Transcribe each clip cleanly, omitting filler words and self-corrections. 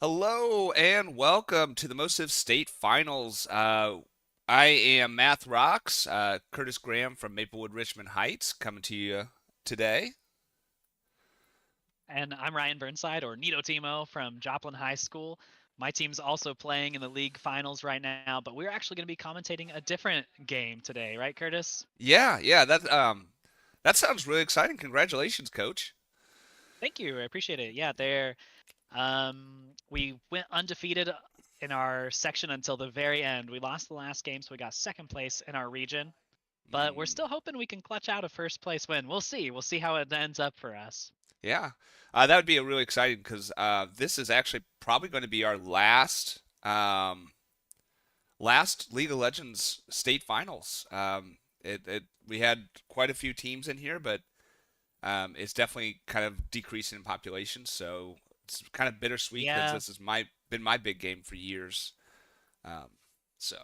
Hello and welcome to the MOSEF State Finals. I am Math Rocks, Curtis Graham from Maplewood Richmond Heights, coming to you today. And I'm Ryan Burnside, or Nito Timo from Joplin High School. My team's also playing in the league finals right now, but we're actually going to be commentating a different game today, right, Curtis? Yeah, that sounds really exciting. Congratulations, Coach. Thank you. I appreciate it. Yeah, we went undefeated in our section until the very end. We lost the last game, so we got second place in our region, but we're Mm, still hoping we can clutch out a first place win. We'll see. We'll see how it ends up for us. yeah, that would be a really exciting because this is actually probably going to be our last League of Legends State Finals. We had quite a few teams in here, but it's definitely kind of decreasing in population. So it's kind of bittersweet because Yeah, this has been my big game for years. Um, so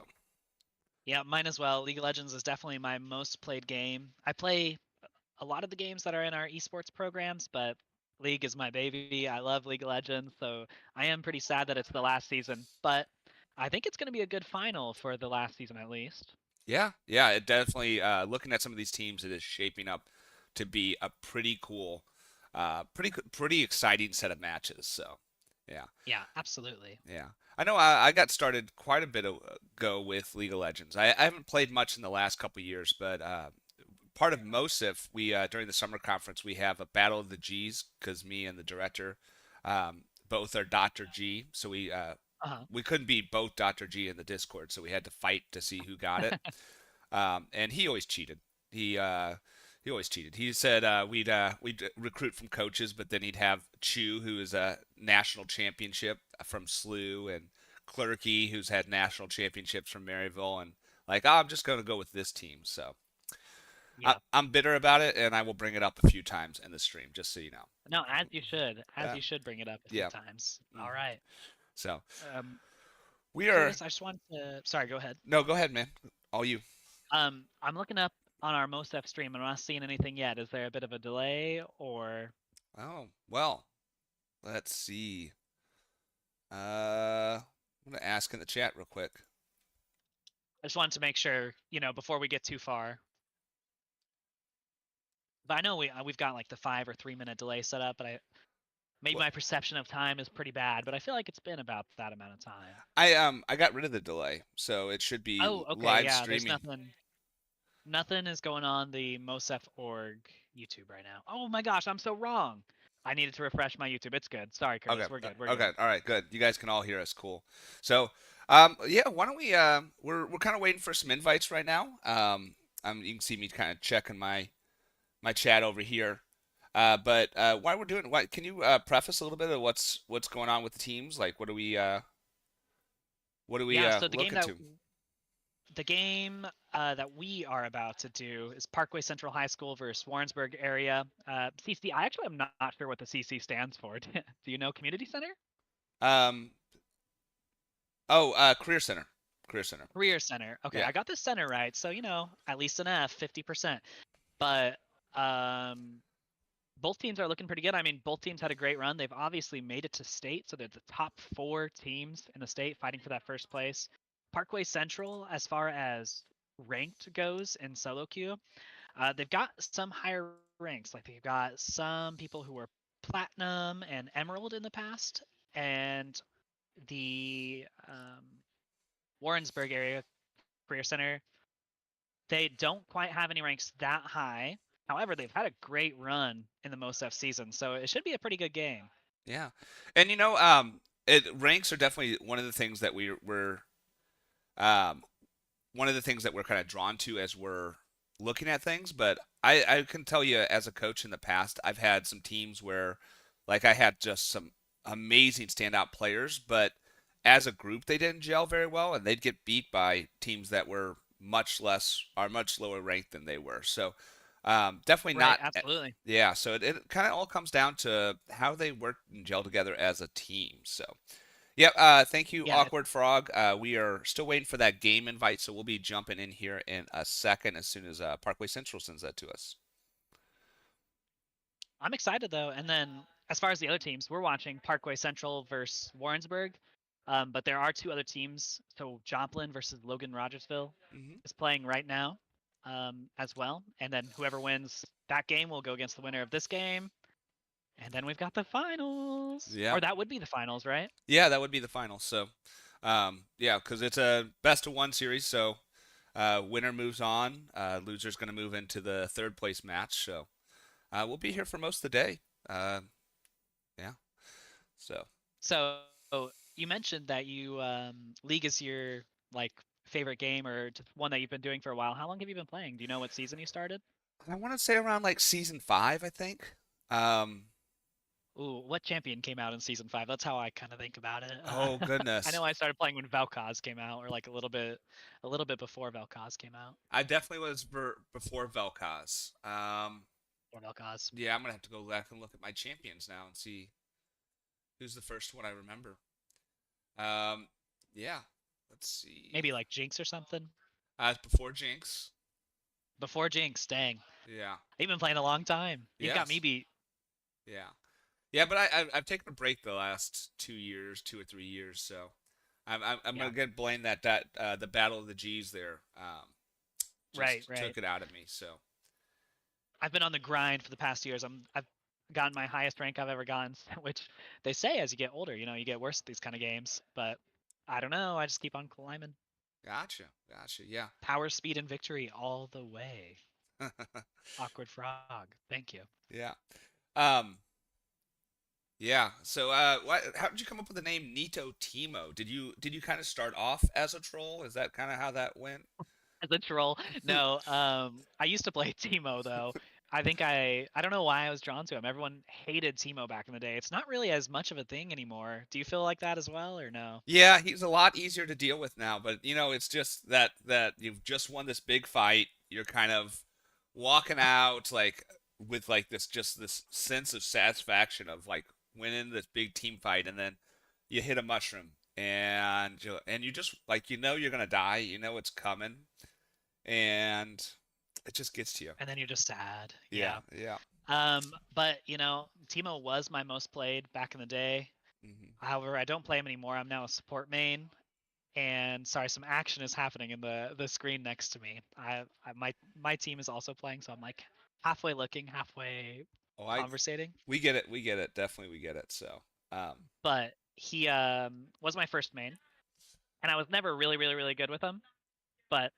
yeah, mine as well. League of Legends is definitely my most played game. I play a lot of the games that are in our esports programs, but League is my baby. I love League of Legends, so I am pretty sad that it's the last season, but I think it's going to be a good final for the last season at least. yeah, it definitely. Looking at some of these teams, it is shaping up to be a pretty cool, pretty exciting set of matches. So yeah, Yeah, absolutely. yeah. I know I got started quite a bit ago with League of Legends. I haven't played much in the last couple years, but part of MOSEF, we during the summer conference we have a battle of the G's because me and the director both are Dr. G, so Uh-huh. we couldn't be both Dr. G in the Discord, so we had to fight to see who got it. And he always cheated. He always cheated. He said we'd recruit from coaches, but then he'd have Chu, who is a national championship from SLU, and Clerky, who's had national championships from Maryville, and like, oh, I'm just going to go with this team. So Yeah. I'm bitter about it, and I will bring it up a few times in the stream, just so you know. No, as you should. As Yeah, you should bring it up a few yeah. times. Hmm. All right. So Um we are. Curtis, I just want to sorry, go ahead. No, go ahead, man. All you. I'm looking up on our MoSef stream and I'm not seeing anything yet. Is there a bit of a delay or Oh well. Let's see. I'm gonna ask in the chat real quick. I just wanted to make sure, before we get too far. But I know we've got like the 5 or 3 minute delay set up, but maybe What? my perception of time is pretty bad. But I feel like it's been about that amount of time. I got rid of the delay, so it should be Oh, okay, live yeah. There's streaming. nothing is going on the MOSEF.org YouTube right now. Oh my gosh, I'm so wrong. I needed to refresh my YouTube. It's good. Sorry, Okay, Curtis. We're good. We're good. okay, all right, good. You guys can all hear us. Cool. So, yeah, why don't we? We're kind of waiting for some invites right now. You can see me kind of checking my chat over here. But why we're doing? What can you preface a little bit of what's going on with the teams? Like, what are we Yeah. So looking to? the game that we are about to do is Parkway Central High School versus Warrensburg area. CC. I actually am not sure what the CC stands for. Do you know? Community Center? Um, Career Center, Career Center. Career Center. Okay, Yeah. I got the center right. So, at least an F, 50%. But um both teams are looking pretty good. I mean, both teams had a great run. They've obviously made it to state, so they're the top 4 teams in the state fighting for that first place. Parkway Central, as far as ranked goes in solo queue, they've got some higher ranks. Like they've got some people who were platinum and emerald in the past, and the Warrensburg area career center, they don't quite have any ranks that high. However, they've had a great run in the MOSEF season, so it should be a pretty good game. Yeah, and ranks are definitely one of the things that we're um, one of the things that we're kind of drawn to as we're looking at things. But I can tell you, as a coach in the past, I've had some teams where, like, I had just some amazing standout players, but as a group, they didn't gel very well, and they'd get beat by teams that were much lower ranked than they were. So definitely Right, not. absolutely. Yeah, so it kind of all comes down to how they work and gel together as a team. So, yep. Thank you, Yeah, Awkward Frog. We are still waiting for that game invite, so we'll be jumping in here in a second as soon as Parkway Central sends that to us. I'm excited though. And then as far as the other teams, we're watching Parkway Central versus Warrensburg. But there are two other teams. So Joplin versus Logan Rogersville Hmm. is playing right now, as well. And then whoever wins that game will go against the winner of this game. And then we've got the finals, Yeah. or that would be the finals, right? Yeah, that would be the final. So, yeah, because it's a best of one series. So, winner moves on. Loser's going to move into the third place match. So, we'll be here for most of the day. Uh, yeah. So, So you mentioned that you League is your like favorite game or just one that you've been doing for a while. How long have you been playing? Do you know what season you started? I want to say around like season five, I think. Um, Ooh, what champion came out in season 5? That's how I kind of think about it. oh I goodness, know I started playing when Vel'Koz came out, or like a little bit before Vel'Koz came out. I definitely was before Vel'Koz. Or Vel'Koz. Yeah, I'm gonna have to go back and look at my champions now and see who's the first one I remember. Um, yeah, let's see. Maybe like Jinx or something. Before Jinx. Before Jinx, dang. Yeah. You've been playing a long time. You've got me Yes. beat. Yeah. Yeah, but I've taken a break the last 2 years, 2 or 3 years, so I'm Yeah. gonna get blame that the Battle of the G's there Right, just right. took it out of me. So I've been on the grind for the past years. I've gotten my highest rank I've ever gotten, which they say as you get older, you get worse at these kind of games. But I don't know. I just keep on climbing. gotcha. Yeah. Power, speed, and victory all the way. Awkward frog. Thank you. Yeah. Um. Yeah. So how did you come up with the name Nito Timo? Did you kind of start off as a troll? Is that kind of how that went? As a troll. No, I used to play Teemo though. I don't know why I was drawn to him. Everyone hated Teemo back in the day. It's not really as much of a thing anymore. Do you feel like that as well, or no? Yeah, he's a lot easier to deal with now, but it's just that you've just won this big fight. You're kind of walking out like with like this sense of satisfaction of like winning this big team fight, and then you hit a mushroom and you just like you're gonna die. You know it's coming, and it just gets to you. And then you're just sad. Yeah, Yeah. yeah. But Teemo was my most played back in the day. Hmm. However, I don't play him anymore. I'm now a support main. And sorry, some action is happening in the screen next to me. My team is also playing, so I'm like halfway looking, halfway Oh, I conversating. we get it, we get it, definitely we get it. So, But he was my first main, and I was never really, really, really good with him. But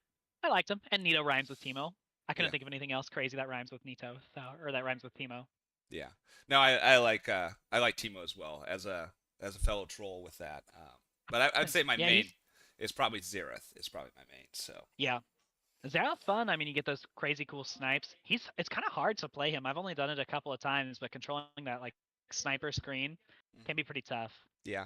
I liked him, and Nito rhymes with Teemo. I couldn't yeah. think of anything else crazy that rhymes with Nito, or that rhymes with Teemo. Yeah. No, I like Timo as well as a fellow troll with that. But I'd say my Yeah, main he's is probably Xerath is probably my main. So yeah. Xerath's fun. I mean, you get those crazy cool snipes. It's kind of hard to play him. I've only done it a couple of times, but controlling that like sniper screen mhm. can be pretty tough. Yeah.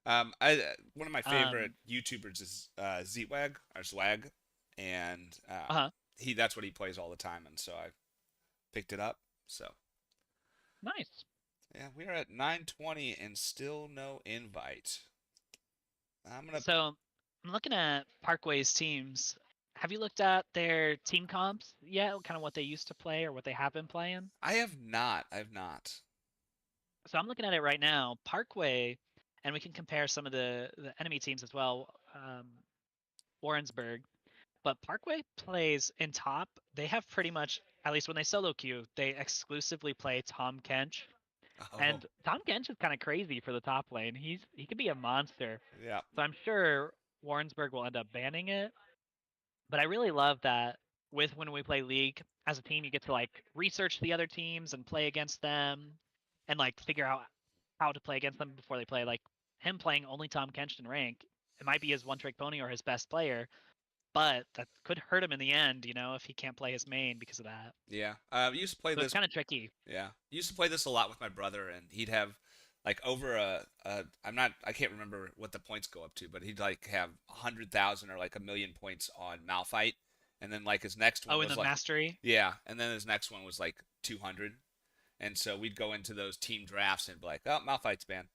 I one of my favorite Um, YouTubers is Zwag or Zwag, and uh-huh. he that's what he plays all the time, and so I picked it up. So Nice. yeah, we are at 9:20 and still no invite. I'm gonna. So I'm looking at Parkway's teams. Have you looked at their team comps yet? Kind of what they used to play or what they have been playing? I have not. I have not. So I'm looking at it right now. Parkway, and we can compare some of the enemy teams as well. Warrensburg. But Parkway plays in top. They have pretty much, at least when they solo queue, they exclusively play Tom Kench. Oh And Tom Kench is kind of crazy for the top lane. He could be a monster. yeah. So I'm sure Warrensburg will end up banning it. But I really love that with when we play League as a team, you get to like research the other teams and play against them and like figure out how to play against them before they play. Like him playing only Tom Kench in rank, it might be his one trick pony or his best player, but that could hurt him in the end, if he can't play his main because of that. Yeah. We used to play So it's this. kind of tricky. Yeah. Used to play this a lot with my brother, and he'd have like over I can't remember what the points go up to, but he'd like have 100,000 or like a million points on Malphite, and then like his next one Oh, in was the like mastery? yeah, and then his next one was like 200, and so we'd go into those team drafts and be like, oh, Malphite's banned.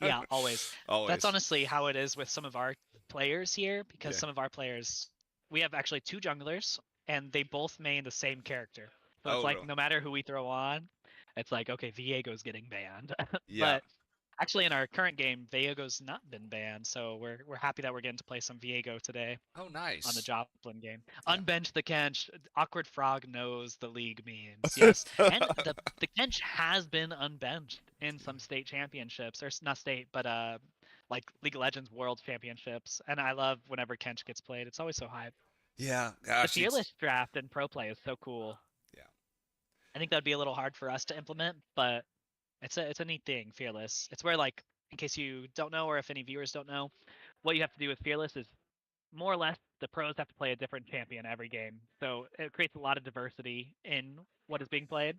Yeah, always. That's Always. honestly how it is with some of our players here because Yeah. some of our players, we have actually two junglers and they both main the same character. So it's Oh, like really? no matter who we throw on, It's like, okay, Viego's getting banned. Yeah. But actually, in our current game, Viego's not been banned, so we're happy that we're getting to play some Viego today Oh, on the nice. Joplin game. Yeah. Unbench the Kench. Awkward Frog knows the league means. Yes. And the Kench has been unbenched in some state championships, or not state, but like League of Legends World Championships. And I love whenever Kench gets played. It's always so hype. Yeah. The Gosh, it's Fearless draft and pro play is so cool. yeah. I think that'd be a little hard for us to implement, but it's a neat thing, Fearless. It's where, like, in case you don't know or if any viewers don't know, what you have to do with Fearless is more or less the pros have to play a different champion every game. So it creates a lot of diversity in what is being played.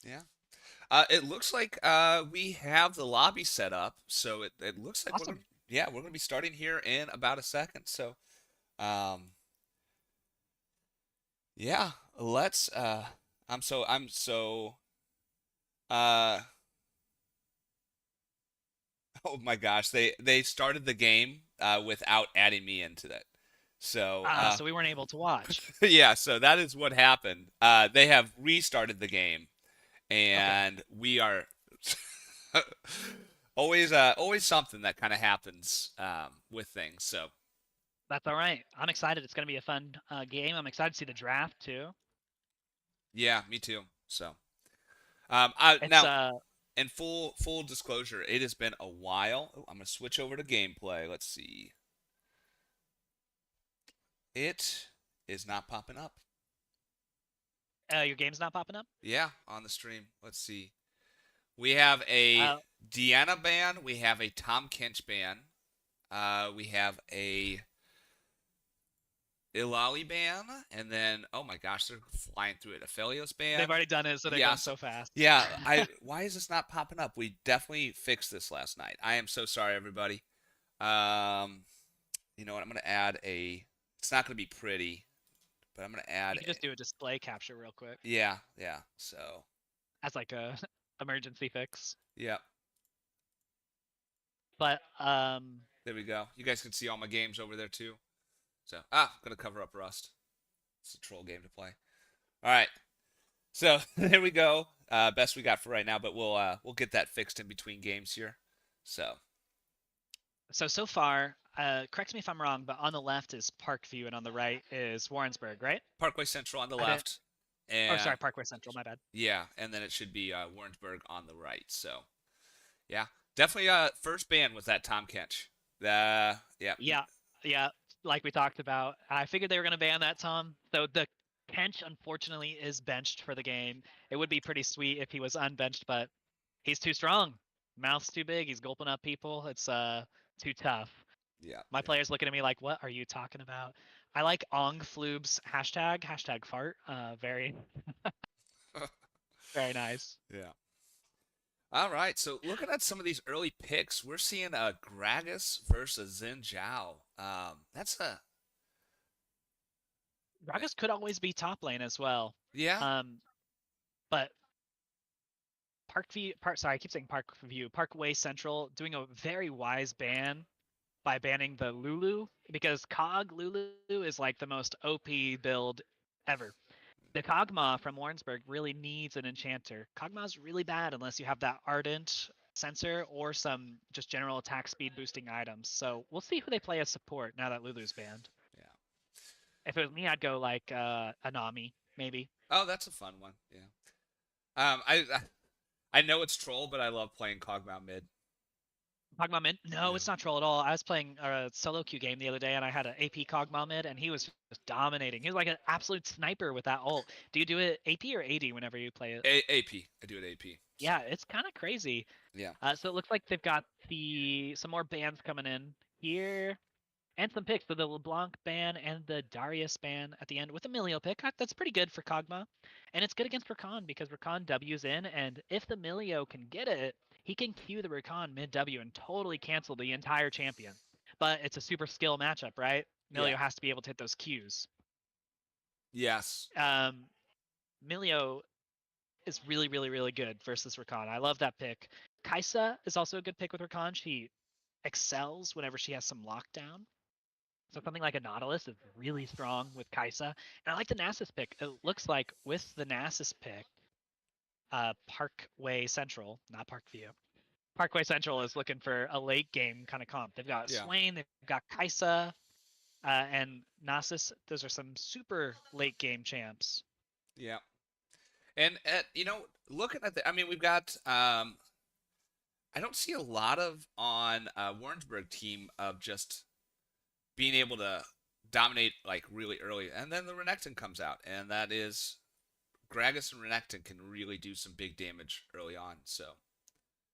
Yeah. It looks like we have the lobby set up, so it looks like Awesome. we're gonna be starting here in about a second. So um, yeah, let's I'm so uh oh my gosh, they started the game without adding me into that. So So we weren't able to watch. yeah, so that is what happened. They have restarted the game, Okay, and we are always something that kind of happens with things. So that's all right. I'm excited. It's gonna be a fun game. I'm excited to see the draft too. yeah, me too. So It's now in full disclosure, it has been a while. Oh, I'm gonna switch over to gameplay. Let's see. It is not popping up. your game's not popping up. Yeah, on the stream. Let's see. We have a Uh, Deanna ban. We have a Tom Kench ban. We have a Ilali ban, and then oh my gosh, they're flying through it. A Phelios ban. they've already done it, so they're going Yes. so fast. Yeah, I why is this not popping up? We definitely fixed this last night. I am so sorry, everybody. Um, you know what? I'm gonna add a. It's not gonna be pretty, but I'm gonna add You can a. just do a display capture real quick Yeah, yeah. So, as like a emergency fix. yeah, But there we go. You guys can see all my games over there too. So, gonna cover up Rust. It's a troll game to play. All right. So there we go. Best we got for right now, but we'll get that fixed in between games here. So so far, correct me if I'm wrong, but on the left is Parkview and on the right is Warrensburg, right? Parkway Central on the I didn't. left, Oh, and sorry, Parkway Central. My bad. yeah, and then it should be Warrensburg on the right. So yeah, definitely first ban was that Tom Kench. Yeah, Yeah, yeah. Like we talked about, I figured they were gonna ban that Tom. So the Kench unfortunately is benched for the game. It would be pretty sweet if he was unbenched, but he's too strong. Mouth's too big. He's gulping up people. It's too tough. yeah, My player's looking at me like, "What are you talking about?" I like Ong Floob's hashtag fart. Very yeah, very nice. yeah. All right, so looking at some of these early picks, we're seeing Gragas versus Xin Zhao. That's a Gragas could always be top lane as well. yeah, Um, but sorry, I keep saying Parkview, Parkway Central doing a very wise ban by banning the Lulu because Cog Lulu is like the most OP build ever. The Kog'Maw from Warrensburg really needs an enchanter. Kog'Maw's really bad unless you have that Ardent sensor or some just general attack speed boosting items. So we'll see who they play as support now that Lulu's banned. yeah. If it was me, I'd go like Anami, maybe. Oh, that's a fun one. Yeah. I know it's troll, but I love playing Cogmount mid. Kog'Maw mid? No, Yeah. it's not troll at all. I was playing a solo queue game the other day and I had an AP Kog'Maw mid and he was just dominating. He was like an absolute sniper with that ult. Do you do it AP or AD whenever you play it? AP. I do it AP. So Yeah, it's kind of crazy. yeah. So it looks like they've got some more bans coming in here and some picks. So the LeBlanc ban and the Darius ban at the end with a Milio pick. That's pretty good for Kog'Maw. And it's good against Rakan because Rakan W's in. And if the Milio can get it, he can Q the Rakan mid W and totally cancel the entire champion. But it's a super skill matchup, right? Yeah. Milio has to be able to hit those Qs. Yes. Um, Milio is really, really, really good versus Rakan. I love that pick. Kaisa is also a good pick with Rakan. She excels whenever she has some lockdown. So something like a Nautilus is really strong with Kaisa. And I like the Nasus pick. It looks like with the Nasus pick, Parkway Central, not Parkview. Parkway Central is looking for a late game kind of comp. They've got Yeah. Swain, they've got Kaisa, and Nasus. Those are some super late game champs. Yeah. And looking at the, I mean, we've got I don't see a lot of on Warrensburg team of just being able to dominate like really early, and then the Renekton comes out, and that is Gragas and Renekton can really do some big damage early on. So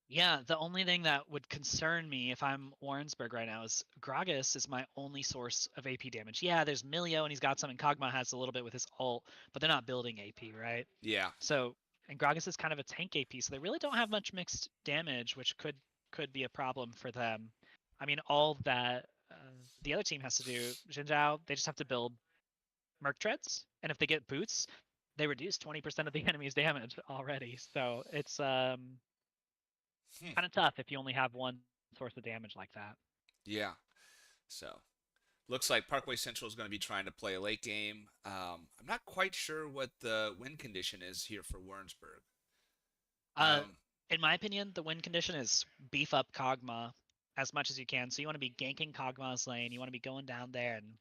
Yeah, the only thing that would concern me if I'm Warrensburg right now is Gragas is my only source of AP damage. Yeah, there's Milio and he's got some, and Kog'Maw has a little bit with his ult, but they're not building AP, right? yeah, So, and Gragas is kind of a tank AP, so they really don't have much mixed damage, which could be a problem for them. I mean, all that the other team has to do, Jinzhao, they just have to build Merc Treads, and if they get boots, they reduce 20% of the enemy's damage already. So it's hmm. kind of tough if you only have one source of damage like that. Yeah. So looks like Parkway Central is going to be trying to play a late game. I'm not quite sure what the win condition is here for Warrensburg. Uh, Um, in my opinion, the win condition is beef up Kog'Maw as much as you can. So you want to be ganking Kog'Maw's lane. You want to be going down there and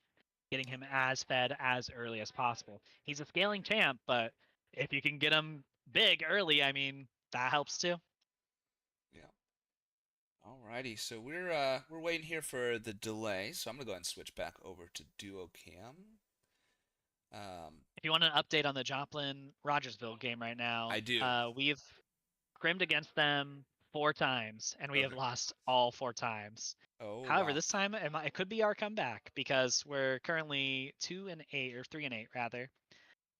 getting him as fed as early as possible. He's a scaling champ, but if you can get him big early, I mean, that helps too. yeah. Alrighty, so we're waiting here for the delay, so I'm gonna go ahead and switch back over to duo cam. If you want an update on the Joplin Rogersville game right now, I do. we've scrimmed against them 4 times and we have Okay. lost all 4 times. Oh However, wow. this time it could be our comeback because we're currently 2-8 or 3-8 rather.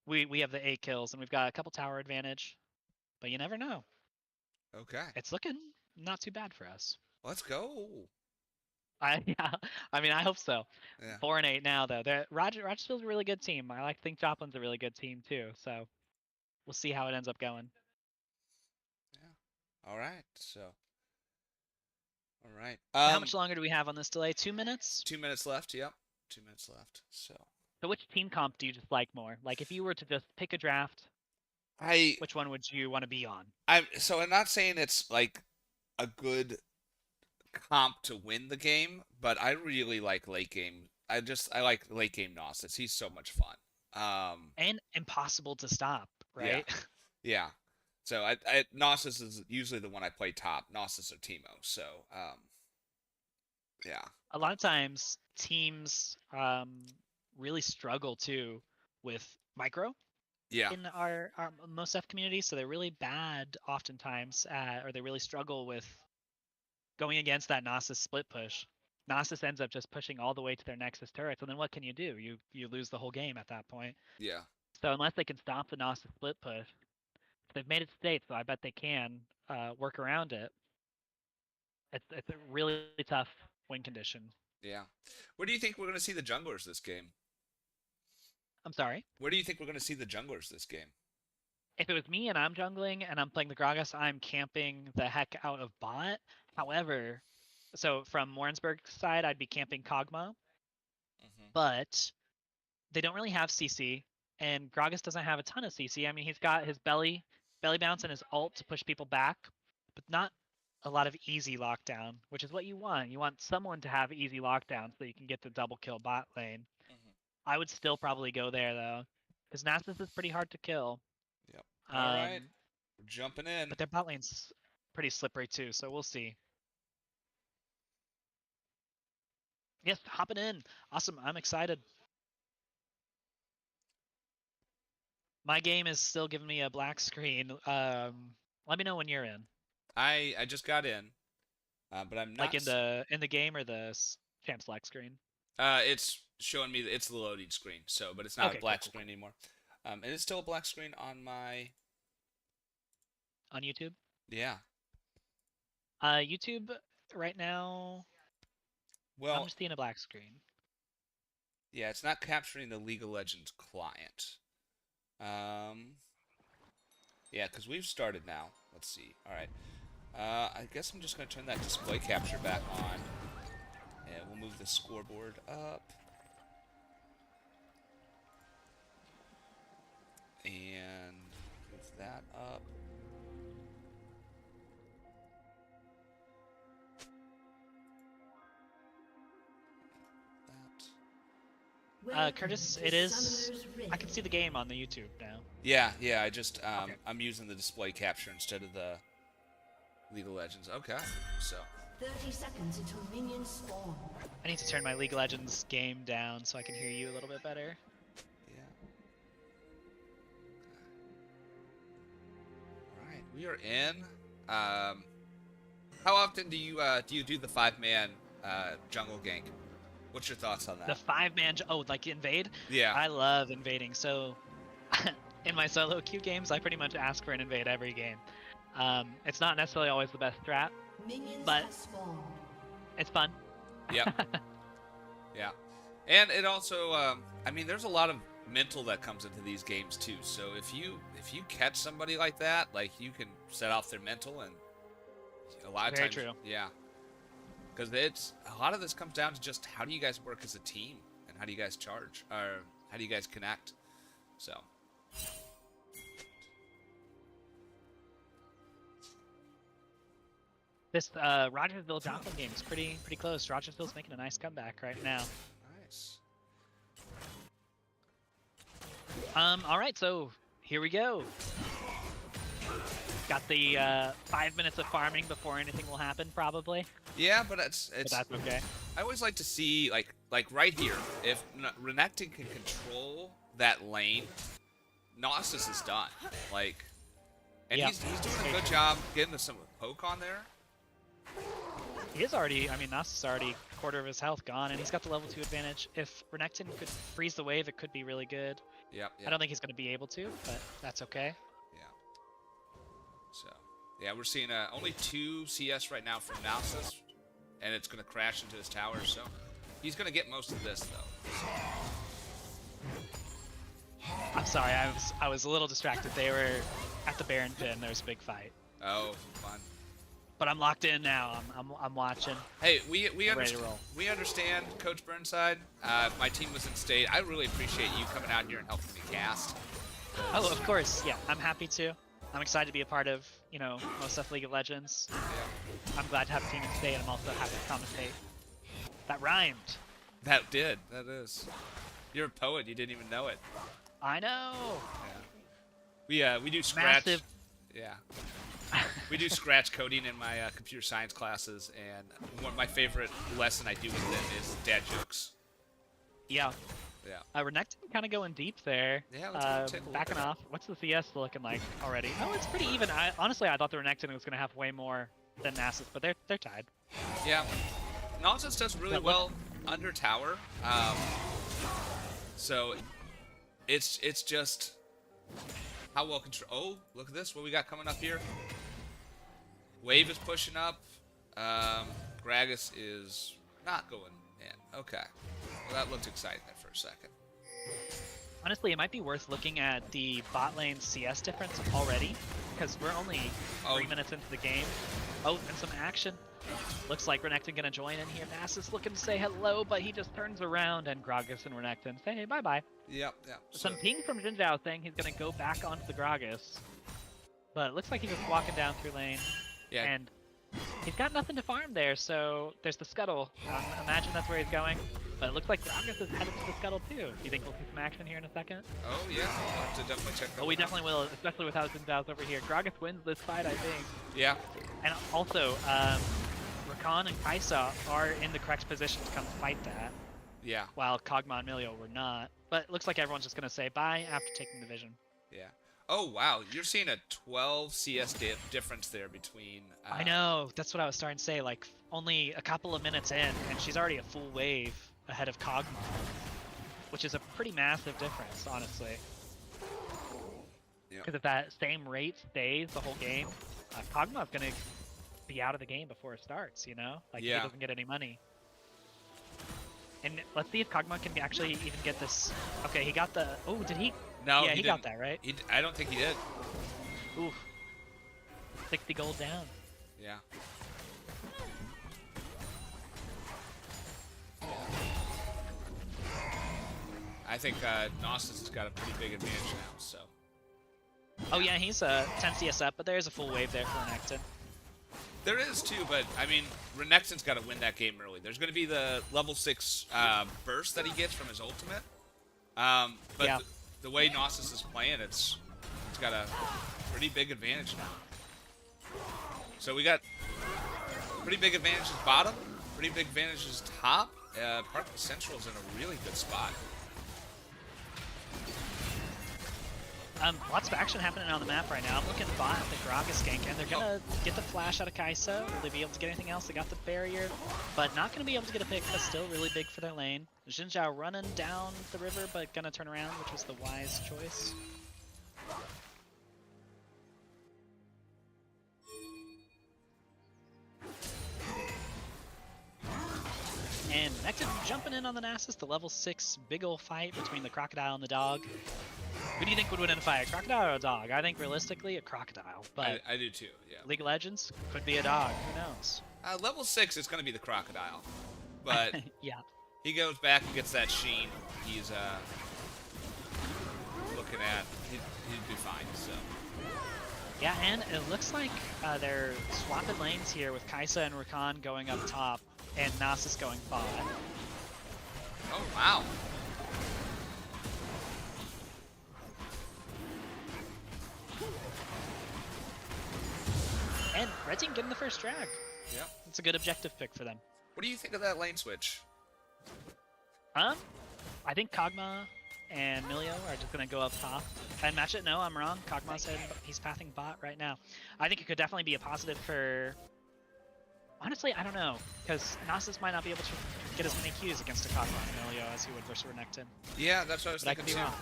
We have the 8 kills and we've got a couple tower advantage, but you never know. Okay. It's looking not too bad for us. Let's go. Yeah, I mean I hope so. Yeah. 4-8 now though. Rogersville's a really good team. I like to think Joplin's a really good team too. So we'll see how it ends up going. Yeah. All right. So, all right. So how much longer do we have on this delay? 2 minutes? 2 minutes left. Yep. 2 minutes left. So, So which team comp do you just like more? Like if you were to just pick a draft, I which one would you want to be on? I'm not saying it's like a good comp to win the game, but I really like late game. I like late game Gnosis. He's so much fun. Um, And impossible to stop, yeah, right? yeah. So I Gnosis is usually the one I play top. Gnosis or Teemo. So yeah, A lot of times teams really struggle too with micro yeah, in our MOSEF community, so they're really bad oftentimes or they really struggle with going against that Gnosis split push. Gnosis ends up just pushing all the way to their Nexus turrets, and then what can you do? You lose the whole game at that point. yeah, So unless they can stop the Gnosis split push, they've made it state, so I bet they can work around it. It's a really tough win condition. yeah. Where do you think we're going to see the junglers this game? I'm sorry. Where do you think we're going to see the junglers this game? If it was me and I'm jungling and I'm playing the Gragas, I'm camping the heck out of bot. However, so from Warrensburg's side, I'd be camping Kog'Maw, Hmm. but they don't really have CC, and Gragas doesn't have a ton of CC. I mean, he's got his belly bounce and his ult to push people back, but not a lot of easy lockdown, which is what you want. You want someone to have easy lockdown so you can get the double kill bot lane. Hmm. I would still probably go there though, because Nasus is pretty hard to kill. Yep. All right. Um, We're jumping in. but their bot lane's pretty slippery too, so we'll see. Yes, hopping in. Awesome. I'm excited. My game is still giving me a black screen. Let me know when you're in. I just got in, but I'm Like not. in the game or the champ select screen. It's showing me that it's the loading screen. So, but it's not a Okay, cool, black cool, screen cool. anymore. And it's still a black screen on my. On YouTube. Yeah. YouTube right now, I'm Well, just seeing a black screen. yeah, it's not capturing the League of Legends client. Um, yeah, because we've started now. Let's see. All right. I guess I'm just going to turn that display capture back on. And we'll move the scoreboard up. And move that up. Curtis, it is. I can see the game on the YouTube now. Yeah, yeah. I just Okay. I'm using the display capture instead of the League of Legends. Okay, so 30 seconds until minions spawn. I need to turn my League of Legends game down so I can hear you a little bit better. yeah. All right, we are in. How often do you do the 5-man jungle gank? What's your thoughts on The that? 5-man. Oh, like invade? Yeah. I love invading. So in my solo queue games, I pretty much ask for an invade every game. It's not necessarily always the best strat, Minions but have spawned. it's fun. Yep. Yeah. And it also, I mean, there's a lot of mental that comes into these games too. So if you catch somebody like that, like you can set off their mental, and a lot of Very times, true. yeah, because it's a lot of this comes down to just how do you guys work as a team, and how do you guys charge, or how do you guys connect. So. This Rogersville Joplin game is pretty close. Rogersville's making a nice comeback right now. Nice. All right, so here we go. Got the 5 minutes of farming before anything will happen, probably. Yeah, but it's But that's okay. I always like to see like right here, if Renekton can control that lane, Gnosis is done. Like, and Yeah. he's doing a good job getting some poke on there. He is already, I mean, Nas is already a quarter of his health gone, and he's got the level 2 advantage. If Renekton could freeze the wave, it could be really good. Yep. I don't think he's going to be able to, but that's okay. Yeah. So, yeah, we're seeing only 2 CS right now from Gnosis, and it's going to crash into his tower. So, he's going to get most of this though. I'm sorry, I was a little distracted. They were at the Baron pit, and there was a big fight. Oh, fun. But I'm locked in now. I'm watching. Hey, we Ready to understand. roll. We understand, Coach Burnside. My team was in state. I really appreciate you coming out here and helping me cast. Oh, of course. Yeah, I'm happy to. I'm excited to be a part of, MOSEF League of Legends. Yeah. I'm glad to have a team in state. I'm also happy to commentate. That rhymed. That did. That is. You're a poet. You didn't even know it. I know. Yeah. We do scratch. Massive. Yeah. We do scratch coding in my computer science classes, and one of my favorite lesson I do with them is dad jokes. Yeah. Yeah. Renekton kind of going deep there. Yeah, let's take a look backing at it. off. What's the CS looking like already? Oh, it's pretty even. Honestly, I thought the Renekton was going to have way more than Nasus, but they're tied. Yeah. Nonsense does really But well under tower. So it's just how well control. Oh, look at this. What we got coming up here. Wave is pushing up. Gragas is not going in. Okay. Well, that looked exciting there for a second. Honestly, it might be worth looking at the bot lane CS difference already, because we're only 3 minutes into the game. Oh, and some action. Looks like Renekton gonna join in here. Nasus looking to say hello, but he just turns around, and Gragas and Renekton say hey, bye-bye. Yep. Some ping from Jinzhao saying he's gonna go back onto the Gragas. But it looks like he's just walking down through lane. Yeah. And he's got nothing to farm there, so there's the scuttle. Imagine that's where he's going. But it looks like Gragas is headed to the scuttle too. Do you think we'll see some action here in a second? Oh yeah. We'll have to definitely check that. Oh, we one out. definitely will, especially with how Jinzhao's over here. Gragas wins this fight, I think. Yeah. And also, Rakan and Kaisa are in the correct position to come fight that, Yeah. while Kog'Maw and Milio were not. But it looks like everyone's just going to say bye after taking the vision. Yeah. Oh wow, you're seeing a 12 CS difference there between. I know, that's what I was starting to say, like, only a couple of minutes in, and she's already a full wave ahead of Kog'Maw, which is a pretty massive difference, honestly. Yeah. Because if that same rate stays the whole game, Kog'Maw's going to be out of the game before it starts, Like, Yeah. he doesn't get any money. And let's see if Kog'Maw can actually even get this. Okay, he got the. Oh, did he? No, Yeah, he got didn't. that, right? I don't think he did. Oof. 60 gold down. Yeah. I think Gnosis has got a pretty big advantage now. So. Oh yeah, he's 10 CS up, but there's a full wave there for Renekton. There is too, but I mean, Renekton's got to win that game early. There's going to be the level 6 burst that he gets from his ultimate, But Yeah. the way Gnosis is playing, it's got a pretty big advantage now. So we got pretty big advantages bottom, pretty big advantages top. Parkway Central's in a really good spot. Lots of action happening on the map right now. I'm looking bot at the Gragas gank, and they're gonna get the flash out of Kai'Sa. Will they be able to get anything else? They got the barrier, but not gonna be able to get a pick. That's still really big for their lane. Xin Zhao running down the river, but gonna turn around, which was the wise choice. And Nectin jumping in on the Nasus, the level 6 big ol' fight between the crocodile and the dog. Who do you think would win in a fight, a crocodile or a dog? I think realistically a crocodile, but I do too, yeah. League of Legends could be a dog, who knows? Level 6 is going to be the crocodile, but Yeah. he goes back and gets that sheen. He's looking at, he'd be fine, so. Yeah, and it looks like they're swapping lanes here with Kai'Sa and Rakan going up top and Nasus going bot. Oh, wow. And Red Team getting the first drag. Yep. It's a good objective pick for them. What do you think of that lane switch? I think Kog'Maw and Milio are just going to go up top and match it. No, I'm wrong. Kog'Maw said he's pathing bot right now. I think it could definitely be a positive for... Honestly, I don't know, because Nasus might not be able to get as many Qs against a Kog'Maw and Milio as he would versus Renekton. Yeah, that's what I was But I thinking could be too. wrong.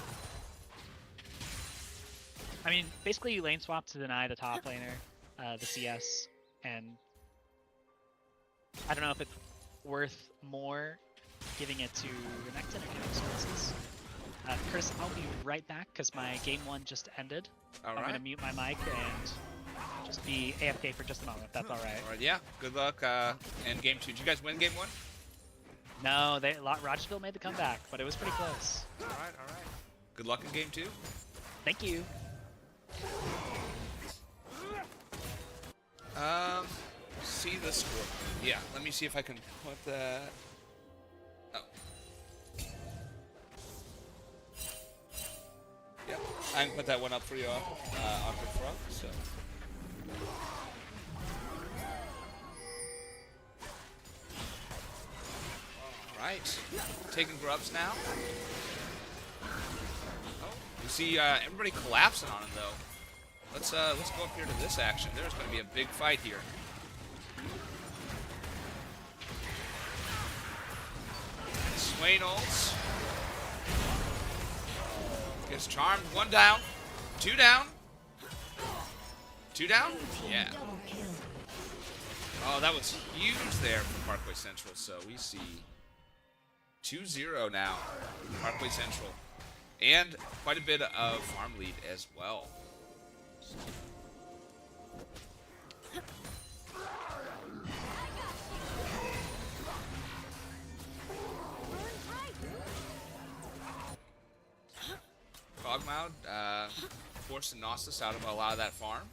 I mean, basically you lane swap to deny the top laner, the CS, and I don't know if it's worth more giving it to Renekton or giving it to Nasus. Chris, I'll be right back because my game 1 just ended. All I'm right. going to mute my mic and just be AFK for just a moment, if that's alright. All right, yeah. Good luck. And game 2. Did you guys win game 1? No, Rogersville made the comeback, but it was pretty close. All right, all right. Good luck in game 2. Thank you. See the score. Yeah, let me see if I can put that. Oh. Yep, I can put that one up for you on the front. So. All right, taking grubs now. Oh, you see everybody collapsing on him though. Let's go up here to this action. There's going to be a big fight here. Swain ults. Gets charmed. 1 down. 2 down. 2 down? Yeah. Double kill. Oh, that was huge there from Parkway Central. So we see 2-0 now. Parkway Central. And quite a bit of farm lead as well. Kog'Maw forcing Gnosis out of a lot of that farm.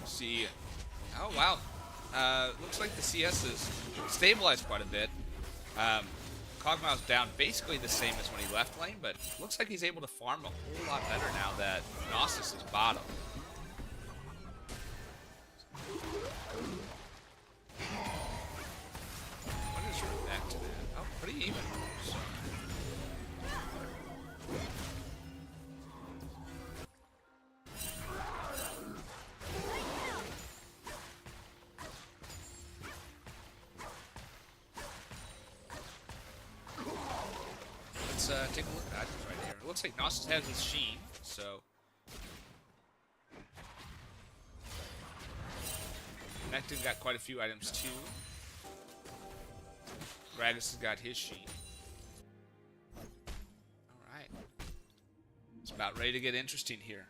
See, oh wow, looks like the CS is stabilized quite a bit. Kog'Maw's down basically the same as when he left lane, but looks like he's able to farm a whole lot better now that Gnosis is bottom. What is your back to that? Oh, pretty even. So. Let's take a look at items right here. It looks like Gnosis has his Sheen, so. Nectin got quite a few items too. Gragas has got his Sheen. Alright. It's about ready to get interesting here.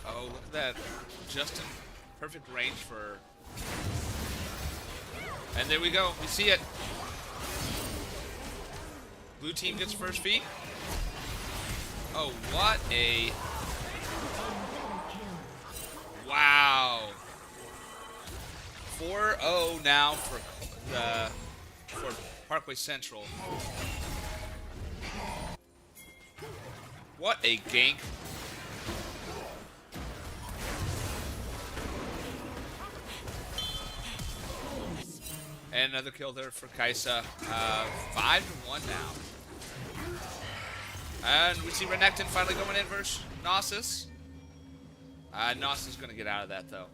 Oh, look at that just in perfect range for... And there we go. We see it. Blue team gets first feed. Oh, what a... Wow. 4-0 now for Parkway Central. What a gank. And another kill there for Kaisa. 5-1 now. And we see Renekton finally going in versus Gnosis. Gnosis is going to get out of that, though.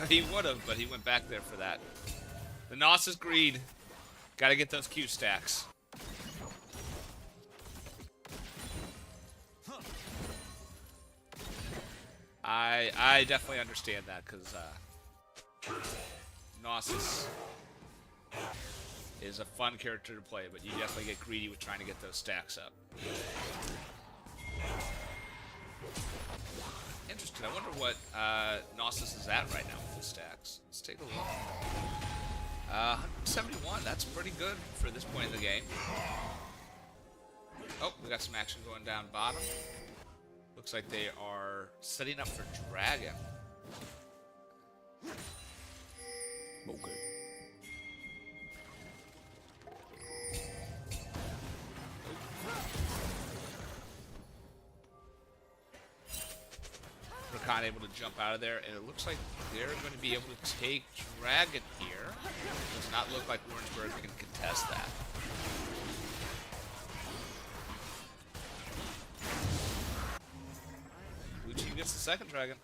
He would have, but he went back there for that. The Gnosis greed. Got to get those Q stacks. I definitely understand that, because Gnosis is a fun character to play, but you definitely get greedy with trying to get those stacks up. Interesting. I wonder what Gnosis is at right now with his stacks. Let's take a look. 171. That's pretty good for this point in the game. Oh, we got some action going down bottom. Looks like they are setting up for Dragon. Okay. Rakan able to jump out of there, and it looks like they're going to be able to take Dragon here. Does not look like Warrensburg can contest that. Blue team gets the second Dragon.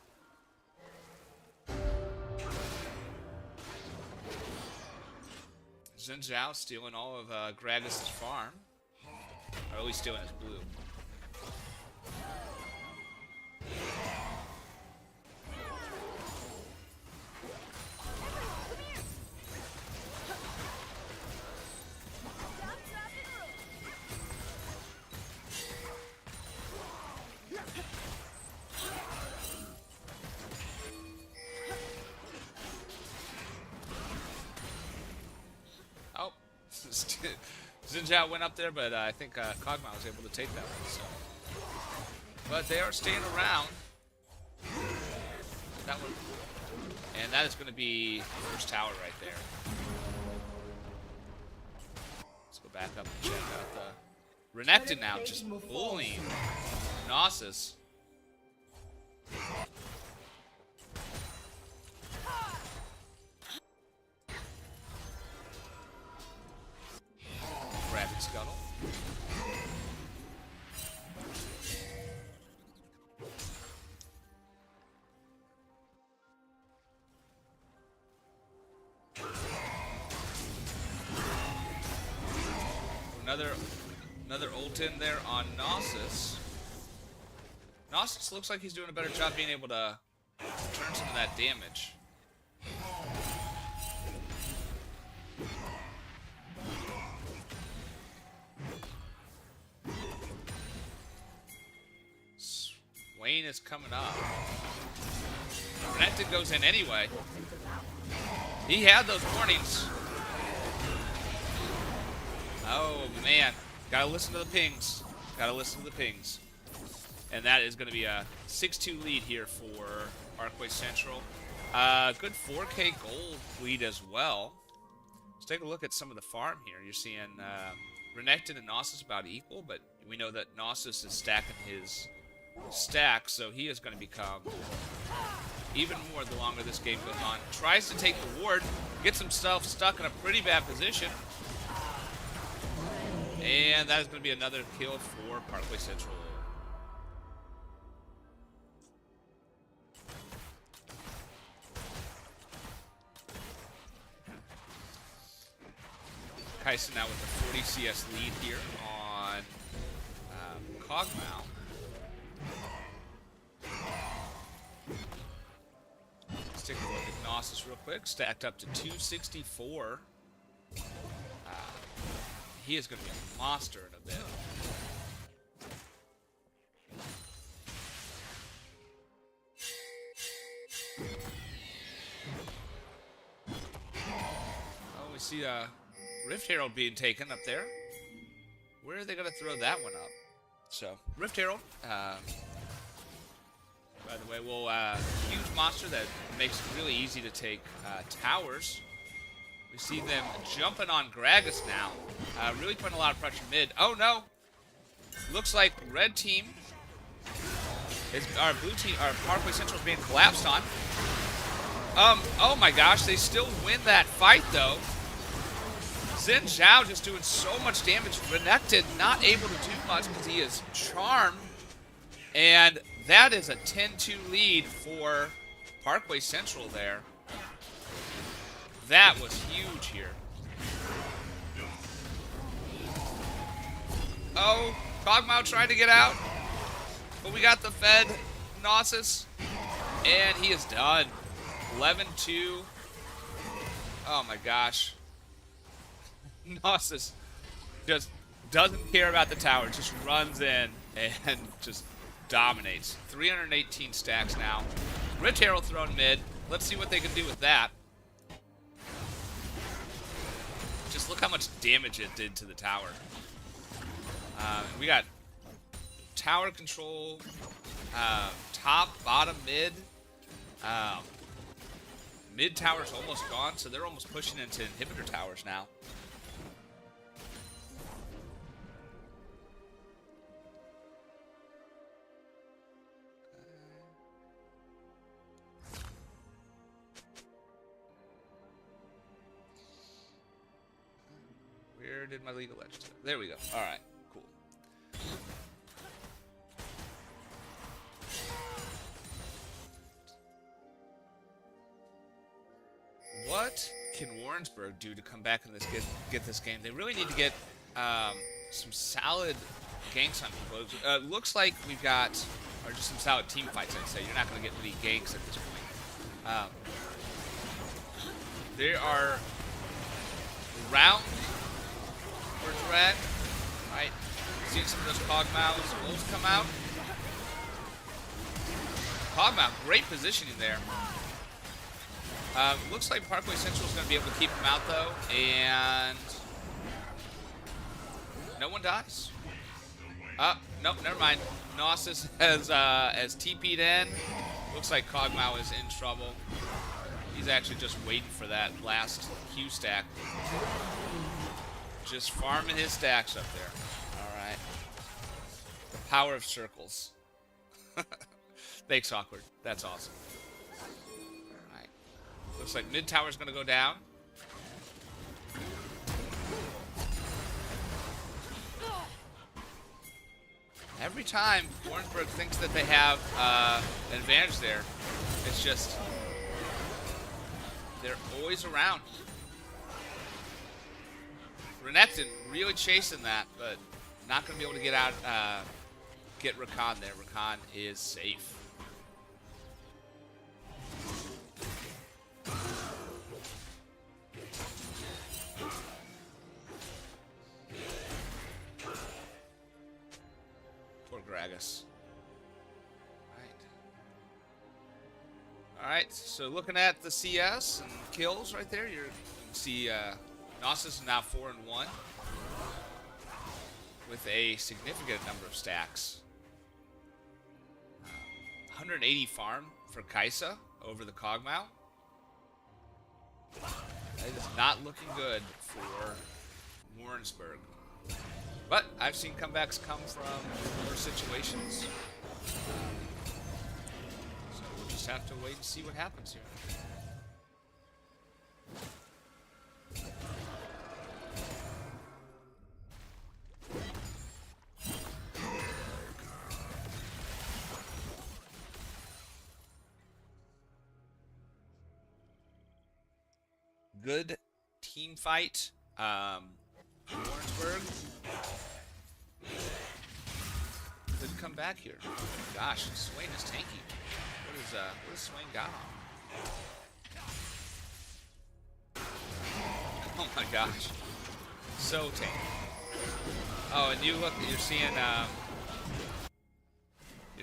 Xin Zhao stealing all of Gragas' farm. Or at least stealing his blue. Xin Zhao went up there, but I think Kog'Maw was able to take that one. So. But they are staying around. That one. And that is going to be first tower right there. Let's go back up and check out the... Renekton now just bullying Gnosis. Rapid Scuttle. Another ult in there on Gnosis. Gnosis looks like he's doing a better job being able to turn some of that damage. Wayne is coming up. Renekton goes in anyway. He had those warnings. Oh, man. Gotta listen to the pings. Gotta listen to the pings. And that is going to be a 6-2 lead here for Parkway Central. Good 4K gold lead as well. Let's take a look at some of the farm here. You're seeing Renekton and Gnosis about equal, but we know that Gnosis is stacking his stack, so he is going to become even more the longer this game goes on. Tries to take the ward, gets himself stuck in a pretty bad position. And that is going to be another kill for Parkway Central. Kaisa now with a 40 CS lead here on Kog'Maw. Let's take a look at Gnosis real quick. Stacked up to 264. He is going to be a monster in a bit. Oh, we see Rift Herald being taken up there. Where are they going to throw that one up? So, Rift Herald, by the way, huge monster that makes it really easy to take towers. We see them jumping on Gragas now. Really putting a lot of pressure mid. Oh, no. Looks like red team, our blue team, our Parkway Central is being collapsed on. Oh my gosh, they still win that fight, though. Xin Zhao just doing so much damage. Renekton not able to do much because he is charmed. And that is a 10-2 lead for Parkway Central there. That was huge here. Oh, Kog'Maw tried to get out. But we got the Fed, Gnosis. And he is done. 11-2. Oh my gosh. Gnosis just doesn't care about the tower. Just runs in and just dominates. 318 stacks now. Rift Herald thrown mid. Let's see what they can do with that. Just look how much damage it did to the tower. We got tower control, top, bottom, mid. Mid tower's almost gone, so they're almost pushing into inhibitor towers now. Where did my League of Legends go? There we go. All right, cool. What can Warrensburg do to come back in this get this game? They really need to get some solid ganks on people. Looks like we've got, or just some solid team fights, I'd say. You're not going to get many ganks at this point. There are round for drag, right? Seeing some of those Kog'Maw's wolves come out. Kog'Maw, great positioning there. Looks like Parkway Central is going to be able to keep him out, though, and no one dies. Nope, never mind. Gnosis has TP'd in. Looks like Kog'Maw is in trouble. He's actually just waiting for that last Q stack. Just farming his stacks up there. All right. The power of circles. Thanks, Awkward. That's awesome. Looks like mid tower's going to go down. Every time Warrensburg thinks that they have an advantage there, it's just they're always around. Renekton really chasing that, but not going to be able to get out, get Rakan there. Rakan is safe. Poor Gragas. Alright, so looking at the CS and kills right there, you can see Gnosis is now 4-1 with a significant number of stacks. 180 farm for Kaisa over the Kog'Maw. That is not looking good for Warrensburg. But I've seen comebacks come from worse situations. So we'll just have to wait and see what happens here. Good team fight. Warrensburg could come back here. Gosh, Swain is tanky. What is Swain got on? Oh my gosh. So tanky. Oh, and you're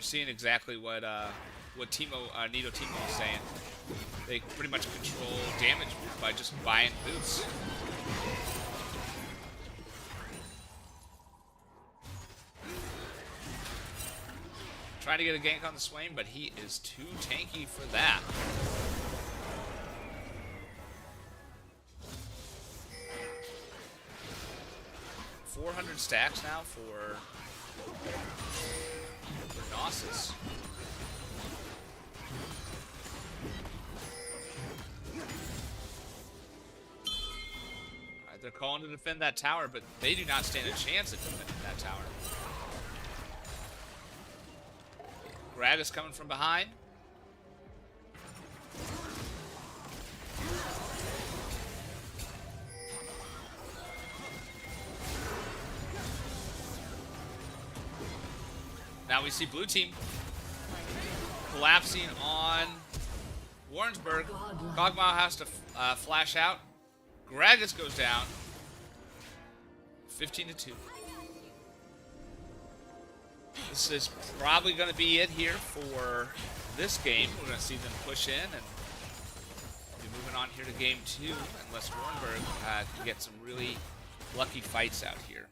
seeing exactly what Nito Timo was saying. They pretty much control damage by just buying boots. Trying to get a gank on the Swain, but he is too tanky for that. $400 stacks now for Gnosis. Alright, they're calling to defend that tower, but they do not stand a chance at defending that tower. Gragas coming from behind. Now we see blue team collapsing on Warrensburg. Kog'Maw has to flash out. Gragas goes down. 15-2. This is probably going to be it here for this game. We're going to see them push in and be moving on here to game 2, unless Warrenburg can get some really lucky fights out here.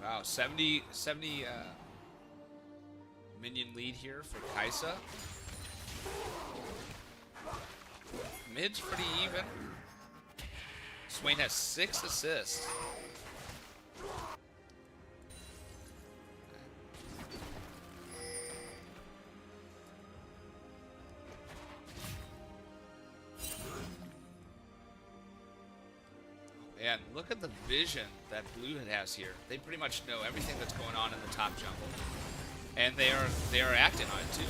Wow, 70 minion lead here for Kaisa. Mid's pretty even. Swain has 6 assists. And look at the vision that Blue has here. They pretty much know everything that's going on in the top jungle, and they are acting on it too.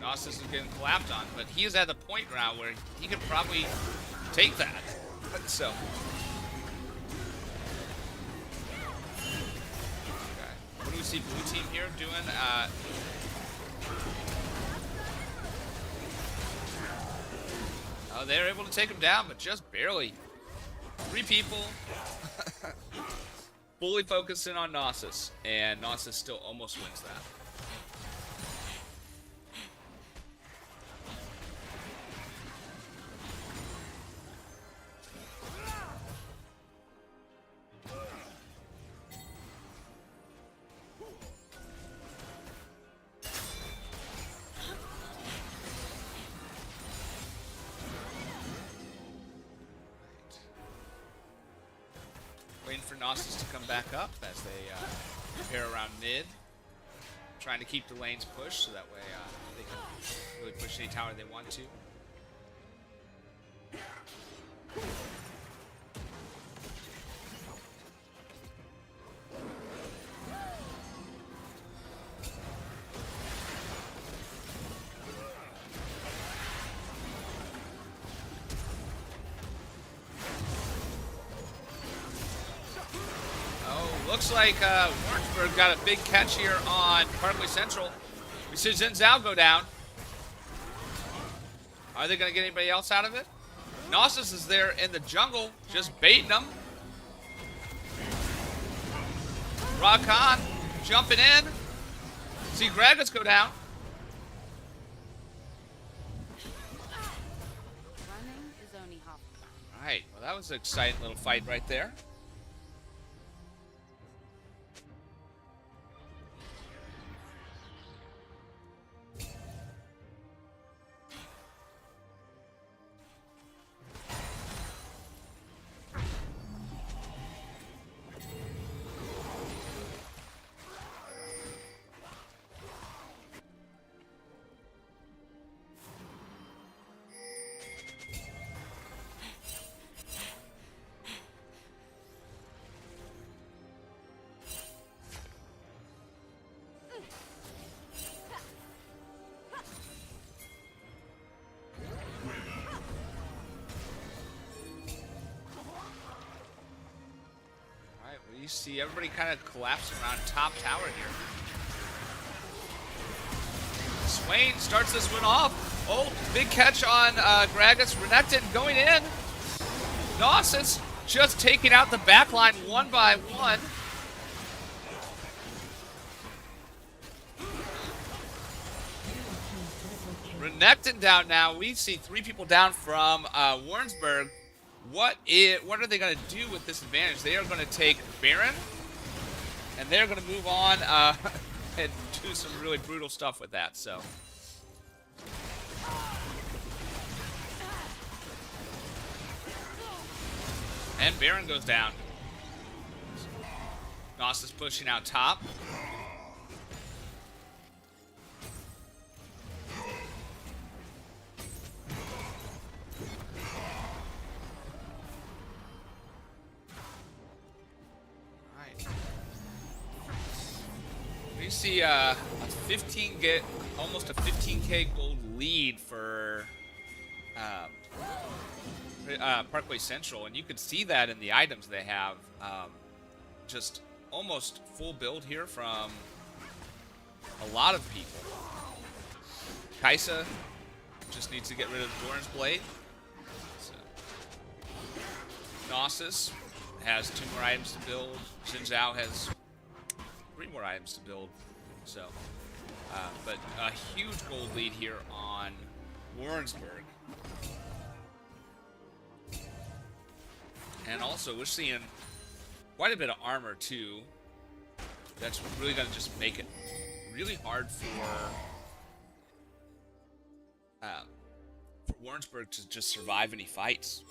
Gnosis is getting clapped on, but he is at the point now where he could probably take that. So. Okay. What do we see blue team here doing? Oh, they're able to take him down, but just barely. 3 people. Fully focusing on Gnosis, and Gnosis still almost wins that. Waiting for Gnosis to come back up as they prepare around mid. Trying to keep the lanes pushed so that way they can really push any tower they want to. Looks like Warrensburg got a big catch here on Parkway Central. We see Xin Zhao go down. Are they going to get anybody else out of it? Gnosis is there in the jungle, just baiting them. Rakan jumping in. See Gragas go down. Running is only half. All right, well that was an exciting little fight right there. we see everybody kind of collapsing around top tower here. Swain starts this one off. Oh, big catch on Gragas. Renekton going in. Gnosis just taking out the backline one by one. Renekton down now. We see 3 people down from Warrensburg. What are they going to do with this advantage? They are going to take Baron, and they're going to move on and do some really brutal stuff with that. So, and Baron goes down. Gnosis pushing out top. We see almost a 15K gold lead for Parkway Central, and you can see that in the items they have. Just almost full build here from a lot of people. Kaisa just needs to get rid of Doran's Blade. So, Gnosis has 2 more items to build. Xin Zhao has 3 more items to build. So, but a huge gold lead here on Warrensburg. And also, we're seeing quite a bit of armor, too. That's really going to just make it really hard for Warrensburg to just survive any fights.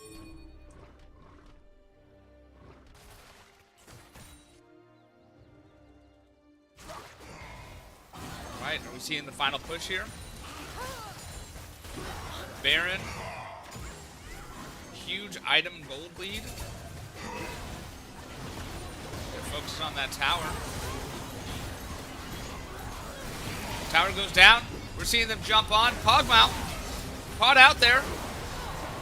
Alright, are we seeing the final push here? Baron. Huge item gold lead. They're focused on that tower. Tower goes down. We're seeing them jump on. Cogmouth caught out there.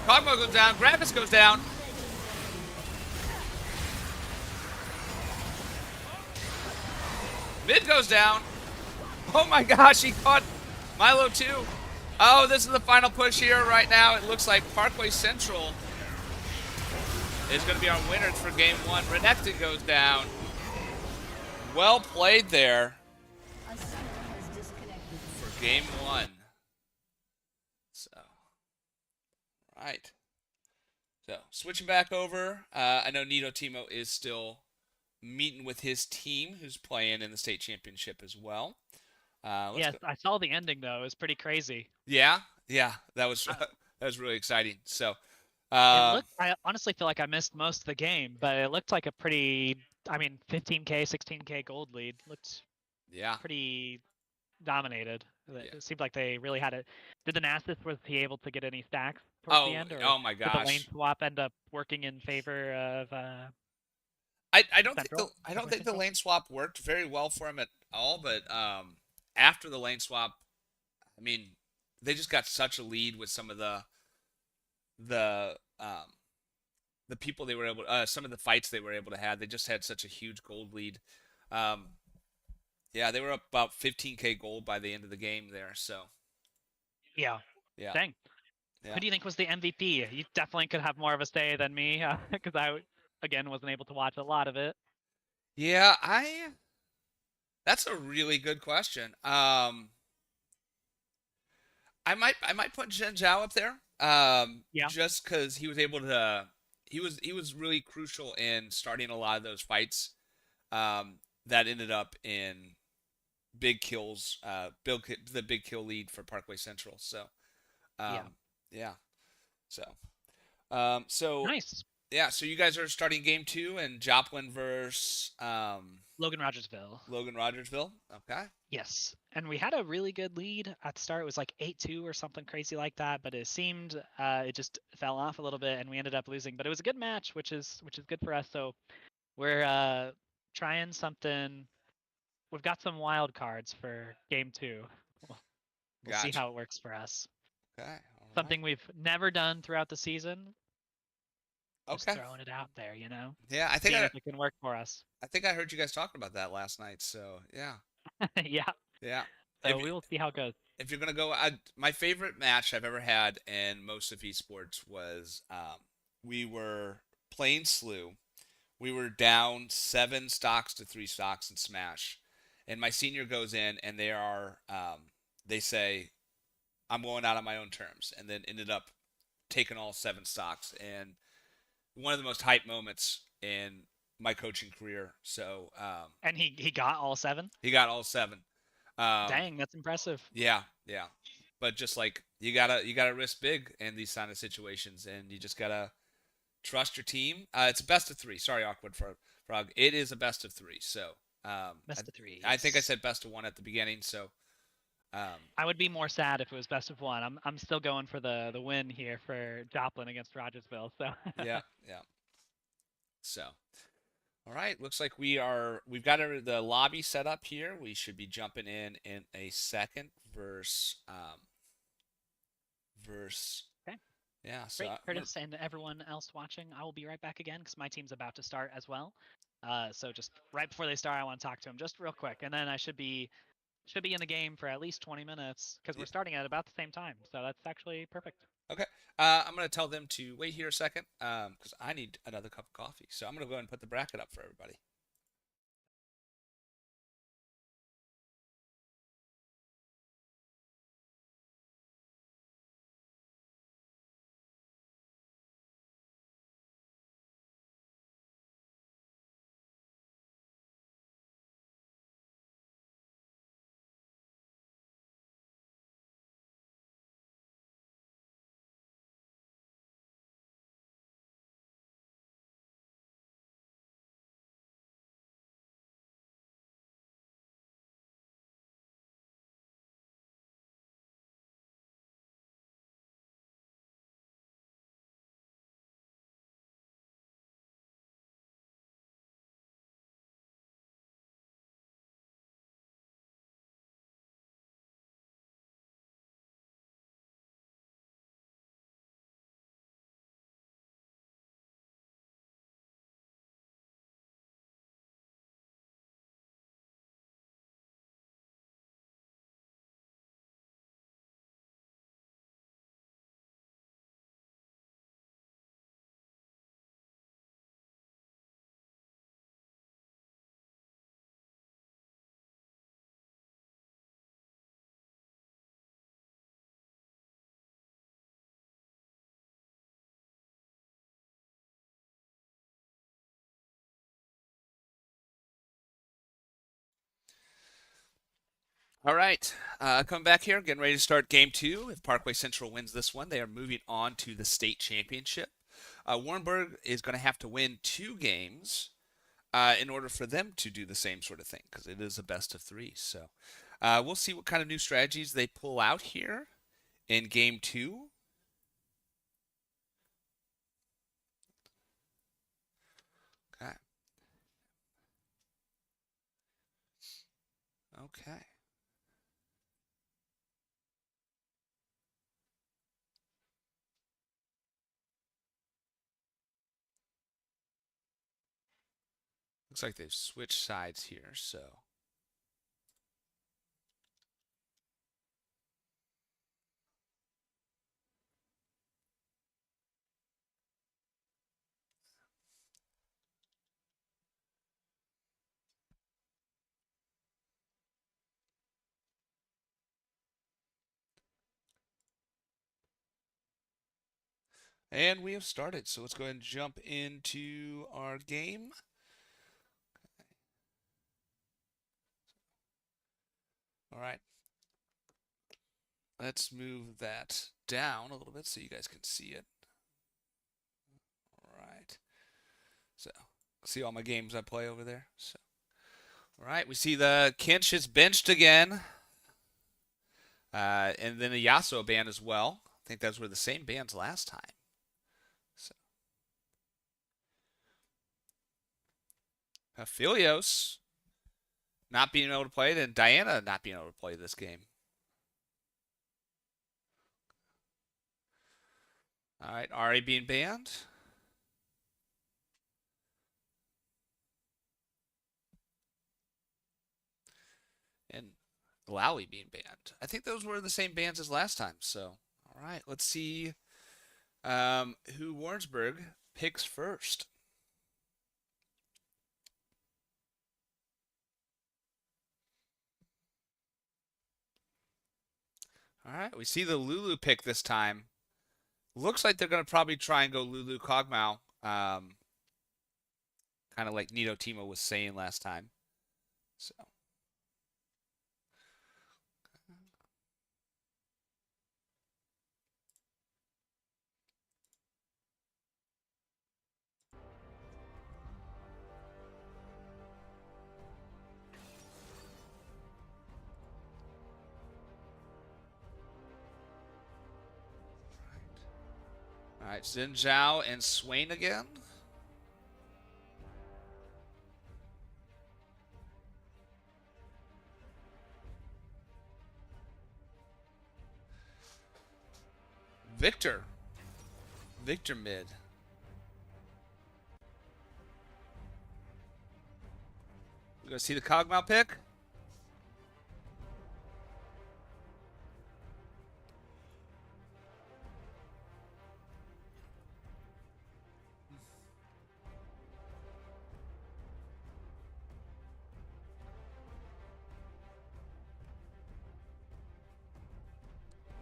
Cogmouth goes down. Gravis goes down. Mid goes down. Oh my gosh, he caught Milo too. Oh, this is the final push here right now. It looks like Parkway Central is going to be our winners for game 1. Renekton goes down. Well played there for game 1. So, right. So, switching back over. I know Nito Timo is still meeting with his team, who's playing in the state championship as well. Yes, I saw the ending though. It was pretty crazy. Yeah, that was that was really exciting. So, I honestly feel like I missed most of the game, but it looked like a pretty, 15K, 16K gold lead. Looked pretty dominated. It seemed like they really had it. Did the Nasus, was he able to get any stacks towards the end? Or oh my did the lane gosh. swap end up working in favor of I don't Central? think the lane swap worked very well for him at all, but after the lane swap, I mean, they just got such a lead with some of the people they were able some of the fights they were able to have. They just had such a huge gold lead. Yeah, they were up about 15K gold by the end of the game there, so Yeah. yeah. Dang. Yeah. Who do you think was the MVP? You definitely could have more of a say than me, because I, again, wasn't able to watch a lot of it. Yeah, that's a really good question. I might put Zhen Zhao up there. Yeah. Just because he was able to, he was really crucial in starting a lot of those fights. That ended up in big kills. The big kill lead for Parkway Central. So, yeah. So Nice. yeah. So you guys are starting game 2 and Joplin versus Logan Rogersville. Logan Rogersville. Okay. Yes, and we had a really good lead at the start. It was like 8-2 or something crazy like that, but it seemed it just fell off a little bit, and we ended up losing. But it was a good match, which is good for us. So we're trying something. We've got some wild cards for game 2. We'll see Gotcha. how it works for us. Okay. All right. Something we've never done throughout the season. Just Okay. throwing it out there, Yeah, seeing if it can work for us. I think I heard you guys talking about that last night. So yeah, Yeah. yeah. So we will see how it goes. If you're gonna go, my favorite match I've ever had in most of esports was we were playing Slew. We were down 7 stocks to 3 stocks in Smash, and my senior goes in and they say I'm going out on my own terms, and then ended up taking all 7 stocks, and one of the most hype moments in my coaching career. So And he got all 7? he got all 7. Dang, that's impressive. Yeah, yeah. But just like you gotta risk big in these kind of situations, and you just gotta trust your team. It's a best of 3. Sorry, awkward frog. It is a best of 3. So Best of 3, I think I yes. said best of 1 at the beginning. So I would be more sad if it was best of 1. I'm still going for the win here for Joplin against Rogersville. So yeah, yeah. So all right, looks like we've got the lobby set up here. We should be jumping in a second verse. Okay. Yeah. So Great, I'm gonna Curtis, and everyone else watching. I will be right back again because my team's about to start as well. So just right before they start, I want to talk to them just real quick, and then I should be in the game for at least 20 minutes because we're starting at about the same time. So that's actually perfect. Okay. I'm going to tell them to wait here a second because I need another cup of coffee. So I'm going to go ahead and put the bracket up for everybody. All right. Coming back here, getting ready to start game 2. If Parkway Central wins this one, they are moving on to the state championship. Warrenburg is going to have to win 2 games in order for them to do the same sort of thing because it is a best of 3. So we'll see what kind of new strategies they pull out here in game 2. Okay. Okay. Looks like they've switched sides here, so. And we have started, so let's go ahead and jump into our game. All right. Let's move that down a little bit so you guys can see it. All right. So, see all my games I play over there. So, all right, we see the Kinch is benched again. And then the Yasuo ban as well. I think those were the same bans last time. So, Philios not being able to play it, and Diana not being able to play this game. All right, Ari being banned. and Lowy being banned. I think those were the same bans as last time. So, all right, let's see who Warrensburg picks first. All right, we see the Lulu pick this time. Looks like they're going to probably try and go Lulu Kog'Maw, kind of like Nito Timo was saying last time. So. All right, Xin Zhao and Swain again. Victor mid. We gonna see the Kog'Maw pick?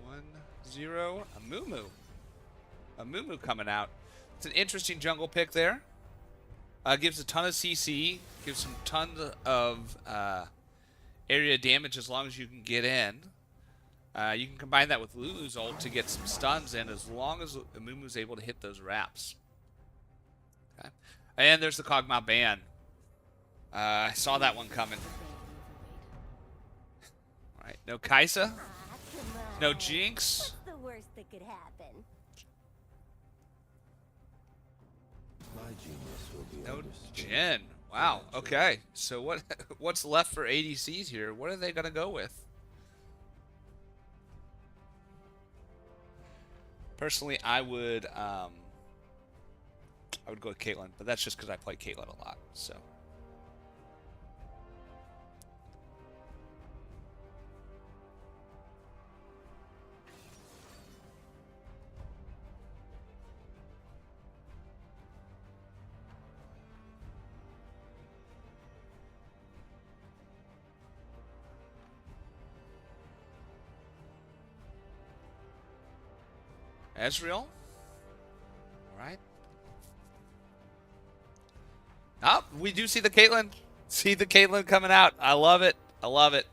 One, zero, a Mumu coming out. It's an interesting jungle pick there. Gives a ton of CC, gives some tons of area damage as long as you can get in. You can combine that with Lulu's ult to get some stuns in as long as Amumu's able to hit those wraps. Okay. And there's the Kog'Maw ban. I saw that one coming. All right, no Kaisa, no Jinx. What's the worst that could happen? No Jhin. Wow. Okay. So what's left for ADCs here? What are they gonna go with? Personally, I would go with Caitlyn, but that's just because I play Caitlyn a lot. So. Ezreal. All right. Oh, we do see the Caitlyn. See the Caitlyn coming out. I love it. I love it.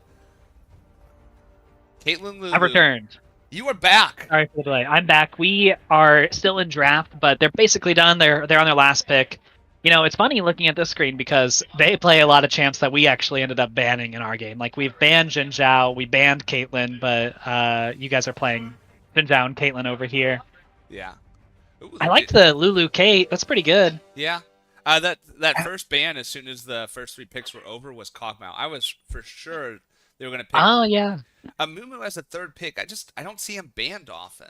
Caitlyn Lulu. I returned. You are back. Sorry for the delay. I'm back. We are still in draft, but they're basically done. They're on their last pick. You know, it's funny looking at this screen because they play a lot of champs that we actually ended up banning in our game. Like, we've banned Jin Zhao, we banned Caitlyn, but you guys are playing Jin Zhao and Caitlyn over here. Yeah. Ooh, I liked the Lulu Kate. That's pretty good. Yeah. That first ban, as soon as the first three picks were over, was Kog'Maw. I was for sure they were going to pick. Oh, yeah. Mumu as a third pick. I don't see him banned often.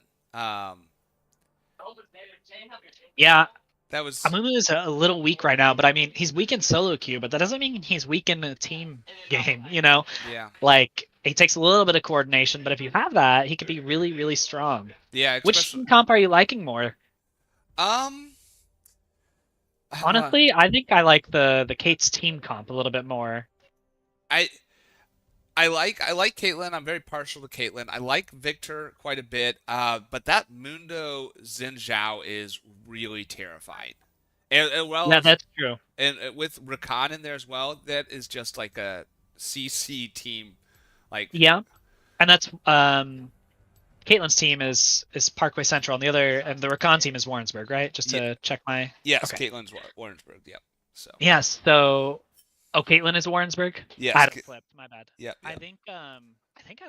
Yeah. That was. Amumu is a little weak right now, but I mean, he's weak in solo queue, but that doesn't mean he's weak in a team game, you know? Yeah. Like, it takes a little bit of coordination, but if you have that, he could be really, really strong. Yeah. Which team comp are you liking more? Honestly, I think I like the Kate's team comp a little bit more. I like Caitlyn. I'm very partial to Caitlyn. I like Victor quite a bit. But that Mundo Xin Zhao is really terrifying. Yeah, that's true. And with Rakan in there as well, that is just like a CC team. Like, yeah, and that's Caitlyn's team is Parkway Central, and the Rakan team is Warrensburg, right? Just to check my. Yes, okay. Caitlyn's Warrensburg. Yep. So. Yes. So. Oh, Caitlyn is Warrensburg? Yes. I had it flipped. My bad. Yeah. I think I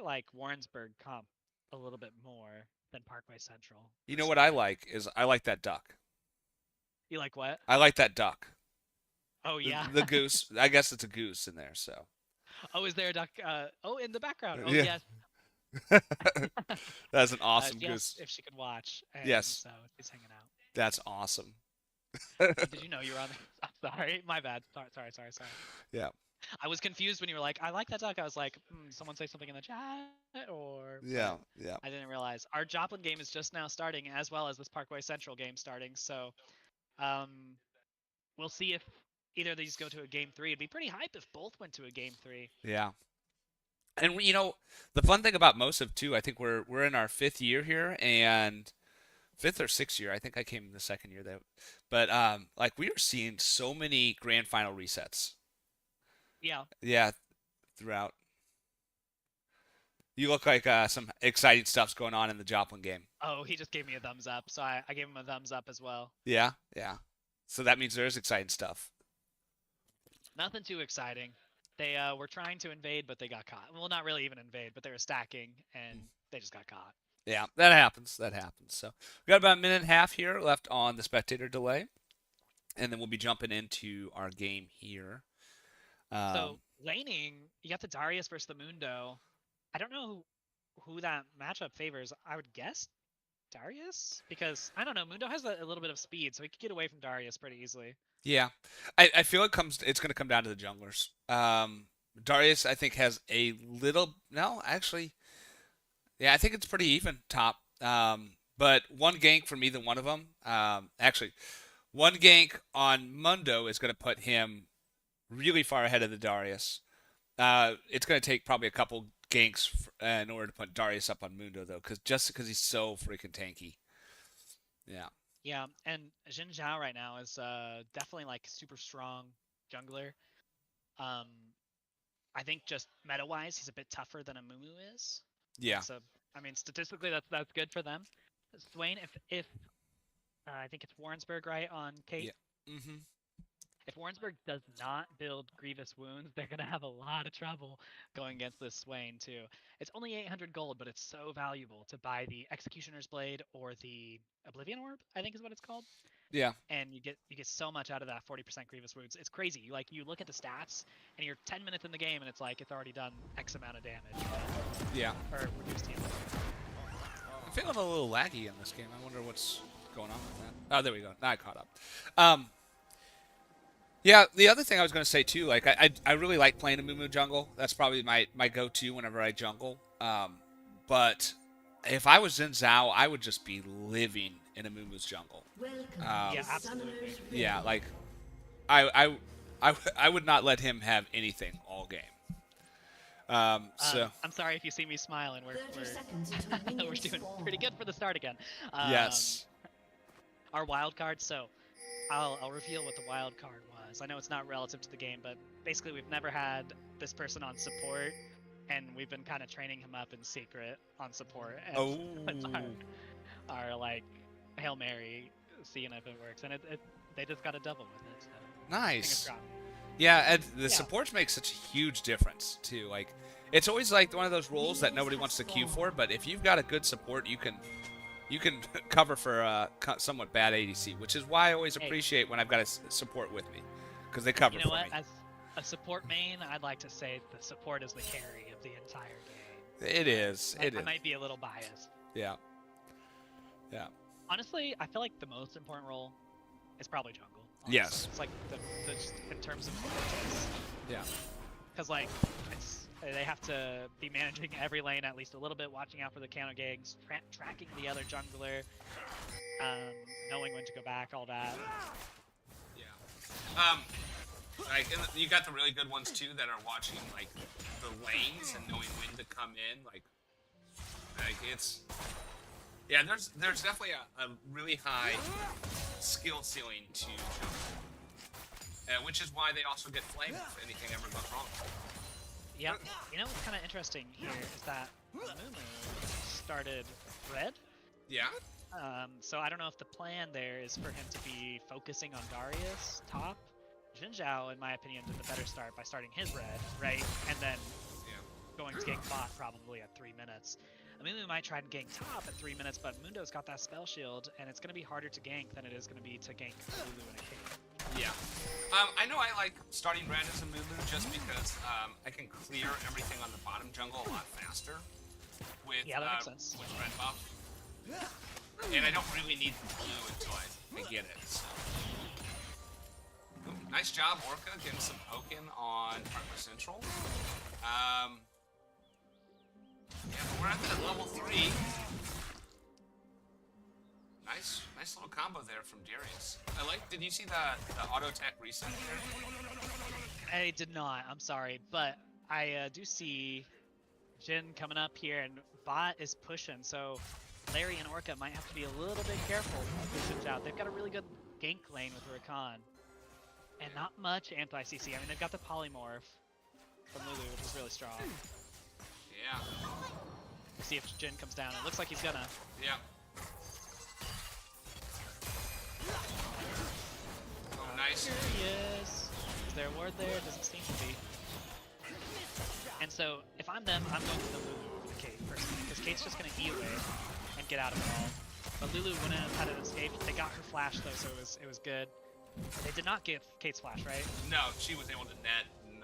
like Warrensburg comp a little bit more than Parkway Central. You know what I like is I like that duck. You like what? I like that duck. Oh yeah. The goose. I guess it's a goose in there. So. Oh, is there a duck? Oh, in the background. Oh yeah. yes. That's an awesome yes, goose. if she could watch. And yes. So she's hanging out. That's awesome. Did you know you were on? I'm sorry, my bad. Sorry. Yeah. I was confused when you were like, I like that duck. I was like, someone say something in the chat, or Yeah, yeah. I didn't realize our Joplin game is just now starting, as well as this Parkway Central game starting. So, um, we'll see if either of these go to a game 3. It'd be pretty hype if both went to a game 3. Yeah. And the fun thing about MOSEF too, I think we're in our 5th year here, and 5th or 6th year. I think I came in the 2nd year though. But like we are seeing so many grand final resets. Yeah. Yeah, throughout. You look like some exciting stuff's going on in the Joplin game. Oh, he just gave me a thumbs up, so I gave him a thumbs up as well. Yeah, yeah. So that means there's exciting stuff. Nothing too exciting. They were trying to invade, but they got caught. Well, not really even invade, but they were stacking, and they just got caught. Yeah, that happens. That happens. So we got about a minute and a half here left on the spectator delay, and then we'll be jumping into our game here. So laning, you got the Darius versus the Mundo. I don't know who that matchup favors. I would guess Darius, because I don't know. Mundo has a little bit of speed, so he could get away from Darius pretty easily. Yeah, I feel it's going to come down to the junglers. Darius, I think, has a little. No, actually, yeah, I think it's pretty even top. But one gank from either one of them. Actually, one gank on Mundo is going to put him really far ahead of the Darius. It's going to take probably a couple ganks in order to put Darius up on Mundo, though, because he's so freaking tanky. Yeah. Yeah, and Jin Zhao right now is definitely like super strong jungler. I think just meta-wise, he's a bit tougher than a Mumu is. Yeah. So I mean, statistically, that's good for them. Swain, if I think it's Warrensburg, right, on Kate. Yeah. Mm-hmm. If Warrensburg does not build Grievous Wounds, they're gonna have a lot of trouble going against this Swain too. It's only 800 gold, but it's so valuable to buy the Executioner's Blade or the Oblivion Orb, I think is what it's called. Yeah. And you get so much out of that 40% Grievous Wounds. It's crazy. You look at the stats, and you're 10 minutes in the game, and it's like it's already done X amount of damage. Yeah. Or reduced healing. I'm feeling a little laggy in this game. I wonder what's going on with that. Oh, there we go. Now I caught up. Yeah, the other thing I was going to say too, like I really like playing a Mumu jungle. That's probably my go-to whenever I jungle. But if I was in Zhao, I would just be living in a Mumu's jungle. Yeah, absolutely. Yeah, like I would not let him have anything all game. So I'm sorry if you see me smiling. We're doing pretty good for the start again. yes. Our wild card. So I'll reveal what the wild card was. I know it's not relative to the game, but basically we've never had this person on support, and we've been kind of training him up in secret on support. And it's our like Hail Mary, seeing if it works, and they just got a double with it. So Nice. Yeah, and the supports make such a huge difference too. Like, it's always like one of those roles that nobody wants to queue for, but if you've got a good support, you can cover for a somewhat bad ADC, which is why I always appreciate when I've got a support with me, because they cover for me. As a support main, I'd like to say the support is the carry of the entire game. It is. I might be a little biased. Yeah. Yeah. Honestly, I feel like the most important role is probably jungle. Honestly. Yes. It's like just in terms of importance. Yeah. Because like they have to be managing every lane at least a little bit, watching out for the counter gangs, tracking the other jungler, knowing when to go back, all that. Yeah. Like, and you got the really good ones too that are watching like the lanes and knowing when to come in. Like it's. Yeah, there's definitely a really high skill ceiling to jungle, which is why they also get flamed if anything ever goes wrong. Yep. You know what's kind of interesting here is that Mumu started red. Yeah. So I don't know if the plan there is for him to be focusing on Darius top. Jin Zhao, in my opinion, did the better start by starting his red, right? And then going to gank bot probably at 3 minutes. I mean, we might try to gank top at 3 minutes, but Mundo's got that spell shield, and it's going to be harder to gank than it is going to be to gank Lulu and a Kate. Yeah. I know I like starting red as a Lulu just because I can clear everything on the bottom jungle a lot faster with, that makes sense. with red buff. And I don't really need the blue until I get it. So. Nice job, Orca, getting some poking on Parkwood Central. Yeah, but we're at that level 3. Nice little combo there from Darius. Did you see the auto attack reset there? I did not. I'm sorry, but I do see Jin coming up here, and bot is pushing. So Larry and Orca might have to be a little bit careful with Jin out. They've got a really good gank lane with Rakan, and not much anti-CC. I mean, they've got the polymorph from Lulu, which is really strong. Yeah. We'll see if Jin comes down. It looks like he's gonna. Yeah. Oh, nice. Curious. Is there a ward there? Doesn't seem to be. And so, if I'm them, I'm going for the Lulu over the Kate personally, because Kate's just gonna E away and get out of it all. But Lulu wouldn't have had an escape. They got her flash though, so it was good. They did not get Kate's flash, right? No, she was able to net and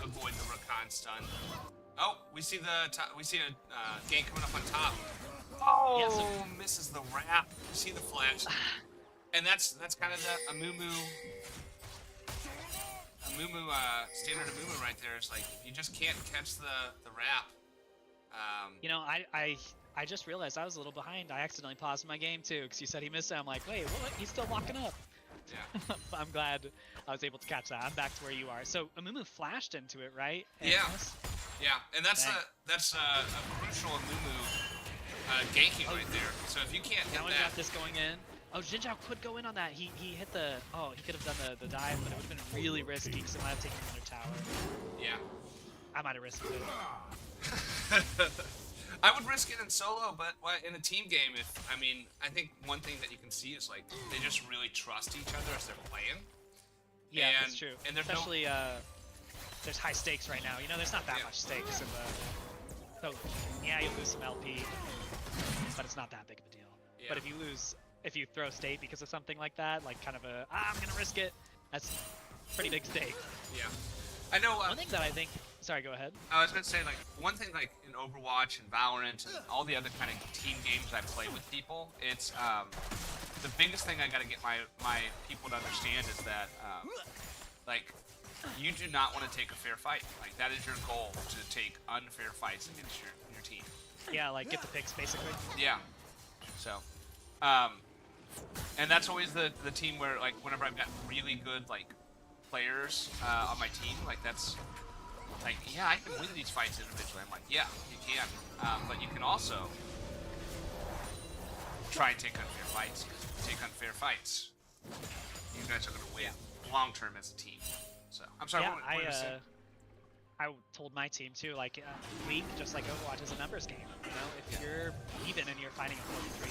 avoid the Rakan stun. Oh, we see a gank coming up on top. Oh, Yeah, so misses the wrap. You see the flash, and that's kind of the Amumu standard Amumu right there. It's like you just can't catch the wrap. You know, I just realized I was a little behind. I accidentally paused my game too, because you said he missed it. I'm like, wait, what? He's still walking up. Yeah. I'm glad I was able to catch that. I'm back to where you are. So Amumu flashed into it, right? And Yeah. missed? Yeah, and that's Dang. a crucial Amumu ganking right there. So if you can't hit Now we that, got this going in. Oh, Jinzhao could go in on that. He hit the. Oh, he could have done the dive, but it would have been really risky because it might have taken another tower. yeah. I might have risked it. I would risk it in solo, but in a team game, I think one thing that you can see is like they just really trust each other as they're playing. Yeah, And- that's true. and there's Especially there's high stakes right now. You know, there's not that Yeah. much stakes in the. So yeah, you'll lose some LP, but it's not that big of a deal. Yeah. But if you throw state because of something like that, like kind of I'm gonna risk it. That's pretty big stake. Yeah. I know. One thing that I think. Sorry, go ahead. I was gonna say like one thing like in Overwatch and Valorant and all the other kind of team games I play with people, it's the biggest thing I gotta get my people to understand is that like you do not want to take a fair fight. Like that is your goal, to take unfair fights against your team. Yeah, like get the picks basically. Yeah. So, and that's always the team where like whenever I've got really good like players on my team, like that's like yeah I can win these fights individually. I'm like yeah you can, but you can also try and take unfair fights. Take unfair fights. You guys are gonna win long term as a team. So I'm sorry. Yeah, what were you gonna say? I told my team too, like League, just like Overwatch, is a numbers game. You know, if you're even and you're fighting a 4v3,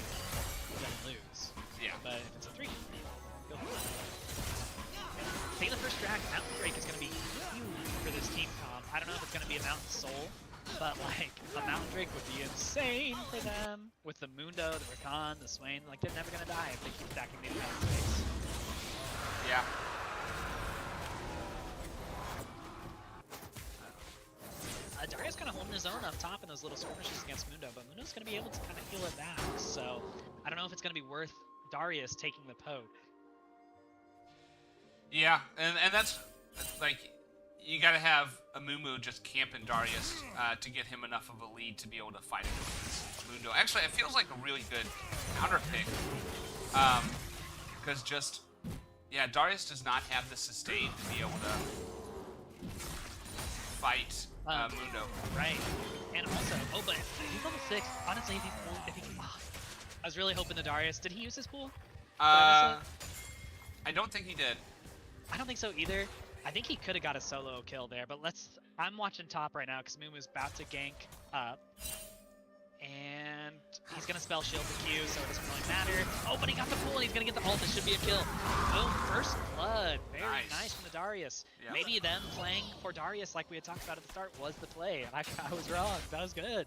you're gonna lose. Yeah. But if it's a 3v3, you'll win. Taking the first drag, Mountain Drake is gonna be huge for this team comp. I don't know if it's gonna be a Mountain Soul, but like a Mountain Drake would be insane for them. With the Mundo, the Rakan, the Swain, like they're never gonna die if they keep stacking these Mountain Drakes. Yeah. Darius kind of holding his own up top in those little skirmishes against Mundo, but Mundo's going to be able to kind of heal it back. So I don't know if it's going to be worth Darius taking the poke. Yeah, and that's like you gotta have Amumu just camping Darius to get him enough of a lead to be able to fight against Mundo. Actually, it feels like a really good counter pick because just yeah, Darius does not have the sustain to be able to fight Mundo. Right. And also, oh, but he's level 6. Honestly, if he I was really hoping the Darius. Did he use his pool? I don't think he did. I don't think so either. I think he could have got a solo kill there, but I'm watching top right now because Mumu's about to gank up. And he's going to spell shield the Q, so it doesn't really matter. Oh, but he got the pool and he's going to get the ult. This should be a kill. Boom, first blood. Very nice from the Darius. Yep. Maybe them playing for Darius like we had talked about at the start was the play. And I was wrong. That was good.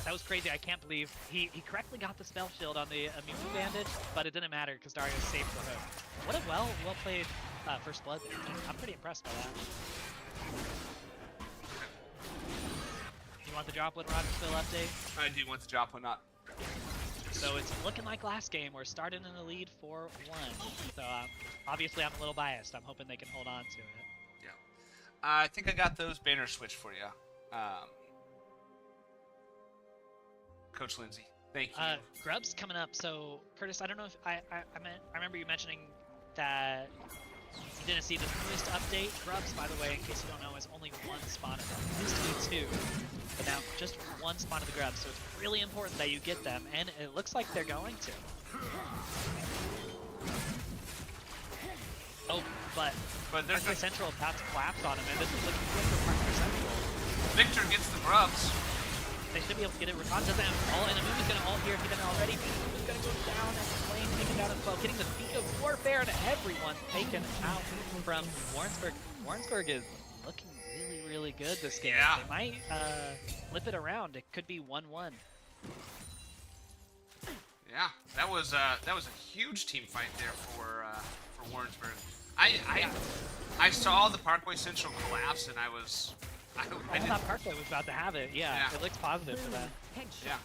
That was crazy. I can't believe he correctly got the spell shield on the Mumu bandage, but it didn't matter because Darius saved the hook. What a well played first blood there. I'm pretty impressed by that. You want the Joplin Rogersville update? I do want the Joplin up. So it's looking like last game. We're starting in the lead 4-1. So obviously I'm a little biased. I'm hoping they can hold on to it. Yeah. I think I got those banners switched for you. Coach Lindsay. Thank you. Grub's coming up. So Curtis, I don't know if I remember you mentioning that you didn't see the newest update. Grubs, by the way, in case you don't know, is only one spawn of them. It used to be 2, but now just one spawn of the grubs. So it's really important that you get them, and it looks like they're going to. Oh, but there's Parkway Central about to collapse on him, and this is looking good for Parkway Central. Victor gets the grubs. They should be able to get it. Rakon doesn't have all, and Amu's going to ult here. He done already. Amu's going to go down, and Flame taken down as well. Getting the peak of warfare, and everyone taken out from Warrensburg. Warrensburg is looking really, really good this game. Yeah. They might flip it around. It could be 1-1. Yeah, that was a huge team fight there for Warrensburg. I saw the Parkway Central collapse, and I thought Parkway was about to have it. Yeah, it looks positive for that. Yeah.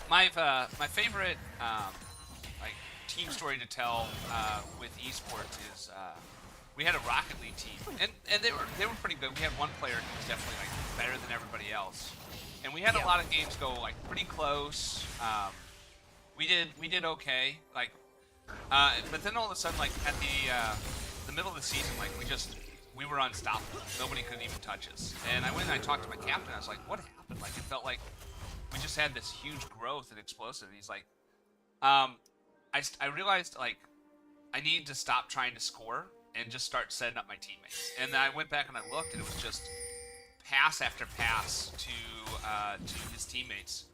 My favorite like team story to tell with esports is we had a Rocket League team, and they were pretty good. We had one player who was definitely like better than everybody else, and we had a lot of games go like pretty close. We did okay, like, but then all of a sudden, like at the middle of the season, like we were unstoppable. Nobody could even touch us. And I went and I talked to my captain. I was like, what happened? Like it felt like we just had this huge growth and explosive. And he's like, I realized like I need to stop trying to score and just start setting up my teammates. And then I went back and I looked, and it was just pass after pass to his teammates.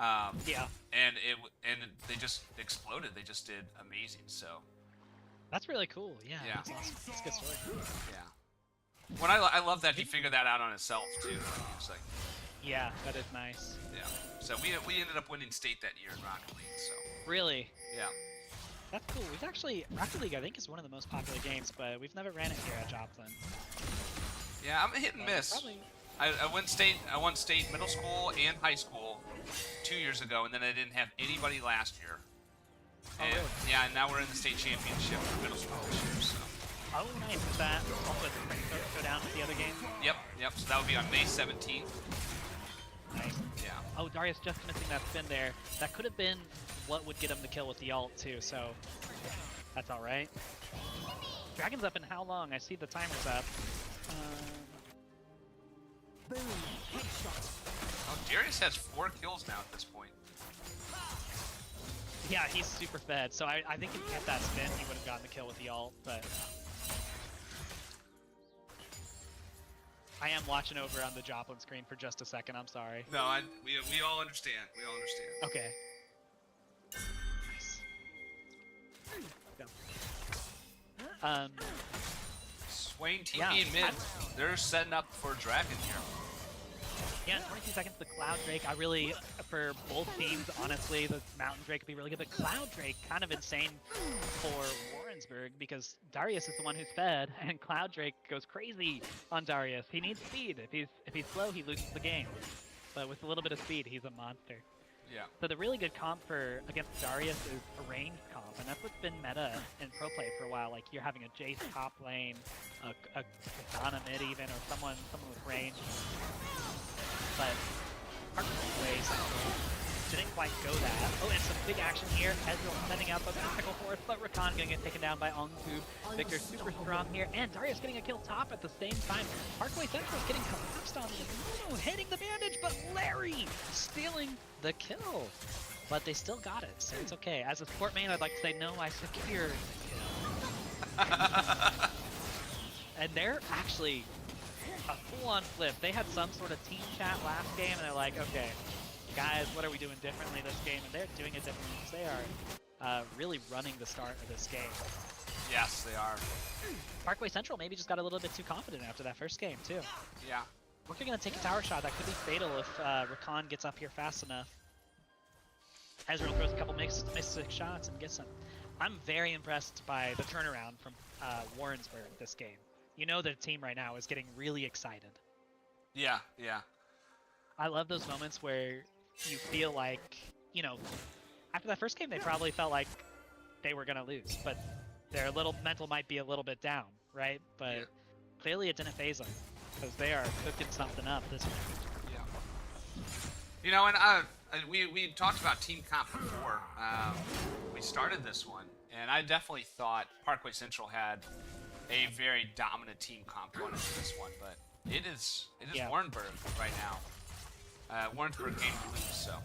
And they just exploded. They just did amazing. So That's really cool. Yeah. Yeah. That's awesome. That's a good story. yeah. When I love that he figured that out on himself too. He was like, Yeah, that is nice. yeah. So we ended up winning state that year in Rocket League. So Really? yeah. That's cool. We've actually Rocket League I think is one of the most popular games, but we've never ran it here at Joplin. Yeah, I'm a hit and miss. Probably. I won state middle school and high school 2 years ago, and then I didn't have anybody last year. And, really? Yeah, and now we're in the state championship for middle school this year. So. Oh, nice. Is that also the spring go down with the other game? Yep. So that would be on May 17th. Nice. Yeah. Oh, Darius just missing that spin there. That could have been what would get him the kill with the ult too, so that's all right. Dragon's up in how long? I see the timer's up. Boom. Headshot. Oh, Darius has 4 kills now at this point. Yeah, he's super fed, so I think if he had that spin, he would have gotten the kill with the ult, but I am watching over on the Joplin screen for just a second, I'm sorry. No, we all understand. We all understand. Okay. Nice. Swain TV Yeah. and mid, they're setting up for Dragon here. Yeah, 22 seconds to Cloud Drake. I really, for both teams, honestly, the Mountain Drake would be really good. But Cloud Drake, kind of insane for Warrensburg because Darius is the one who's fed, and Cloud Drake goes crazy on Darius. He needs speed. If he's slow, he loses the game. But with a little bit of speed, he's a monster. Yeah. So the really good comp for against Darius is a ranged comp, and that's what's been meta in pro play for a while. Like you're having a Jace top lane, a Katana mid even, or someone with range. But Parkway didn't quite go that. Oh, and some big action here. Ezreal sending out the mystical force, but Rakan gonna get taken down by Ongtube. Victor super strong here, and Darius getting a kill top at the same time. Parkway Central is getting collapsed on the Amuno, hitting the bandage, but Larry stealing the kill. But they still got it, so it's okay. As a support main, I'd like to say, no, I secured the kill. And they're actually a full-on flip. They had some sort of team chat last game, and they're like, okay, guys, what are we doing differently this game? And they're doing it differently because they are really running the start of this game. Yes, they are. Parkway Central maybe just got a little bit too confident after that first game, too. Yeah. We're going to take a tower shot. That could be fatal if Rakan gets up here fast enough. Ezreal throws a couple missed shots and gets him. I'm very impressed by the turnaround from Warrensburg this game. You know the team right now is getting really excited. Yeah. I love those moments where you feel like, after that first game, they probably felt like they were going to lose, but their little mental might be a little bit down, right? But Yeah. clearly it didn't phase them because they are cooking something up this round. Yeah. And we talked about team comp before we started this one, and I definitely thought Parkway Central had a very dominant team comp going into this one, but it is Yeah. Warrenburg right now. Warrensburg game to lose, so.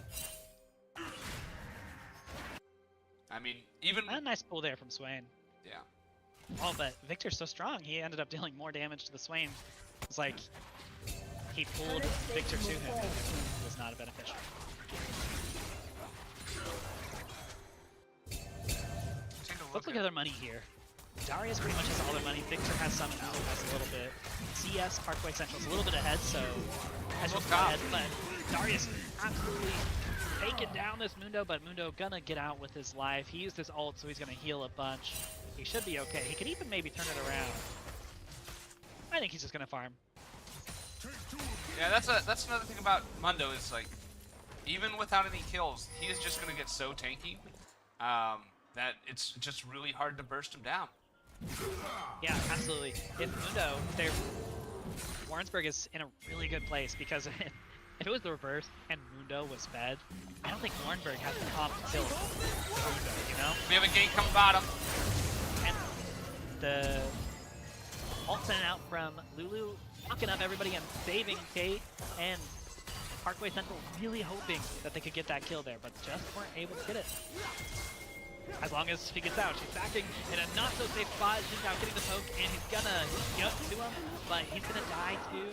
I mean, even A nice pull there from Swain. yeah. Oh, but Victor's so strong, he ended up dealing more damage to the Swain. It's like he pulled Victor to him, and it was not beneficial. Take a Let's look at their money here. Darius pretty much has all their money. Victor has some, and Mundo has a little bit. CS, Parkway Central's a little bit ahead, so Ezra's ahead, but Darius absolutely taking down this Mundo, but Mundo gonna get out with his life. He used his ult, so he's gonna heal a bunch. He should be okay. He could even maybe turn it around. I think he's just gonna farm. Yeah, that's another thing about Mundo is like, even without any kills, he is just gonna get so tanky that it's just really hard to burst him down. Yeah, absolutely. If Mundo, Warrensburg is in a really good place because if it was the reverse and Mundo was fed, I don't think Warrenburg has the comp to kill Mundo, you know? We have a gate coming bottom. And the ult sent out from Lulu, fucking up everybody and saving Kate, and Parkway Central really hoping that they could get that kill there, but just weren't able to get it. As long as she gets out, she's backing in a not so safe spot. She's out getting the poke, and he's gonna get to him, but he's gonna die too.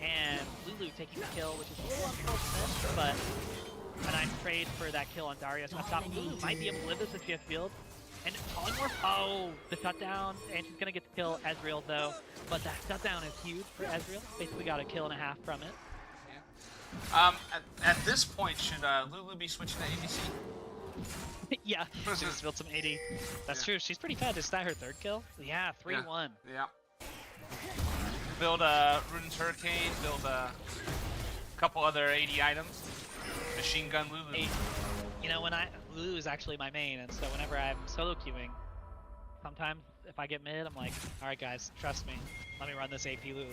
And Lulu taking the kill, which is a little unfortunate, but a nice trade for that kill on Darius up top. Lulu might be able to live this if she has field. And polymorph, oh, the shutdown, and she's gonna get to kill Ezreal though. But that shutdown is huge for Ezreal. Basically got a kill and a half from it. Yeah. At this point, should Lulu be switching to ABC? Yeah, she just built some AD. That's true. She's pretty fed. Is that her third kill? Yeah, 3-1. Yeah. Build Ruden's Hurricane, build a couple other AD items. Machine Gun Lulu. Hey, Lulu is actually my main, and so whenever I'm solo queuing, sometimes if I get mid, I'm like, alright guys, trust me, let me run this AP Lulu.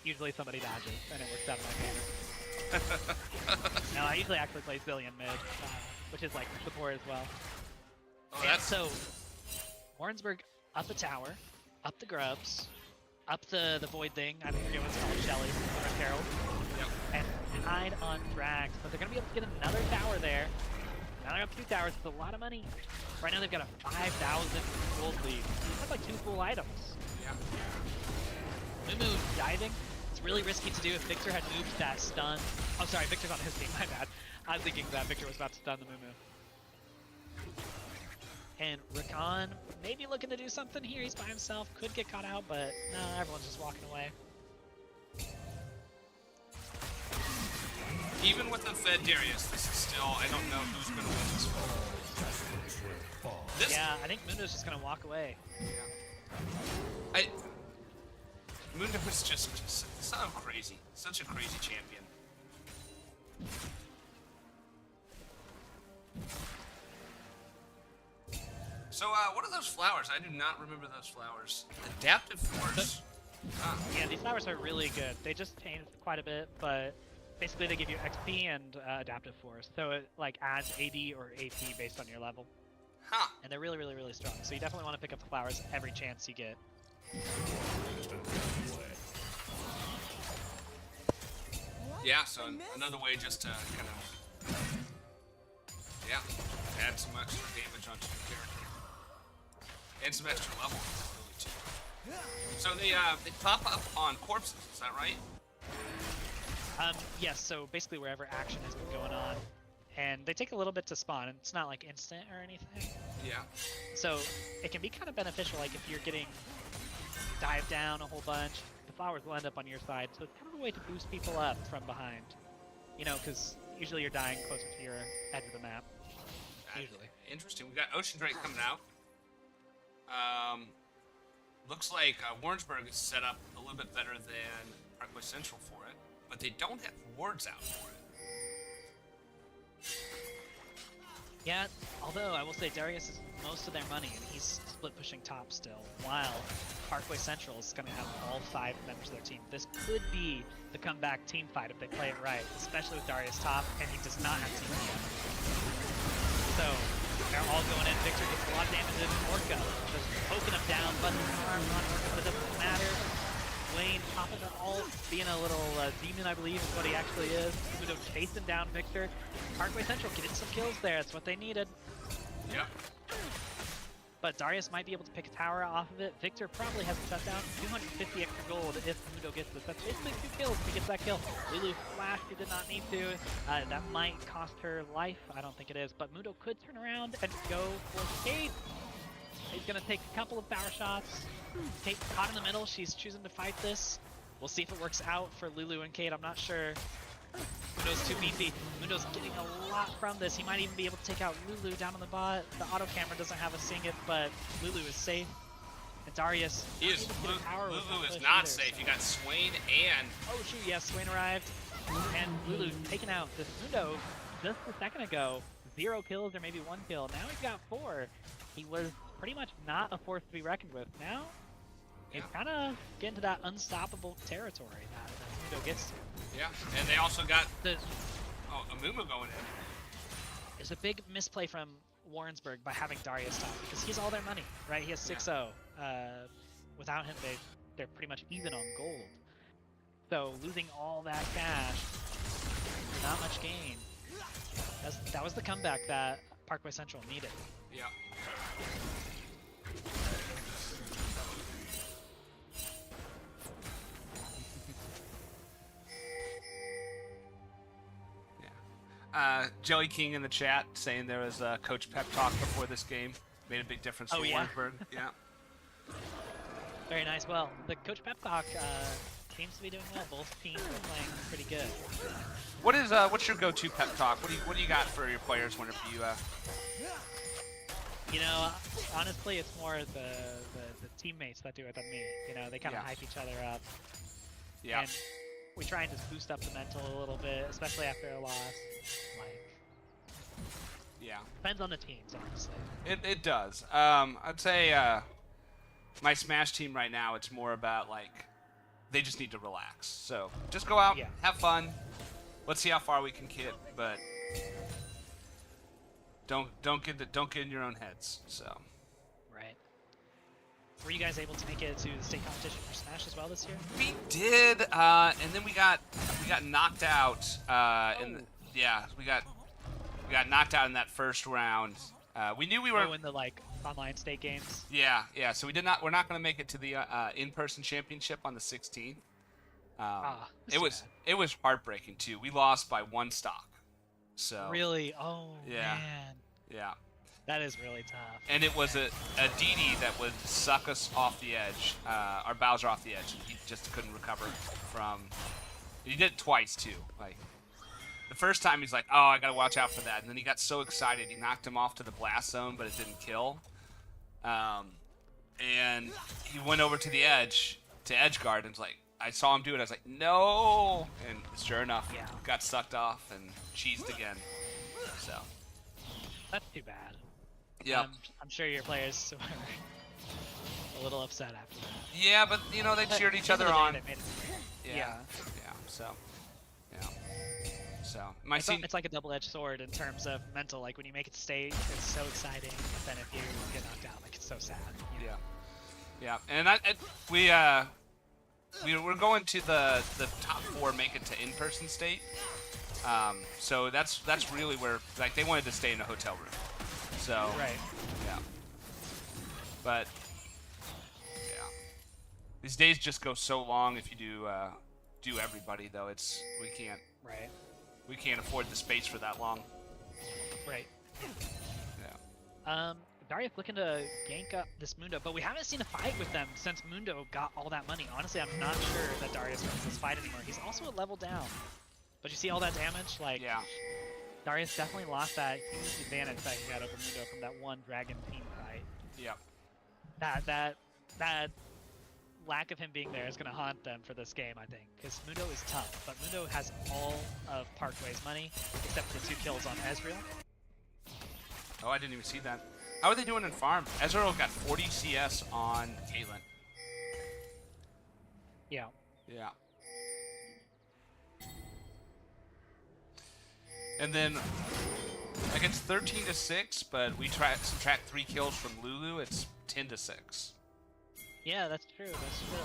Usually somebody dodges, and it works out in my favor. No, I usually actually play Zillion mid, which is like support as well. Oh, And that's so, Warrensburg up the tower, up the grubs, up the void thing, I forget what it's called, Shelly, or Carol, yep. and hide on Drax, but they're going to be able to get another tower there. Now they got 2 towers, it's a lot of money. Right now they've got a 5,000 gold lead. That's like 2 full items. Yeah. Mumu diving, it's really risky to do if Victor had moved that stun. Oh sorry, Victor's on his team, my bad. I was thinking that Victor was about to stun the Mumu. And Rakan maybe looking to do something here, he's by himself, could get caught out, but no, everyone's just walking away. Even with the fed Darius, this is still, I don't know who's going to win this one. This, Yeah, I think Mundo's just gonna walk away. Mundo is just so crazy. Such a crazy champion. So, what are those flowers? I do not remember those flowers. Adaptive Force. Yeah, these flowers are really good. They just changed quite a bit, but basically they give you XP and adaptive force. So it like adds AD or AP based on your level. Huh. And they're really, really, really strong. So you definitely want to pick up the flowers every chance you get. Yeah, so another way just to kind of, yeah, add some extra damage onto your character. And some extra level, really, too. So they pop up on corpses, is that right? Yes, so basically wherever action has been going on. And they take a little bit to spawn, and it's not like instant or anything. Yeah. So it can be kind of beneficial, like if you're getting dived down a whole bunch, the flowers will end up on your side. So it's kind of a way to boost people up from behind. You know, because usually you're dying closer to your edge of the map. Usually. Interesting. We got Ocean Drake coming out. Looks like Warrensburg is set up a little bit better than Parkway Central for it, but they don't have wards out for it. Yeah, although I will say Darius is most of their money, and he's split pushing top still, while Parkway Central is going to have all 5 members of their team. This could be the comeback team fight if they play it right, especially with Darius top, and he does not have team fight. So, they're all going in. Victor gets a lot of damage in Orca, just poking him down, button arm on Orca, but it doesn't matter. Wayne popping it all, being a little demon, I believe, is what he actually is. Mudo chasing down Victor. Parkway Central getting some kills there. That's what they needed. Yep. But Darius might be able to pick a tower off of it. Victor probably has a shutdown. 250 extra gold if Mudo gets this. That's basically 2 kills if he gets that kill. Lulu flashed, he did not need to. That might cost her life. I don't think it is. But Mudo could turn around and go for Kate. He's going to take a couple of power shots. Kate caught in the middle. She's choosing to fight this. We'll see if it works out for Lulu and Kate. I'm not sure. Mundo's too beefy. Mundo's getting a lot from this. He might even be able to take out Lulu down on the bot. The auto camera doesn't have a sing it, but Lulu is safe. And Darius Lulu is not safe. You got Swain and... Oh shoot, yes, Swain arrived. And Lulu taken out. This Mundo, just a second ago, 0 kills or maybe 1 kill. Now he's got 4. He was pretty much not a force to be reckoned with. Now, he's kind of getting to that unstoppable territory that Mundo gets to. Yeah, and they also got Amumu going in. There's a big misplay from Warrensburg by having Darius top, because he's all their money, right? He has 6-0. Without him, they're pretty much even on gold. So losing all that cash, not much gain. That was the comeback that Parkway Central needed. Yeah. Jelly King in the chat saying there was a coach pep talk before this game. Made a big difference for Warrensburg. Yeah. Very nice. Well, the coach pep talk seems to be doing well. Both teams are playing pretty good. What's your go-to pep talk? What do you got for your players whenever you? You know, honestly, it's more the teammates that do it than me. You know, they kind of hype each other up. Yeah. And we try and just boost up the mental a little bit, especially after a loss. Yeah. Depends on the teams, honestly. It does. I'd say my Smash team right now, it's more about like they just need to relax. So just go out, have fun. Let's see how far we can get, but don't get in your own heads. So. Right. Were you guys able to make it to the state competition for Smash as well this year? We did, and then we got knocked out. We got knocked out in that first round. We knew we were in the like online state games. Yeah. So we're not going to make it to the in-person championship on the 16th. It was heartbreaking too. We lost by 1 stock. So really, man. Yeah. That is really tough. And it was a DD that would suck us off the edge, our Bowser off the edge, and he just couldn't recover from. He did it twice too. Like the first time he's like, "Oh, I gotta watch out for that," and then he got so excited he knocked him off to the blast zone, but it didn't kill. And he went over to the edge to edge guard, and was like, I saw him do it. I was like, "No!" And sure enough, got sucked off and cheesed again. So that's too bad. Yeah, I'm sure your players were a little upset after that. Yeah, but you know they cheered each other on. Yeah. So it's like a double-edged sword in terms of mental. Like when you make it state, it's so exciting. And then if you get knocked out, like it's so sad. You know? Yeah. And we're going to the top 4 make it to in-person state. So that's really where like they wanted to stay in a hotel room. So right. Yeah. But yeah, these days just go so long if you do everybody though. We can't afford the space for that long. Right. Yeah. Darius looking to gank up this Mundo, but we haven't seen a fight with them since Mundo got all that money. Honestly, I'm not sure that Darius wins this fight anymore. He's also a level down. But you see all that damage? Like, yeah. Darius definitely lost that huge advantage that he had over Mundo from that one Dragon team fight. Yep. That lack of him being there is going to haunt them for this game, I think, because Mundo is tough, but Mundo has all of Parkway's money except for the 2 kills on Ezreal. Oh, I didn't even see that. How are they doing in farm? Ezreal got 40 CS on Caitlyn. Yeah. Yeah. And then, like, it's 13-6, but we subtract 3 kills from Lulu. It's 10-6. Yeah, that's true. That's true.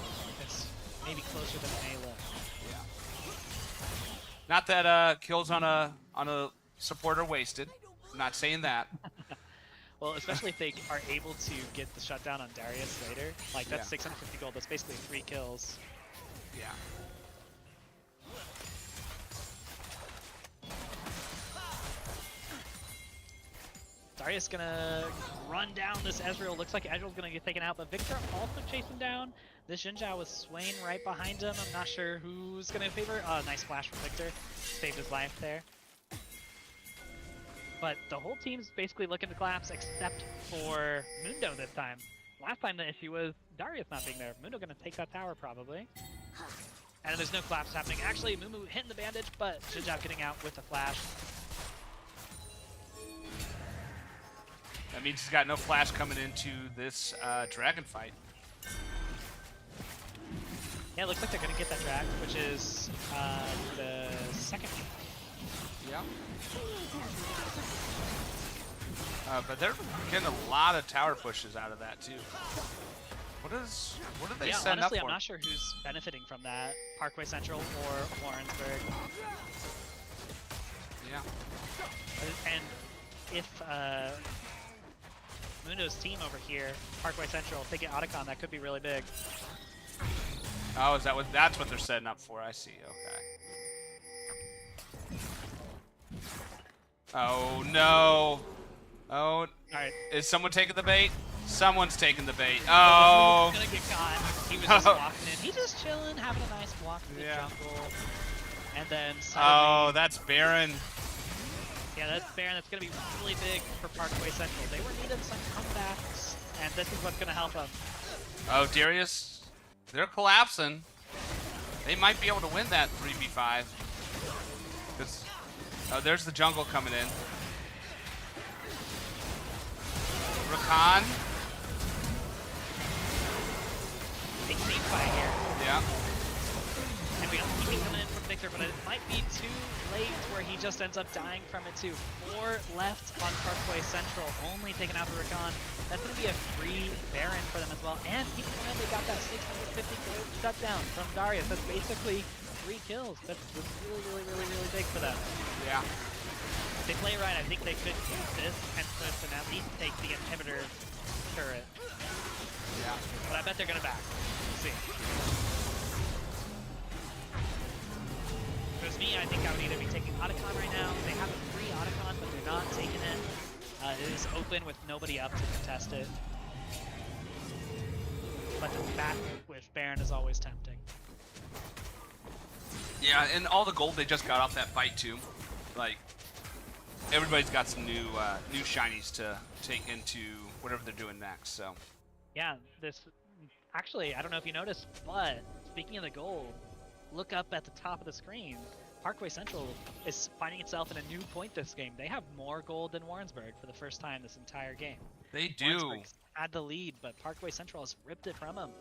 It's maybe closer than Ayla. Yeah. Not that kills on a supporter wasted. I'm not saying that. Well, especially if they are able to get the shutdown on Darius later. Like, that's Yeah. 650 gold. That's basically 3 kills. Yeah. Darius gonna run down this Ezreal. Looks like Ezreal's gonna get taken out, but Victor also chasing down. This Jinzhao was Swain right behind him. I'm not sure who's gonna favor. Nice flash from Victor. Saved his life there. But the whole team's basically looking to collapse except for Mundo this time. Last time the issue was Darius not being there. Mundo gonna take that tower probably. And there's no collapse happening. Actually, Mumu hitting the bandage, but Jinzhao getting out with the flash. That means he's got no flash coming into this dragon fight. Yeah, it looks like they're gonna get that drag, which is the second game. Yeah. But they're getting a lot of tower pushes out of that too. What do they Yeah, set honestly, up I'm for? not sure who's benefiting from that. Parkway Central or Warrensburg. Yeah. And if Mundo's team over here, Parkway Central, if they get Otacon, that could be really big. Oh, is that what? That's what they're setting up for. I see. Okay. Oh no. Oh, Alright. is someone taking the bait? Someone's taking the bait. Oh. He's gonna get caught. He was just walking in. He's just chilling, having a nice walk through the jungle. And then suddenly, Oh, that's Baron. yeah, that's Baron. That's gonna be really big for Parkway Central. They were needing some comebacks, and this is what's gonna help them. Oh, Darius. They're collapsing. They might be able to win that 3v5. 'Cause- oh, there's the jungle coming in. Rakan. Big team fight here. Yeah. And we got TP coming in from Victor, but it might be too late where he just ends up dying from it too. 4 left on Parkway Central, only taking out the Rakan. That's going to be a free Baron for them as well. And keep in mind they got that 650 gold shutdown from Darius. That's basically 3 kills. That's really big for them. Yeah. If they play right, I think they could use this and at least take the inhibitor turret. Yeah. But I bet they're going to back. We'll see. If it was me, I think I would either be taking Otacon right now. They have a free Otacon, but they're not taking it. It is open with nobody up to contest it. But the back with Baron is always tempting. Yeah, and all the gold they just got off that fight too. Like, everybody's got some new shinies to take into whatever they're doing next. So. Yeah, this actually, I don't know if you noticed, but speaking of the gold, look up at the top of the screen. Parkway Central is finding itself in a new point this game. They have more gold than Warrensburg for the first time this entire game. They do. Warrensburg had the lead, but Parkway Central has ripped it from them.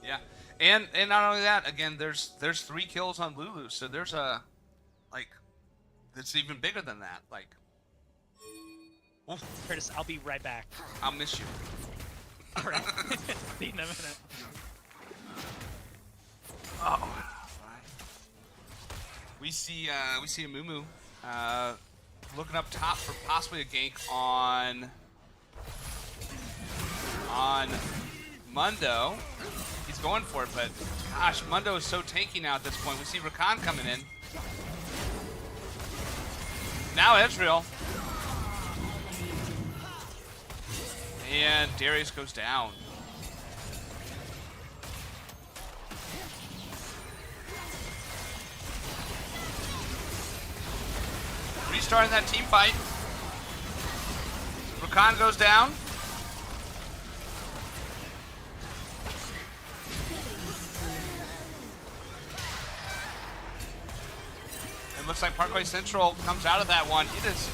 Yeah, and not only that, again, there's 3 kills on Lulu, so there's a, like, that's even bigger than that. Like, oof, Curtis, I'll be right back. I'll miss you. All right, see you in a minute. Oh. We see a Mumu looking up top for possibly a gank on Mundo. He's going for it, but gosh, Mundo is so tanky now at this point. We see Rakan coming in. Now Ezreal. And Darius goes down. Restarting that team fight. Rakan goes down. It looks like Parkway Central comes out of that one. It is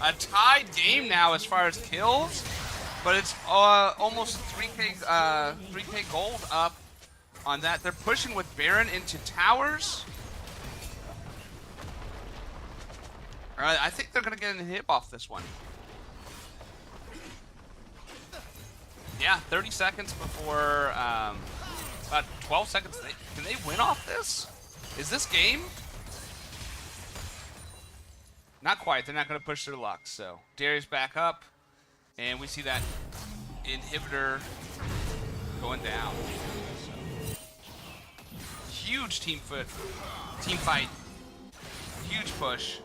a tied game now as far as kills, but it's almost 3K gold up on that. They're pushing with Baron into towers. All right, I think they're gonna get an hit off this one. Yeah, 30 seconds before, about 12 seconds. Can they win off this? Is this game? Not quite. They're not going to push their luck. So Darius back up, and we see that inhibitor going down. So, huge team fight, huge push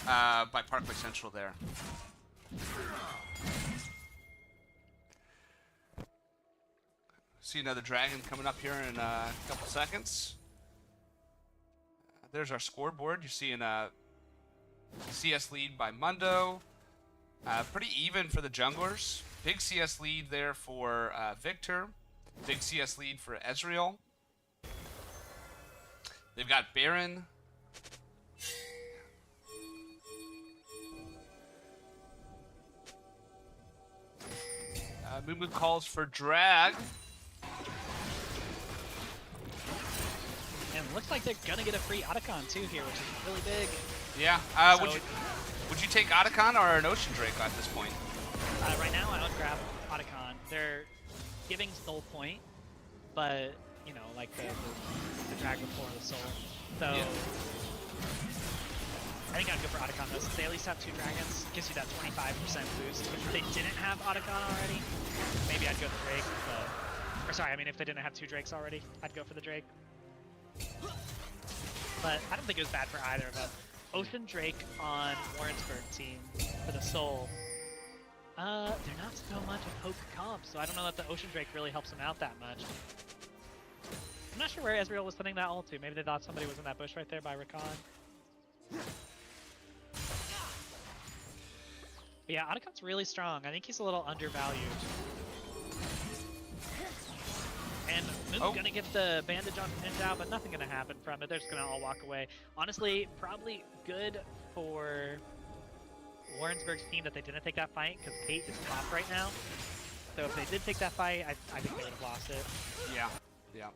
by Parkway Central there. See another dragon coming up here in a couple seconds. There's our scoreboard. You're seeing a CS lead by Mundo. Pretty even for the junglers. Big CS lead there for Victor. Big CS lead for Ezreal. They've got Baron. Mumu calls for drag. And it looks like they're gonna get a free Otacon too here, which is really big. Yeah. So, would you take Otacon or an Ocean Drake at this point? right now, I would grab Otacon. They're giving Soul Point, but you know, like the drag before the Soul. So Yeah. I think I'd go for Otacon though, since they at least have 2 dragons. Gives you that 25% boost. If they didn't have Otacon already, maybe I'd go the Drake. Or sorry, I mean if they didn't have 2 Drakes already, I'd go for the Drake. But I don't think it was bad for either of them. Ocean Drake on Warrensburg team for the Soul. They're not so much a poke comp, so I don't know that the Ocean Drake really helps them out that much. I'm not sure where Ezreal was sending that ult to. Maybe they thought somebody was in that bush right there by Rakan. But yeah, Otacon's really strong. I think he's a little undervalued. And Moon's gonna get the bandage on Ninja, but nothing gonna happen from it. They're just gonna all walk away. Honestly, probably good for Warrensburg's team that they didn't take that fight, because Kate is top right now. So if they did take that fight, I think they would have lost it. Yeah. Yeah.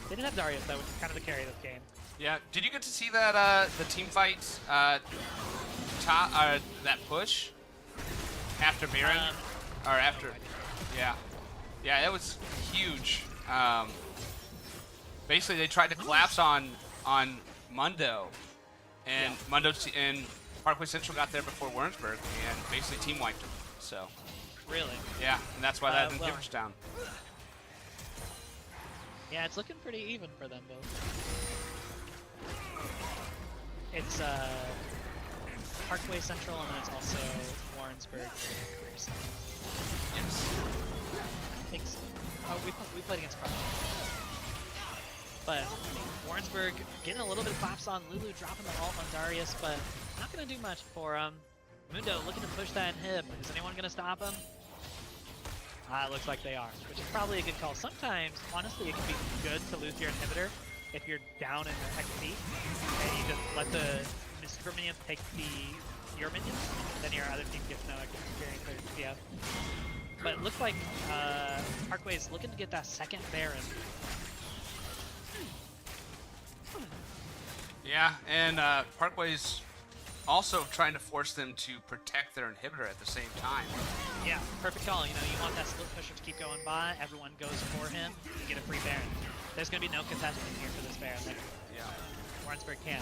They didn't have Darius though, which is kind of the carry of this game. Yeah. Did you get to see that the team fight that push after Baron or after? Yeah. Yeah, it was huge. Basically, they tried to collapse on Mundo, and Mundo and Parkway Central got there before Warrensburg, and basically team wiped him. So. Really? Yeah, and that's why that inhibitor's down. Yeah, it's looking pretty even for them both. It's Parkway Central, and then it's also Warrensburg. Yes. I think so. Oh, we played against Parkway. But Warrensburg getting a little bit of claps on Lulu, dropping the ult on Darius, but not going to do much for him. Mundo looking to push that inhib. Is anyone going to stop him? It looks like they are, which is probably a good call. Sometimes, honestly, it can be good to lose your inhibitor if you're down in the XP, and you just let the Mystical minions take your minions, and then your other team gets no experience or XP. But it looks like Parkway's looking to get that second Baron. Yeah, and Parkway's also trying to force them to protect their inhibitor at the same time. Yeah, perfect call. You know, you want that split pusher to keep going by. Everyone goes for him. You get a free Baron. There's going to be no contestant here for this Baron. Like, Yeah. Warrensburg can.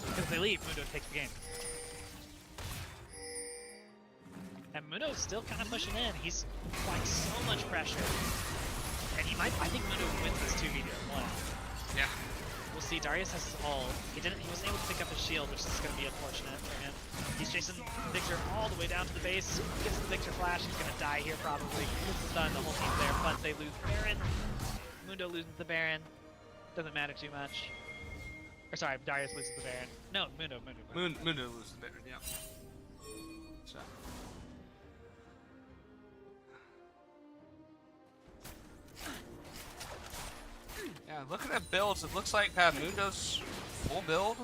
Because if they leave, Mundo takes the game. And Mundo's still kind of pushing in. He's applying so much pressure. And he might, I think Mundo wins this 2v1. Yeah. We'll see. Darius has his ult. He wasn't able to pick up his shield, which is going to be unfortunate for him. He's chasing Victor all the way down to the base. Gets the Victor flash. He's going to die here probably. This is done. The whole team's there, but they lose Baron. Mundo loses the Baron. Doesn't matter too much. Or sorry, Darius loses the Baron. No, Mundo. Mundo loses the Baron. Yeah. So. Yeah, looking at builds, it looks like Mundo's full build.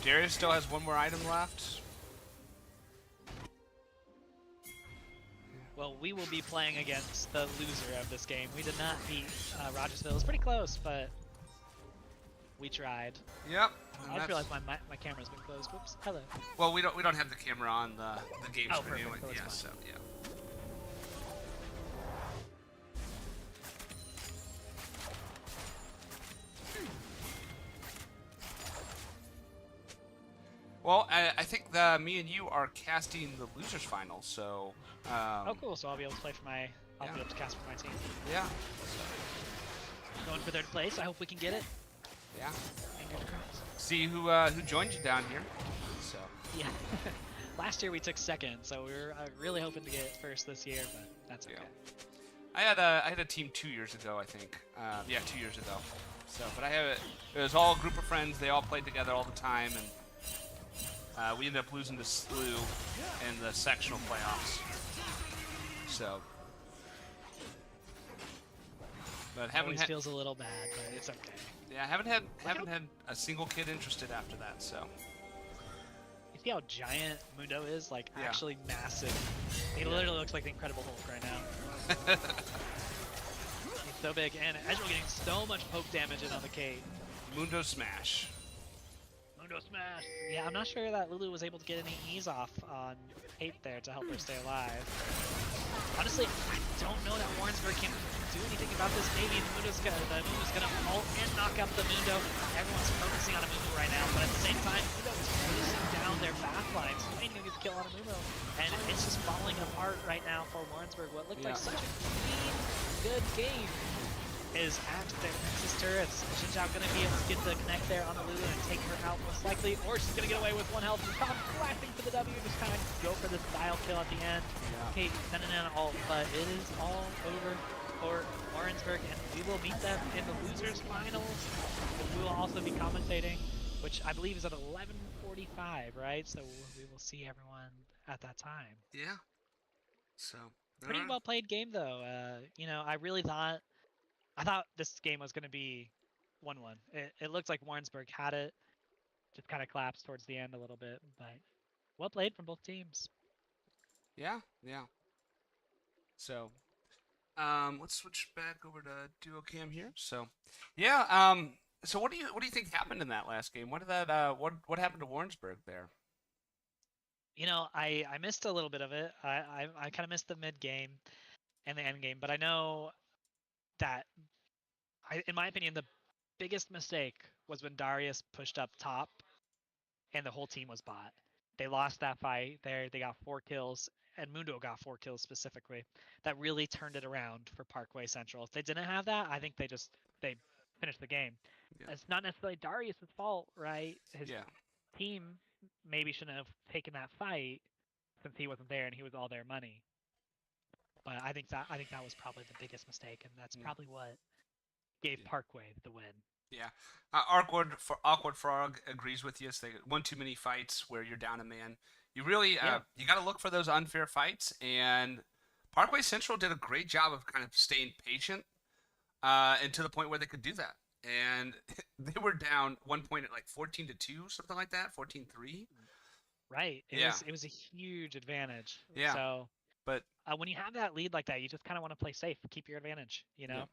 Darius still has one more item left. Well, we will be playing against the loser of this game. We did not beat Rogersville. It was pretty close, but we tried. Yep. I just realized my camera's been closed. Whoops. Hello. Well, we don't have the camera on the game Oh, screen perfect. anyway. So Yeah. it's So fine. yeah. Well, I think me and you are casting the losers final, so. Oh, cool. So I'll be able to play for my. I'll Yeah. be able to cast for my team. Yeah. Going for third place. I hope we can get it. Yeah. Fingers crossed. See who joined you down here. So. Yeah. Last year we took second, so we were really hoping to get first this year, but that's okay. Yeah. I had a team 2 years ago, I think. Yeah, 2 years ago. So, but it was all a group of friends. They all played together all the time, and we ended up losing to SLU in the sectional playoffs. So, but haven't Always had, feels a little bad, but it's okay. yeah, haven't had a single kid interested after that. So, You see how giant Mundo is? Like, Yeah. actually massive. He literally looks like the Incredible Hulk right now. He's so big, and Ezreal getting so much poke damage in on the Kate. Mundo Smash. Mundo smash! Yeah, I'm not sure that Lulu was able to get any ease off on Kate there to help her stay alive. Honestly, I don't know that Warrensburg can do anything about this. Maybe the Mundo's gonna ult and knock up the Mundo. Everyone's focusing on a Mundo right now, but at the same time, Mundo is closing down their back lines, trying to get the kill on a Mundo. And it's just falling apart right now for Warrensburg. What looked like such a clean, good game is at their Nexus turrets. Xin Zhao gonna be able to get the connect there on the Lulu and take her out most likely, or she's gonna get away with one health. Tom blasting for the W, just kind of go for this style kill at the end. Okay, sending in an ult, but it is all over for Warrensburg, and we will meet them in the losers finals. We will also be commentating, which I believe is at 11:45, right? So we will see everyone at that time. Yeah. So. Pretty well played game though. You know, I thought this game was going to be 1-1. It looked like Warrensburg had it, just kind of collapsed towards the end a little bit, but well played from both teams. Yeah. Yeah. So. Let's switch back over to duo cam here. So, yeah. So what do you think happened in that last game? What happened to Warrensburg there? You know, I missed a little bit of it. I kind of missed the mid game and the end game, but I know that in my opinion, the biggest mistake was when Darius pushed up top and the whole team was bot. They lost that fight there. They got 4 kills, and Mundo got 4 kills specifically. That really turned it around for Parkway Central. If they didn't have that, I think they finished the game. Yeah. It's not necessarily Darius's fault, right? His Yeah. team maybe shouldn't have taken that fight since he wasn't there and he was all their money. But I think that was probably the biggest mistake, and that's probably what gave Parkway the win. Yeah. Awkward Frog agrees with you. So they one too many fights where you're down a man. You really you got to look for those unfair fights, and Parkway Central did a great job of kind of staying patient, and to the point where they could do that. And they were down one point at like 14-2, something like that, 14-3. Right. It was a huge advantage. Yeah. So, but when you have that lead like that, you just kind of want to play safe, keep your advantage. You know. Yeah.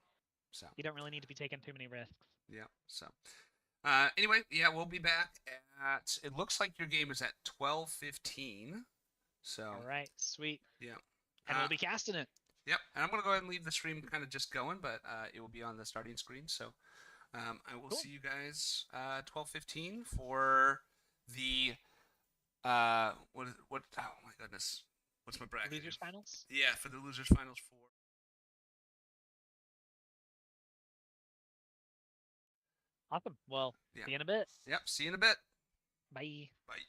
So you don't really need to be taking too many risks. yeah. So anyway, yeah, we'll be back at. It looks like your game is at 12:15. So All right. Sweet. yeah. And we'll be casting it. Yep. And I'm gonna go ahead and leave the stream kind of just going, but it will be on the starting screen. So I will see you guys 12:15 for the what? Oh my goodness. What's my bracket? Losers finals. Yeah, for the losers finals for. Awesome. Well, Yeah. see you in a bit. Yep. See you in a bit. Bye. Bye.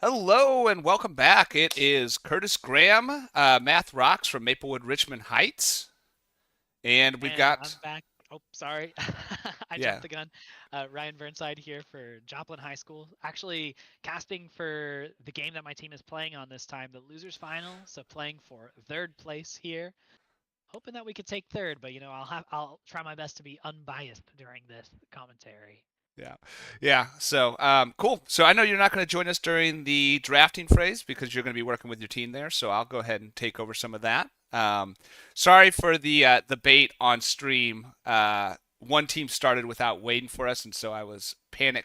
Hello and welcome back. It is Curtis Graham, Math Rocks from Maplewood, Richmond Heights. And we've And I'm got, back. Oh, sorry. I yeah, jumped the gun. Ryan Burnside here for Joplin High School. Actually, casting for the game that my team is playing on this time, the losers final. So playing for third place here. Hoping that we could take third, but I'll try my best to be unbiased during this commentary. yeah. So, cool. So I know you're not going to join us during the drafting phase because you're going to be working with your team there. So I'll go ahead and take over some of that. Sorry for the bait on stream. One team started without waiting for us, and so I was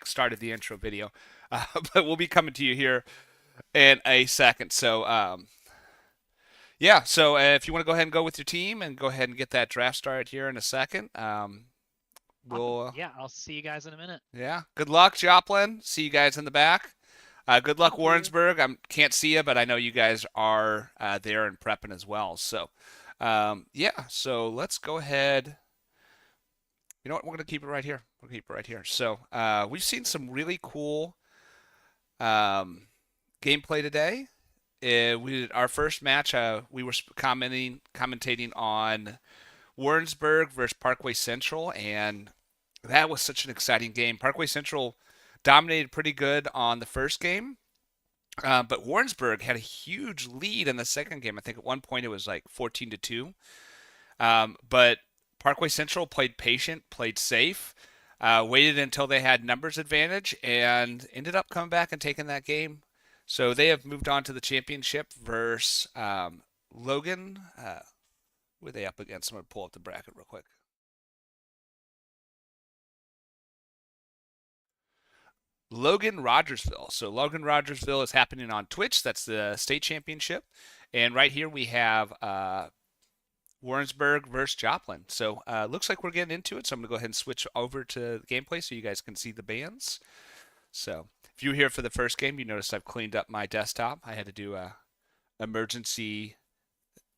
started the intro video. But we'll be coming to you here in a second. So, yeah. So if you want to go ahead and go with your team and go ahead and get that draft started here in a second. We'll Awesome. Yeah, I'll see you guys in a minute. Yeah. Good luck, Joplin. See you guys in the back. Good luck, Thank you. Warrensburg. I can't see you, but I know you guys are there and prepping as well. So, yeah. So let's go ahead. You know what? We're going to keep it right here. We'll keep it right here. So, we've seen some really cool gameplay today. Our first match, we were commentating on Warrensburg versus Parkway Central, and that was such an exciting game. Parkway Central dominated pretty good on the first game, but Warrensburg had a huge lead in the second game. I think at one point it was like 14-2. But Parkway Central played patient, played safe, waited until they had numbers advantage, and ended up coming back and taking that game. So they have moved on to the championship versus Logan. Who are they up against? I'm going to pull up the bracket real quick. Logan Rogersville. So Logan Rogersville is happening on Twitch. That's the state championship. And right here we have Warrensburg versus Joplin. So looks like we're getting into it. So I'm going to go ahead and switch over to the gameplay so you guys can see the bands. So if you were here for the first game, you noticed I've cleaned up my desktop. I had to do a emergency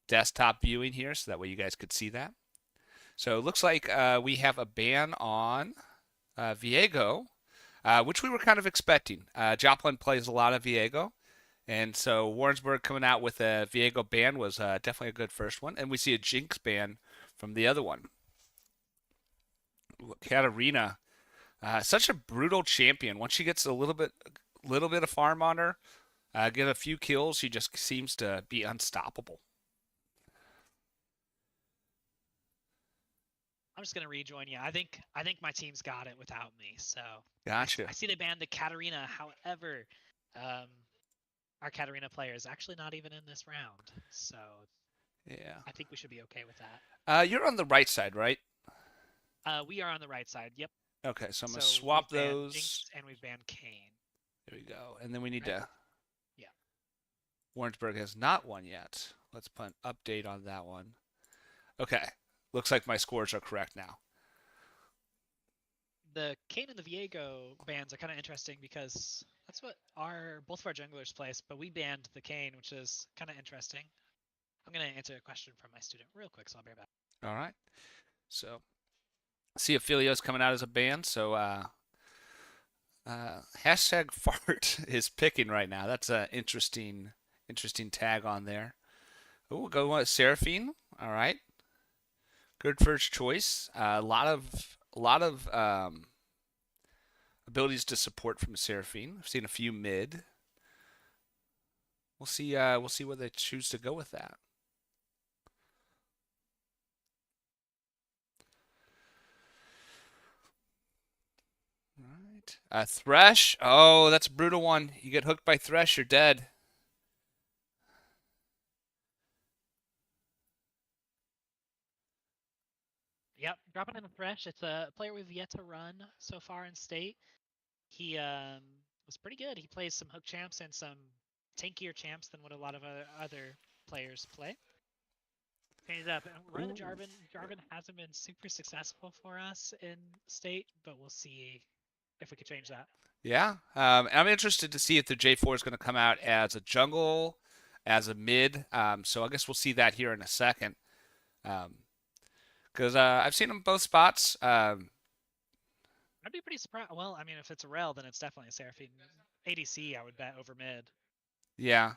desktop viewing here so that way you guys could see that. So it looks like we have a ban on Viego, which we were kind of expecting. Joplin plays a lot of Viego, and so Warrensburg coming out with a Viego ban was definitely a good first one. And we see a Jinx ban from the other one. Katarina, such a brutal champion. Once she gets a little bit of farm on her, get a few kills, she just seems to be unstoppable. I'm just gonna rejoin you. I think my team's got it without me. So Gotcha. I see they banned the Katarina. However, our Katarina player is actually not even in this round. So Yeah. I think we should be okay with that. You're on the right side, right? We are on the right side. Yep. Okay, so I'm gonna So swap we've banned those. Jinx and we've banned Kane. There we go. And then we need Right. to. Yeah. Warrensburg has not won yet. Let's put an update on that one. Okay. Looks like my scores are correct now. The Kane and the Viego bans are kind of interesting because that's what both of our junglers place, but we banned the Kane, which is kind of interesting. I'm gonna answer a question from my student real quick, so I'll be right back. All right. So, see if Filio's coming out as a ban. So, hashtag fart is picking right now. That's an interesting tag on there. Oh, we'll go with Seraphine. All right. Good first choice. A lot of abilities to support from Seraphine. I've seen a few mid. We'll see where they choose to go with that. All right. Thresh. Oh, that's a brutal one. You get hooked by Thresh, you're dead. dropping in the Thresh. It's a player we've yet to run so far in state. He was pretty good. He plays some hook champs and some tankier champs than what a lot of other players play. Changed it up. Running the Jarvan. Jarvan hasn't been super successful for us in state, but we'll see if we could change that. Yeah. I'm interested to see if the J4 is going to come out as a jungle, as a mid. So I guess we'll see that here in a second. Because I've seen them both spots. I'd be pretty surprised. Well, I mean, if it's a Rel, then it's definitely a Seraphine. ADC, I would bet over mid. Yeah.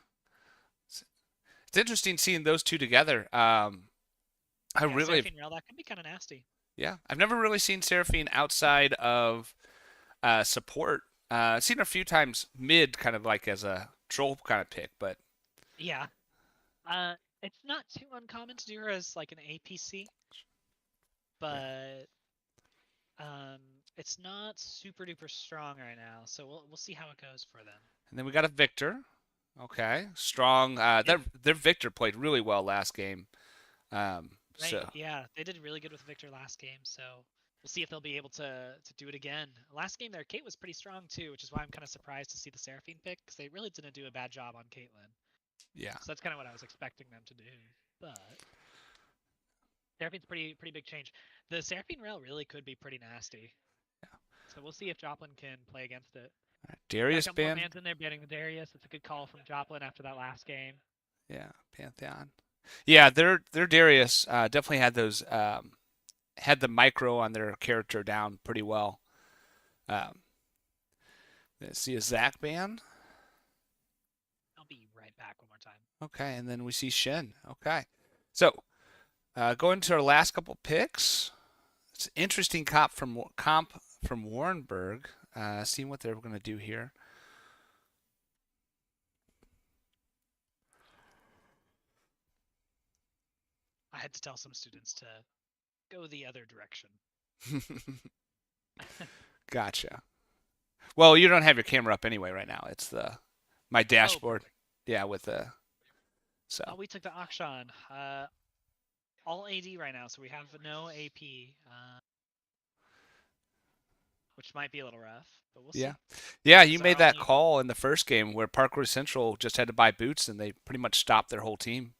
It's interesting seeing those two together. I really, Seraphine Rel, that could be kind of nasty. yeah, I've never really seen Seraphine outside of support. I've seen her a few times mid, kind of like as a troll kind of pick, but Yeah. It's not too uncommon to do her as like an APC, but it's not super duper strong right now. So we'll see how it goes for them. and then we got a Victor. Okay, strong. Their Victor played really well last game. Right. So Yeah, they did really good with Victor last game. So we'll see if they'll be able to do it again. Last game, their Kate was pretty strong too, which is why I'm kind of surprised to see the Seraphine pick because they really didn't do a bad job on Caitlyn. yeah, So that's kind of what I was expecting them to do. But Seraphine's pretty big change. The Seraphine Rail really could be pretty nasty. Yeah. So we'll see if Joplin can play against it. All right, Darius Got a couple more ban. fans in there banning the Darius. It's a good call from Joplin after that last game. Yeah, Pantheon. Yeah, their Darius definitely had those had the micro on their character down pretty well. Let's see a Zach ban. I'll be right back one more time. Okay, and then we see Shen. Okay, so going to our last couple picks. It's an interesting comp from Warrenburg. Seeing what they're going to do here. I had to tell some students to go the other direction. Gotcha. Well, you don't have your camera up anyway right now. It's my Oh, dashboard. perfect. Yeah, with the so. We took the Akshan. All AD right now, so we have no AP, which might be a little rough, but we'll Yeah. see. Yeah, you So made our that only- call in the first game where Parkwood Central just had to buy boots and they pretty much stopped their whole team.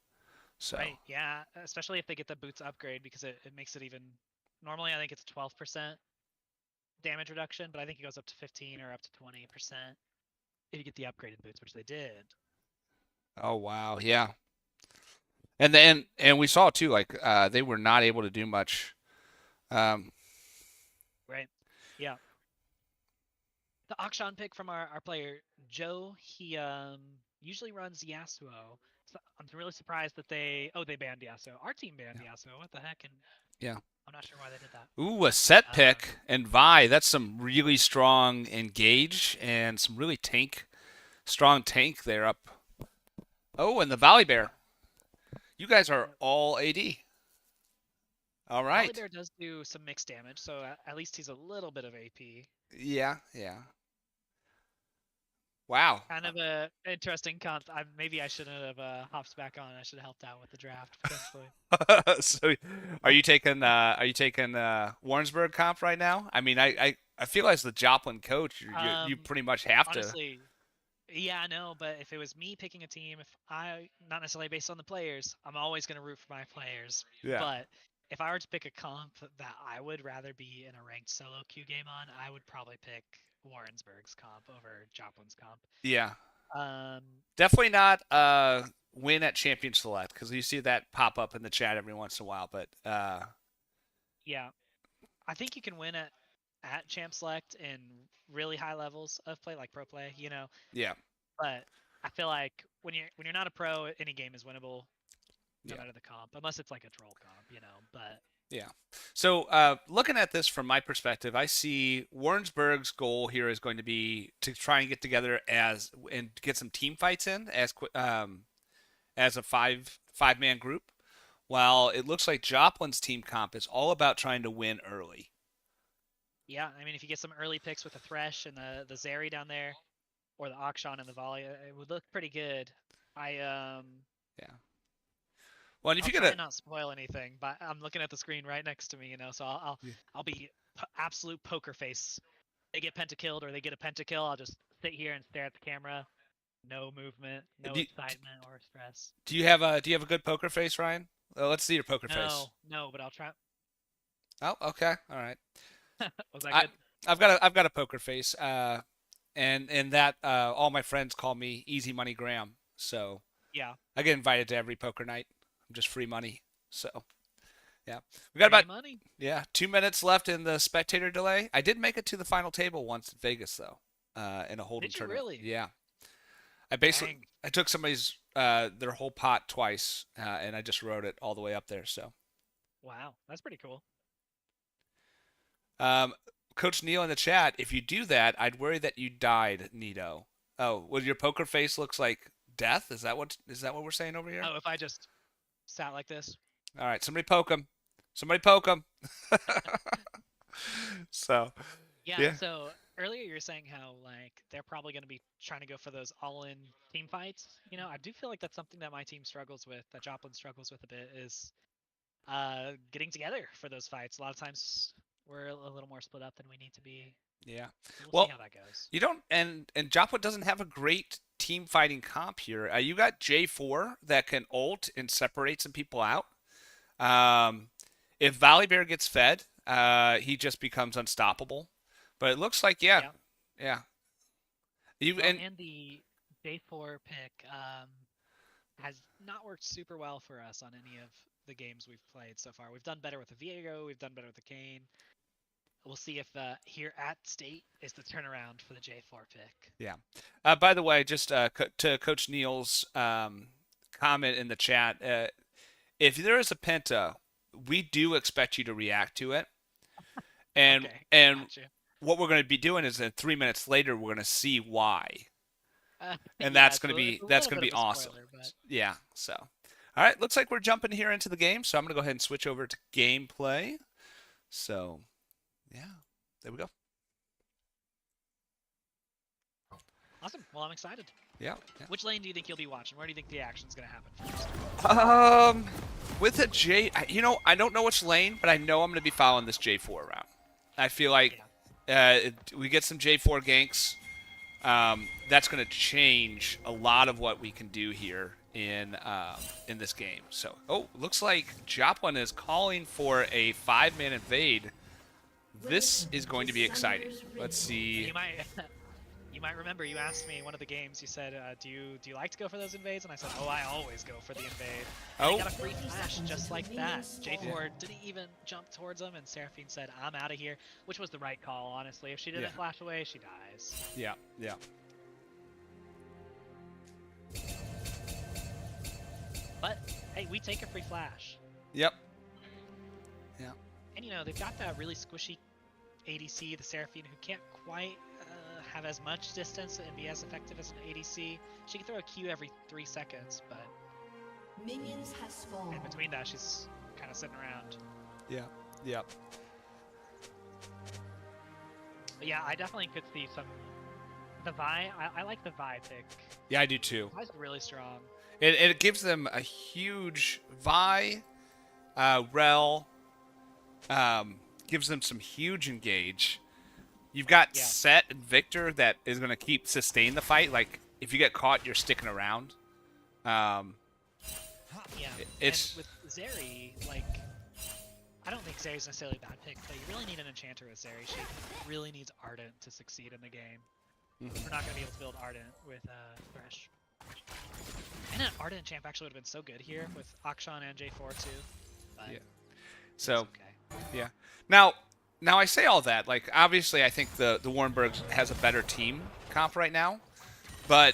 So Right, yeah, especially if they get the boots upgrade because it makes it even. Normally, I think it's 12% damage reduction, but I think it goes up to 15 or up to 20% if you get the upgraded boots, which they did. oh wow, yeah. And we saw too, like they were not able to do much. Right. Yeah. The Akshan pick from our player Joe, he usually runs Yasuo. So I'm really surprised that they banned Yasuo. Our team banned Yasuo. What the heck? And Yeah. I'm not sure why they did that. Ooh, a set pick and Vi. That's some really strong engage and some really strong tank there up. Oh, and the Valley Bear. You guys are all AD. All right. Bear does do some mixed damage, so at least he's a little bit of AP. Yeah, yeah. Wow. Kind of a interesting comp. Maybe I shouldn't have hopped back on. I should have helped out with the draft potentially. So, are you taking Warrensburg comp right now? I mean, I feel as the Joplin coach, you pretty much have to. Honestly, yeah, I know. But if it was me picking a team, if I not necessarily based on the players, I'm always going to root for my players. Yeah. But if I were to pick a comp that I would rather be in a ranked solo queue game on, I would probably pick Warrensburg's comp over Joplin's comp. Yeah. Um, Definitely not win at Champion Select because you see that pop up in the chat every once in a while. But yeah, I think you can win at Champ Select in really high levels of play, like pro play, yeah. But I feel like when you're not a pro, any game is winnable, no Yeah. matter the comp, unless it's like a troll comp, But Yeah. So looking at this from my perspective, I see Warrensburg's goal here is going to be to try and get together and get some team fights in as a five-man group, while it looks like Joplin's team comp is all about trying to win early. yeah, I mean, if you get some early picks with the Thresh and the Zeri down there, or the Akshan and the Volley, it would look pretty good. Yeah. Well, and if I'll you try get and not spoil anything, but I'm looking at the screen right next to me, you know, so Yeah. I'll be absolute poker face. They get pentakilled or they get a pentakill, I'll just sit here and stare at the camera. No movement, no do, excitement or stress. do you have a good poker face, Ryan? Let's see your poker face. No, but I'll try. Oh, okay, all right. Was that I good? I've got a poker face. And that all my friends call me Easy Money Graham. So Yeah. I get invited to every poker night. I'm just free money. So yeah, we got Free about money. 2 minutes left in the spectator delay. I did make it to the final table once in Vegas though, in a hold'em Did you tournament. really? Yeah, I basically Dang. I took somebody's their whole pot twice, and I just rode it all the way up there. So Wow, that's pretty cool. Coach Neil in the chat, if you do that, I'd worry that you died, Nito. Oh, well, your poker face looks like death. Is that what we're saying over here? Oh, if I just sat like this. All right, somebody poke him. Somebody poke him. So, yeah. So earlier you were saying how like they're probably going to be trying to go for those all-in team fights. You know, I do feel like that's something that my team struggles with, that Joplin struggles with a bit, is getting together for those fights. A lot of times we're a little more split up than we need to be. Yeah. We'll Well, see how that goes. you don't, and Joplin doesn't have a great team fighting comp here. You got J4 that can ult and separate some people out. If Valley Bear gets fed, he just becomes unstoppable. But it looks like, yeah. You Well, and and the J4 pick has not worked super well for us on any of the games we've played so far. We've done better with the Viego, we've done better with the Kane. We'll see if here at State is the turnaround for the J4 pick. yeah. By the way, just to Coach Neal's comment in the chat, if there is a penta, we do expect you to react to it. And Okay, and gotcha. what we're going to be doing is that 3 minutes later we're going to see why, and Yeah, that's it's going to a- be it's a that's little going to bit be of a awesome. spoiler, but- Yeah. So, all right, looks like we're jumping here into the game. So I'm going to go ahead and switch over to gameplay. So, yeah, there we go. Awesome. Well, I'm excited. Yeah. Which lane do you think you'll be watching? Where do you think the action's going to happen first? With a J, I don't know which lane, but I know I'm going to be following this J4 around. I feel like we get some J4 ganks. That's going to change a lot of what we can do here in this game. So, looks like Joplin is calling for a 5-man invade. This is going to be exciting. Let's see. You might remember you asked me in one of the games. You said, "Do you like to go for those invades?" And I said, "Oh, I always go for the invade." And I got a free flash just like that. J4 didn't even jump towards him, and Seraphine said, "I'm out of here," which was the right call, honestly. If she didn't flash away, she dies. Yeah. But hey, we take a free flash. Yep. And you know, they've got that really squishy ADC, the Seraphine, who can't quite have as much distance and be as effective as an ADC. She can throw a Q every 3 seconds, but Minions has spawned. in between that, she's kind of sitting around. Yeah. But yeah, I definitely could see some. The Vi, I like the Vi pick. Yeah, I do too. Vi's really strong. It gives them a huge Vi, Rel, gives them some huge engage. You've got Set and Victor that is going to keep sustain the fight. Like, if you get caught, you're sticking around. It's and with Zeri, like, I don't think Zeri's necessarily a bad pick, but you really need an enchanter with Zeri. She really needs Ardent to succeed in the game. We're not going to be able to build Ardent with Thresh. And an Ardent champ actually would have been so good here with Akshan and J4 too. But So, okay. yeah. Now I say all that. Like, obviously, I think the Warrenburg has a better team comp right now, but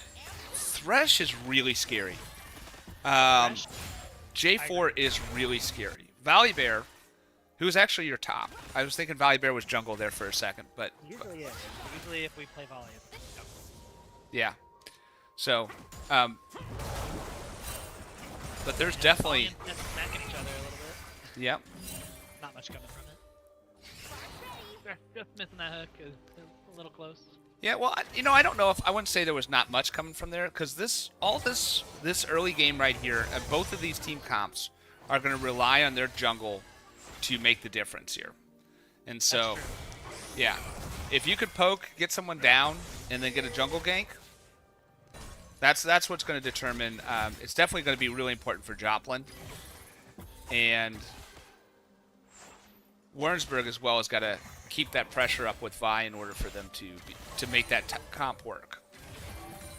Thresh is really scary. J4 is really scary. Valley Bear, who's actually your top. I was thinking Valley Bear was jungle there for a second, but Usually is. Usually if we play volley, it's yeah. So, but there's definitely smacking each other a little bit. Yep. Not much coming from it. Just missing that hook is a little close. Yeah, well, I don't know if I wouldn't say there was not much coming from there because this early game right here, both of these team comps are going to rely on their jungle to make the difference here. And so, That's true. yeah, if you could poke, get someone down, and then get a jungle gank, that's what's going to determine. It's definitely going to be really important for Joplin. And Warrensburg as well has got to keep that pressure up with Vi in order for them to make that comp work.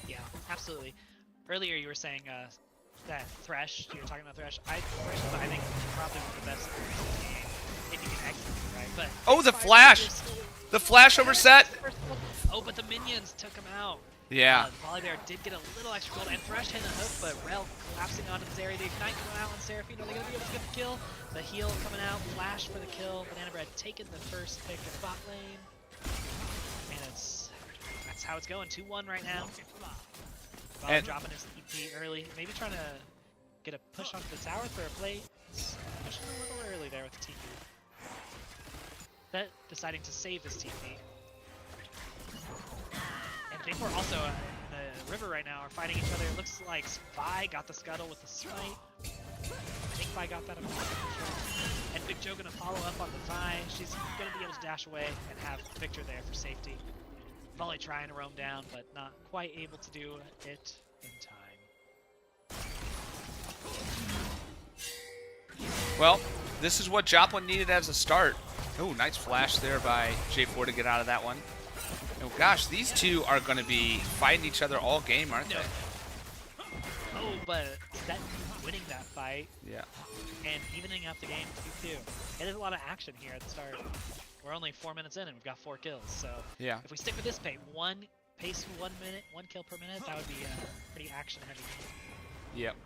Yeah, absolutely. Earlier you were saying that Thresh, you were talking about Thresh. Thresh is, I think, probably one of the best players in the game, if you can execute, right? But Oh, the Fire flash! Breathers still- The flash overset! Oh, but the minions took him out. Yeah. Volibear did get a little extra gold, and Thresh hitting a hook, but Rel collapsing onto this area. The Ignite coming out on Seraphine. Are they going to be able to get the kill? The heal coming out, Flash for the kill. Banana Bread taking the first pick in bot lane. And that's how it's going. 2-1 right now. Bob And- dropping his TP early. Maybe trying to get a push onto the tower for a play. Pushing a little early there with the TP. That deciding to save his TP. And J4 also in the river right now are fighting each other. It looks like Vi got the scuttle with the smite. I think Vi got that. I'm not sure. And Big Joe gonna follow up on the Vi. She's gonna be able to dash away and have Victor there for safety. Volley trying to roam down, but not quite able to do it in time. Well, this is what Joplin needed as a start. Oh, nice flash there by J4 to get out of that one. Oh gosh, these two are going to be fighting each other all game, aren't they? Oh, but that winning that fight Yeah. and evening up the game 2-2. It is a lot of action here at the start. We're only 4 minutes in and we've got 4 kills. So Yeah. if we stick with this pace, 1 minute, 1 kill per minute, that would be a pretty action heavy game. Yep.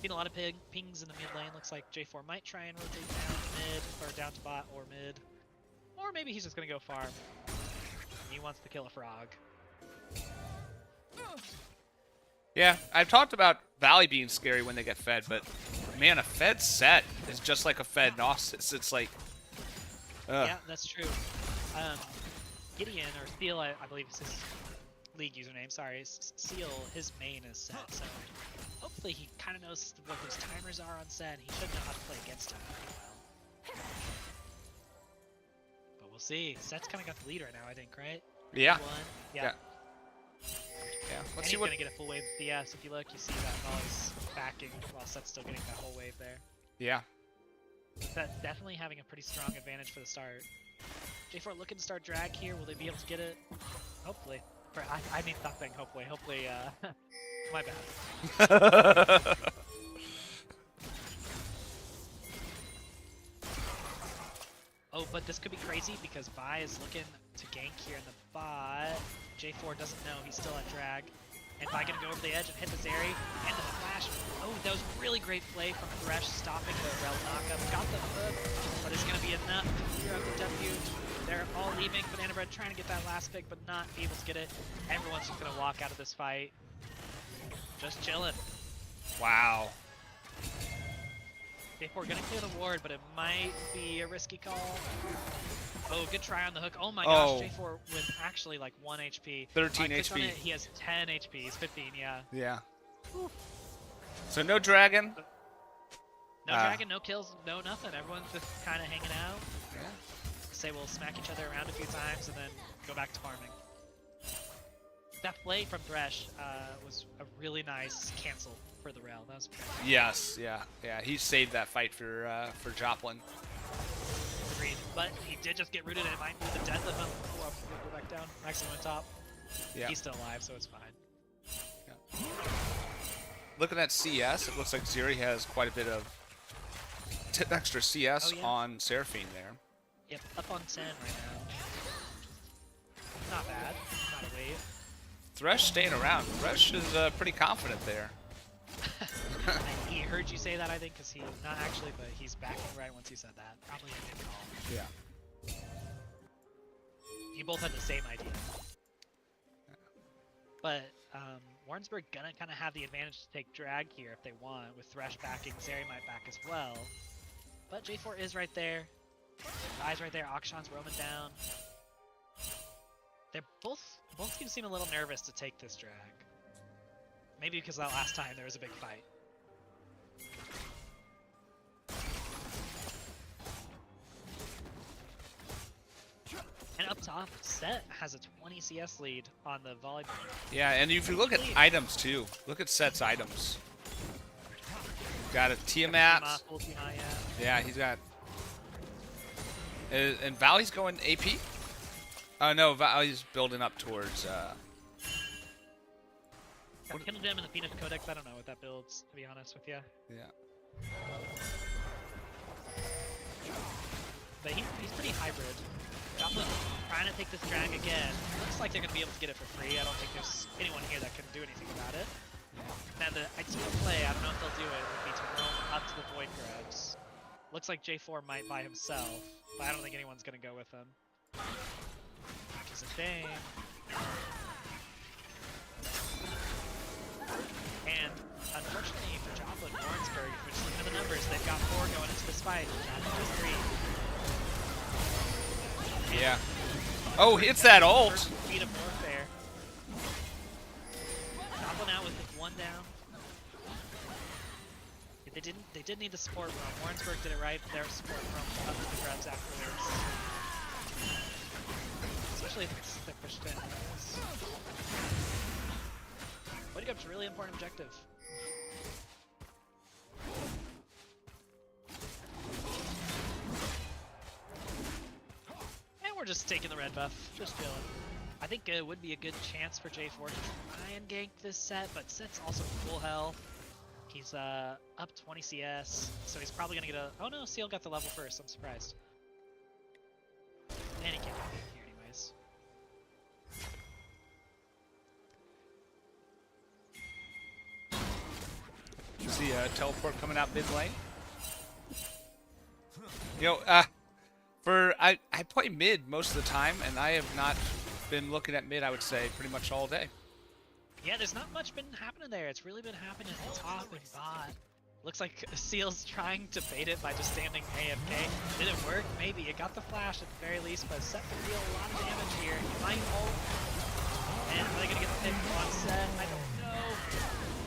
Seen a lot of pings in the mid lane. Looks like J4 might try and rotate down to mid or down to bot or mid. Or maybe he's just gonna go farm. He wants to kill a frog. Yeah, I've talked about Valley being scary when they get fed, but man, a fed set is just like a fed Gnosis. It's like, Yeah, that's true. Gideon, or Steel, I believe is his league username, sorry, Seal, his main is set, so hopefully he kind of knows what those timers are on set, and he should know how to play against him pretty well. But we'll see. Set's kind of got the lead right now, I think, right? yeah. 1. Yeah. Yeah. Yeah. And Let's he's see what. gonna get a full wave of DS. If you look, you see that Volley's backing while Set's still getting that whole wave there. Yeah. Set definitely having a pretty strong advantage for the start. J4 looking to start drag here. Will they be able to get it? Hopefully. I mean, stop saying hopefully. Hopefully, my bad. Oh, but this could be crazy because Vi is looking to gank here in the bot. J4 doesn't know he's still at drag. And Vi gonna go over the edge and hit the Zeri and the flash. Oh, that was really great play from Thresh, stopping the Rel knockup. Got the hook, but it's gonna be enough to clear up the W. They're all leaving. Banana Bread trying to get that last pick, but not able to get it. Everyone's just gonna walk out of this fight. Just chilling. Wow. J4 gonna clear the ward, but it might be a risky call. Oh, good try on the hook. Oh my gosh, J4 with actually like 1 HP. 13 Click on HP. it, he has 10 HP. He's 15, yeah. Yeah. So no dragon. No dragon, no kills, no nothing. Everyone's just kind of hanging out. Yeah. Say we'll smack each other around a few times and then go back to farming. That play from Thresh was a really nice cancel for the Rel. That was Yes. Yeah. Yeah. He saved that fight for Joplin. agreed. But he did just get rooted and it might be the death of him. Oh, we'll go back down. Maximum on top. Yeah. He's still alive, so it's fine. Yeah. Looking at CS, it looks like Zeri has quite a bit of extra CS on Seraphine there. Yep, up on 10 right now. Not bad. Not a wave. Thresh staying around. Thresh is pretty confident there. He heard you say that, I think, because he, not actually, but he's backing right once you said that. Probably a good call. Yeah. You both had the same idea. But Warrensburg gonna kind of have the advantage to take drag here if they want, with Thresh backing, Zeri might back as well. But J4 is right there. Eyes right there, Akshan's roaming down. They're both teams seem a little nervous to take this drag. Maybe because that last time there was a big fight. And up top, Set has a 20 CS lead on the volleyball. Yeah, and if you look at items too, look at Set's items. Got a Tiamat. Yeah, he's got. And Valley's going AP. Oh no, Valley's building up towards. Got Kindle Gem and the Phoenix Codex. I don't know what that builds, to be honest with you. Yeah. But he's pretty hybrid. Joplin trying to take this drag again. Looks like they're going to be able to get it for free. I don't think there's anyone here that can do anything about it. Now the ideal play, I don't know if they'll do it, would be to roam up to the Void Grubs. Looks like J4 might by himself, but I don't think anyone's going to go with him. Which is a shame. And unfortunately for Joplin, Warrensburg, if we just look at the numbers, they've got 4 going into this fight. Joplin has 3. Yeah. Oh, hits that ult. Speed of warfare. Joplin out with just 1 down. They did need the support roam. Warrensburg did it right. Their support roam up to the grubs afterwards. Especially if they're pushed in. Void Grub's a really important objective. And we're just taking the red buff. Just chilling. I think it would be a good chance for J4 to try and gank this Set, but Set's also full health. He's up 20 CS, so he's probably gonna get a. Oh no, Seal got the level first. I'm surprised. And he can't get me here anyways. You see a teleport coming out mid lane. You know, I play mid most of the time, and I have not been looking at mid. I would say pretty much all day. Yeah, there's not much been happening there. It's really been happening at top and bot. Looks like Seal's trying to bait it by just standing AFK. Did it work? Maybe. It got the flash at the very least, but Set can deal a lot of damage here. He might ult. And are they going to get the pick on Set? I don't know.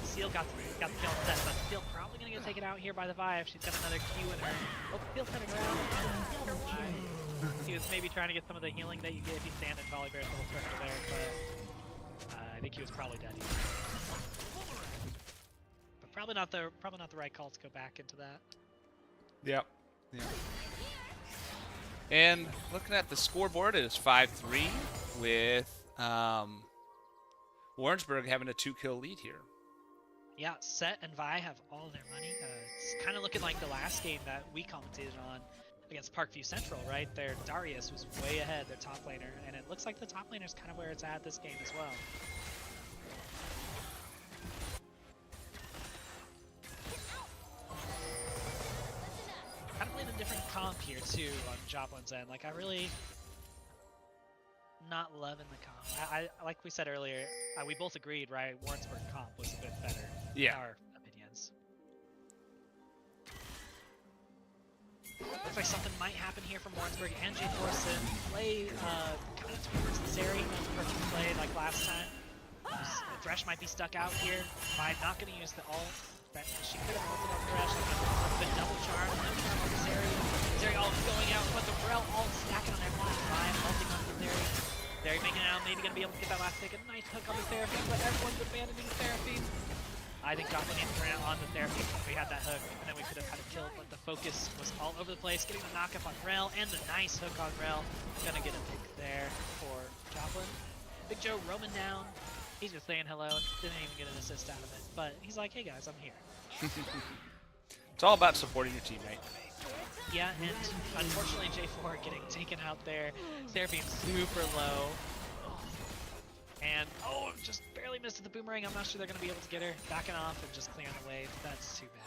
Seal got the kill on Set, but Seal probably going to get taken out here by the Vive. She's got another Q in her. Oh, Seal's turning around. I don't know why. He was maybe trying to get some of the healing that you get if you stand in Volley Bear's little circle there, but I think he was probably dead. But probably not the right call to go back into that. Yep. Yeah. And looking at the scoreboard, it is 5-3 with Warrensburg having a 2-kill lead here. Yeah, Set and Vi have all their money. It's kind of looking like the last game that we commentated on against Parkview Central, right? Their Darius was way ahead, their top laner, and it looks like the top laner is kind of where it's at this game as well. Kind of playing a different comp here too on Joplin's end. Like, I really not loving the comp. I like we said earlier, we both agreed, right? Warrensburg comp was a bit better. Yeah. In our opinions. Looks like something might happen here from Warrensburg and Jay Thorson. Play kind of towards the Zeri. Perfect play like last time. Thresh might be stuck out here. I'm not going to use the ult. That she could have ulted on Thresh. But double charm on the Zeri. Zeri ult going out, but the Brel ult stacking on their line. Ryan ulting on the Zeri. Zeri making it out, maybe going to be able to get that last pick. A nice hook on the Seraphine, but everyone's abandoning the Seraphine. I think Joplin needs to turn on the Seraphine if we had that hook, and then we could have had a kill, but the focus was all over the place, getting the knock-up on Rel, and the nice hook on Rel. Gonna get a pick there for Joplin. Big Joe roaming down. He's just saying hello, didn't even get an assist out of it, but he's like, hey guys, I'm here. It's all about supporting your teammate. Yeah, and unfortunately J4 getting taken out there. Seraphine super low. And, oh, just barely missed the boomerang. I'm not sure they're going to be able to get her. Backing off and just clearing the wave. That's too bad.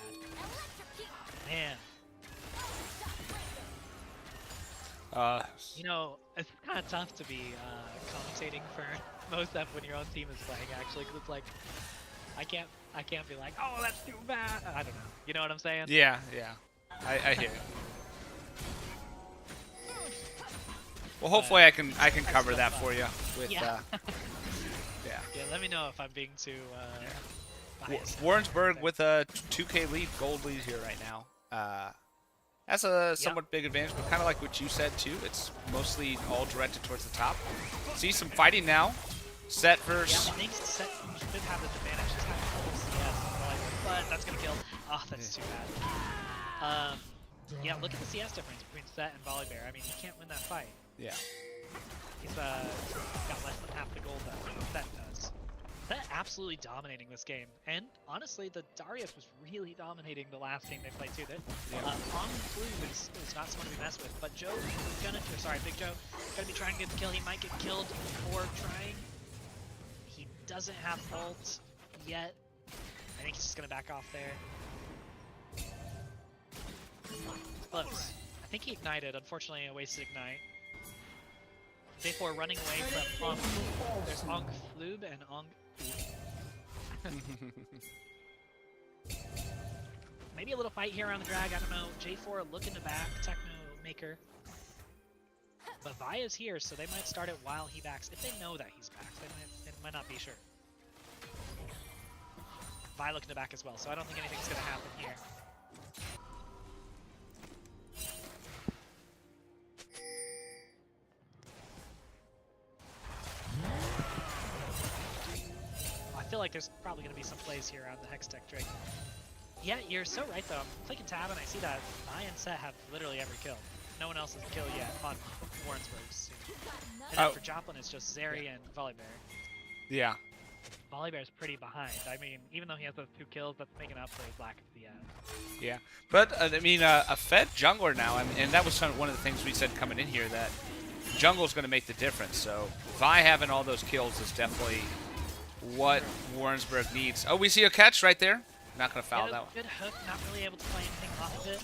Man. You know, it's kind of tough to be commentating for MOSEF when your own team is playing, actually, because it's like, I can't be like, oh, that's too bad. I don't know. You know what I'm saying? Yeah, yeah. I hear it. Well, hopefully I can cover that for you with yeah. yeah. Yeah, let me know if I'm being too bias. Warrensburg with a 2K lead, gold lead here right now. That's a somewhat big advantage, but kind of like what you said too. It's mostly all directed towards the top. See some fighting now. Set versus. Yeah, I think Set should have this advantage. Just have full CS, but that's gonna kill. Oh, that's too bad. Yeah, look at the CS difference between Set and Volibear. I mean, he can't win that fight. Yeah. He's got less than half the gold that Set does. Set absolutely dominating this game, and honestly, the Darius was really dominating the last game they played too. Ong Flu is not someone to be messed with, but Big Joe, gonna be trying to get the kill. He might get killed before trying. He doesn't have ult yet. I think he's just gonna back off there. Close. I think he ignited. Unfortunately, a wasted ignite. J4 running away from Ong. There's Ong Flub and Ong. Maybe a little fight here around the drag. I don't know. J4 looking to back Techno Maker. But Vi is here, so they might start it while he backs. If they know that he's back, they might not be sure. Vi looking to back as well, so I don't think anything's going to happen here. I feel like there's probably going to be some plays here on the Hextech Drake. Yeah, you're so right though. I'm clicking tab and I see that Vi and Set have literally every kill. No one else has a kill yet on Warrensburg. And then for Joplin, it's just Zeri and Volibear. Yeah. Volibear's pretty behind. I mean, even though he has those 2 kills, that's making up for his lack of CS. Yeah. But, I mean, a fed jungler now, and that was one of the things we said coming in here, that jungle's going to make the difference. So Vi having all those kills is definitely what Warrensburg needs. Oh, we see a catch right there. Not going to foul that one. Good hook, not really able to play anything off of it.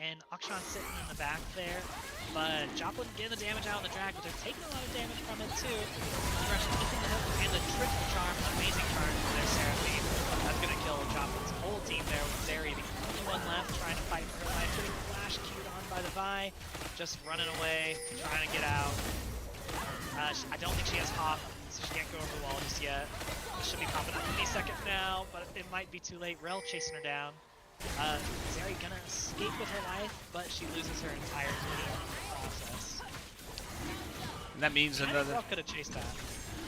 And Akshan sitting in the back there. But Joplin getting the damage out on the drag, but they're taking a lot of damage from it too. Rush missing the hook and the triple charm, amazing charm from their Seraphine. That's going to kill Joplin's whole team there with Zeri, the only one left trying to fight for her life. Getting flash queued on by the Vi, just running away, trying to get out. I don't think she has Hop, so she can't go over the wall just yet. Should be popping up any second now, but it might be too late. Rel chasing her down. Zeri gonna escape with her life, but she loses her entire team in the process. And that means another. Could have chased that.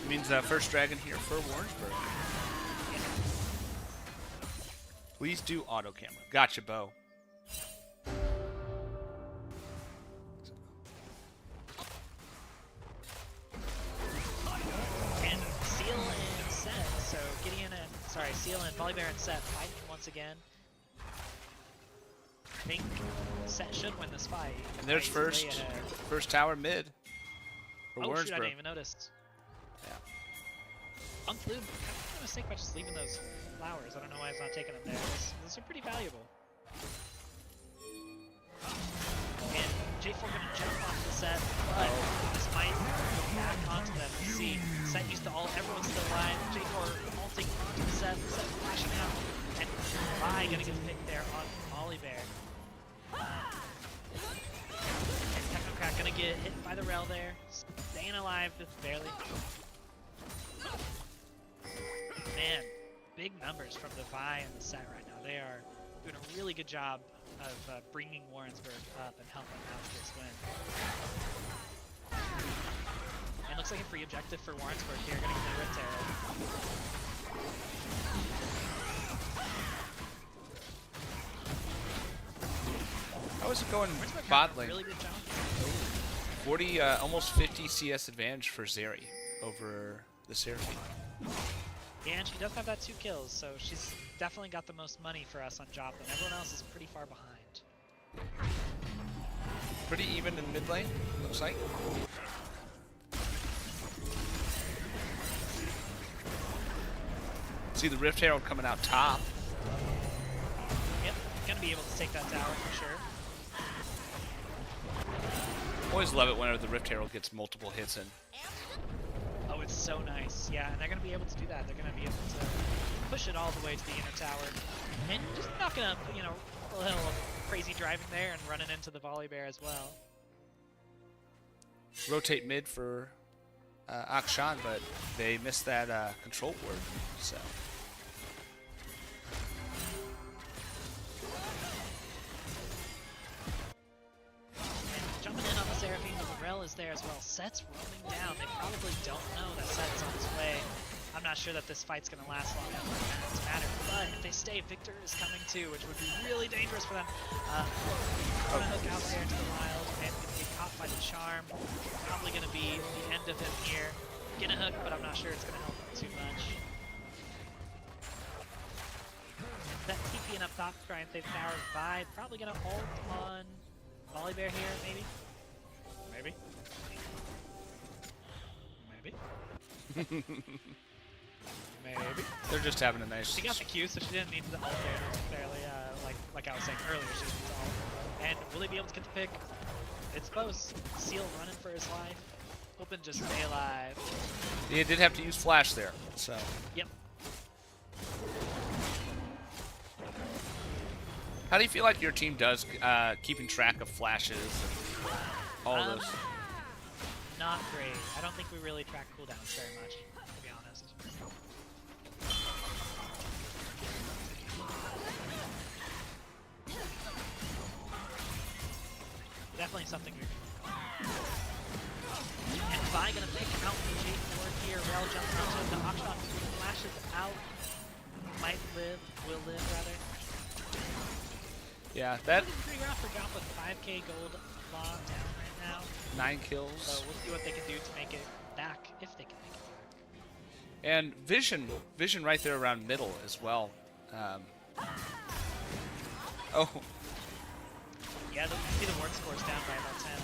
Means first dragon here for Warrensburg. Please do auto camera. Gotcha, Bo. And Seal and Set, so Seal and Volibear and Set fighting once again. I think Set should win this fight. And there's first tower mid for Oh Warrensburg. shoot, I didn't even notice. Yeah. Unk Flu, kind of a mistake by just leaving those flowers. I don't know why he's not taking them there. Those are pretty valuable. And J4 gonna jump off the Set, but this might go back onto them. You see, Set used to ult, everyone's still alive. J4 ulting onto the Set flashing out, and Vi gonna get picked there on Volibear. And Technocrat gonna get hit by the rail there, staying alive just barely. Man, big numbers from the Vi and the Set right now. They are doing a really good job of bringing Warrensburg up and helping out this win. And looks like a free objective for Warrensburg here, gonna get the Rift Arrow. How is it going Warrensburg bot having a lane? really good job. 40, almost 50 CS advantage for Zeri over the Seraphine. Yeah, and she does have that 2 kills, so she's definitely got the most money for us on Joplin. Everyone else is pretty far behind. Pretty even in mid lane, looks like. See the Rift Herald coming out top. Yep, gonna be able to take that tower for sure. Always love it whenever the Rift Herald gets multiple hits in. Oh, it's so nice. Yeah, and they're going to be able to do that. They're going to be able to push it all the way to the inner tower. And just not going to, a little crazy driving there and running into the Volibear as well. Rotate mid for Akshan, but they missed that control ward. So Rel is there as well. Set's roaming down. They probably don't know that Set's on his way. I'm not sure that this fight's going to last long enough for that to matter. But if they stay, Victor is coming too, which would be really dangerous for them. Gonna hook out there into the wild and gonna get caught by the charm. Probably going to be the end of him here. Gonna hook, but I'm not sure it's going to help him too much. That TPing up top to try and save tower. Vi probably going to ult on Volibear here, maybe? Maybe? Maybe? Maybe? They're just having a nice. She got the Q, so she didn't need to ult there necessarily, like I was saying earlier, she didn't need to ult. And will they be able to get the pick? It's close. Seal running for his life. Hoping to just stay alive. He did have to use flash there, so. Yep. How do you feel like your team does keeping track of flashes and all those? Not great. I don't think we really track cooldowns very much, to be honest. Definitely something we and Vi gonna pick out the J4 here. Rel jumps onto him. The Akshan flashes out. Might live, will live rather. Yeah, that. Pretty rough for Joplin. 5k gold law down right now. 9 kills. So we'll see what they can do to make it back, if they can make it back. And vision right there around middle as well. Oh. Yeah, you see the ward scores down by about 10 on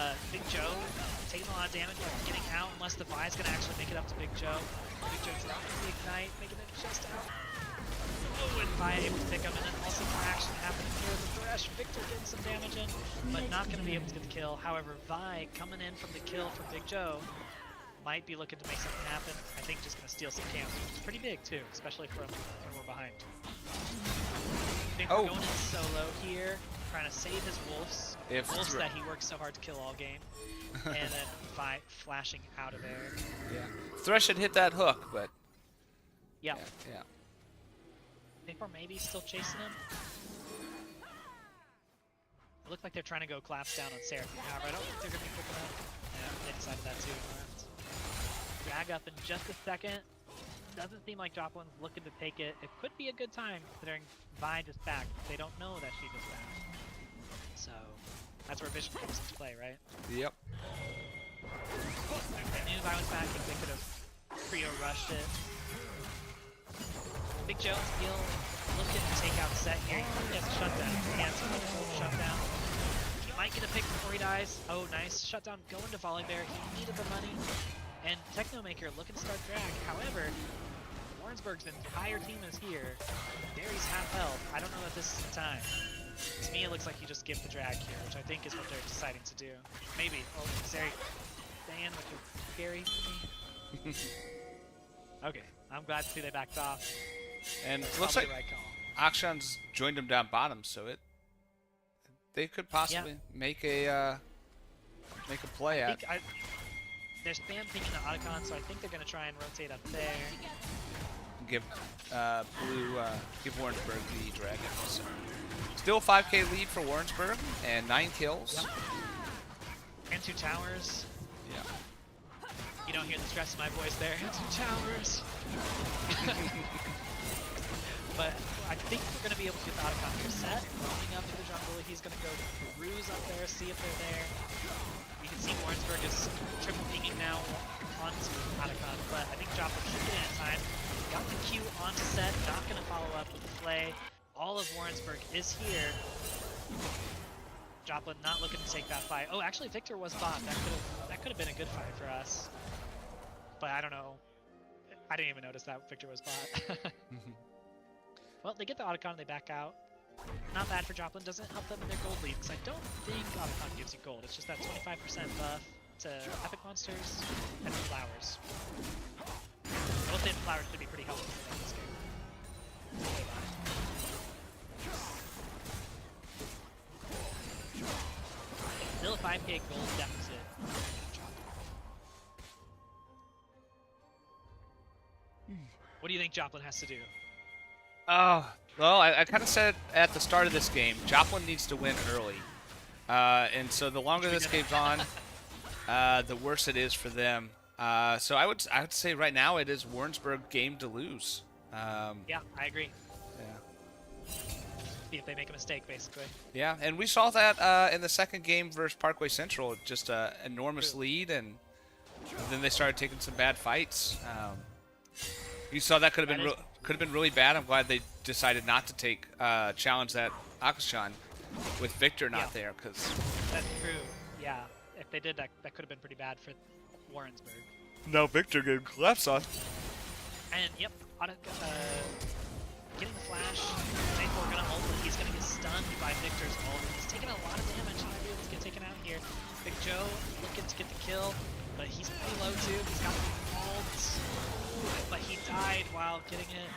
our. Big Joe taking a lot of damage, but getting out unless the Vi's gonna actually make it up to Big Joe. Big Joe dropping the ignite, making it just out. Oh, and Vi able to pick him, and then also more action happening here with the Thresh. Victor getting some damage in, but not going to be able to get the kill. However, Vi coming in from the kill from Big Joe might be looking to make something happen. I think just going to steal some camps, which is pretty big too, especially from when we're behind. I think we're going in solo here, trying to save his wolves. Wolves that he worked so hard to kill all game. And then Vi flashing out of there. Yeah. Thresh had hit that hook, but. Yeah. Yeah. I think we're maybe still chasing him. It looked like they're trying to go collapse down on Seraphine. However, I don't think they're going to be quick enough. Yeah, they decided that too. Drag up in just a second. Doesn't seem like Joplin's looking to take it. It could be a good time considering Vi just back. They don't know that she just back. So that's where Vision comes into play, right? Yep. They knew Vi was back, they could have Trio rushed it. Big Joe still looking to take out Set here. He has a shutdown. He has a full shutdown. He might get a pick before he dies. Oh, nice. Shutdown going to Volibear. He needed the money. And Technomaker looking to start drag. However, Warrensburg's entire team is here. Barry's half health. I don't know that this is the time. To me, it looks like you just give the drag here, which I think is what they're deciding to do. Maybe. Oh, Zeri staying, which is scary for me. Okay, I'm glad to see they backed off. And it looks like right Akshan's joined him down bottom, so they could possibly make a play at. They're spam picking the Otacon, so I think they're gonna try and rotate up there. Give give Warrensburg the dragon. So. Still 5k lead for Warrensburg and 9 kills. Yep. And 2 towers. Yeah. You don't hear the stress in my voice there. 2 towers. But I think we're going to be able to get the Otacon here set. Roaming up to the jungle. He's going to go cruise up there, see if they're there. You can see Warrensburg is triple pinging now onto Otacon, but I think Joplin should get in in time. Got the Q onto set, not going to follow up with the play. All of Warrensburg is here. Joplin not looking to take that fight. Oh, actually Victor was bot. That could have been a good fight for us. But I don't know. I didn't even notice that Victor was bot. Well, they get the Otacon, they back out. Not bad for Joplin, doesn't help them in their gold lead, because I don't think Otacon gives you gold. It's just that 25% buff to epic monsters and flowers. I will say flowers should be pretty helpful in this game. Still a 5k gold deficit. What do you think Joplin has to do? Oh, well, I kind of said at the start of this game, Joplin needs to win early. And so the longer this game's on, the worse it is for them. So I would say right now it is Warrensburg game to lose. Yeah, I agree. Yeah. See if they make a mistake, basically. Yeah, and we saw that in the second game versus Parkway Central, just an enormous lead, and then they started taking some bad fights. You saw that could have been really bad. I'm glad they decided not to take challenge that Akushan with Victor not there, because that's true. Yeah, if they did, that could have been pretty bad for Warrensburg. no Victor getting collapsed on. And yep, getting the flash. J4 gonna ult, but he's gonna get stunned by Victor's ult. He's taking a lot of damage. He's get taken out here. Big Joe looking to get the kill, but he's pretty low too. He's got the ult, but he died while getting it.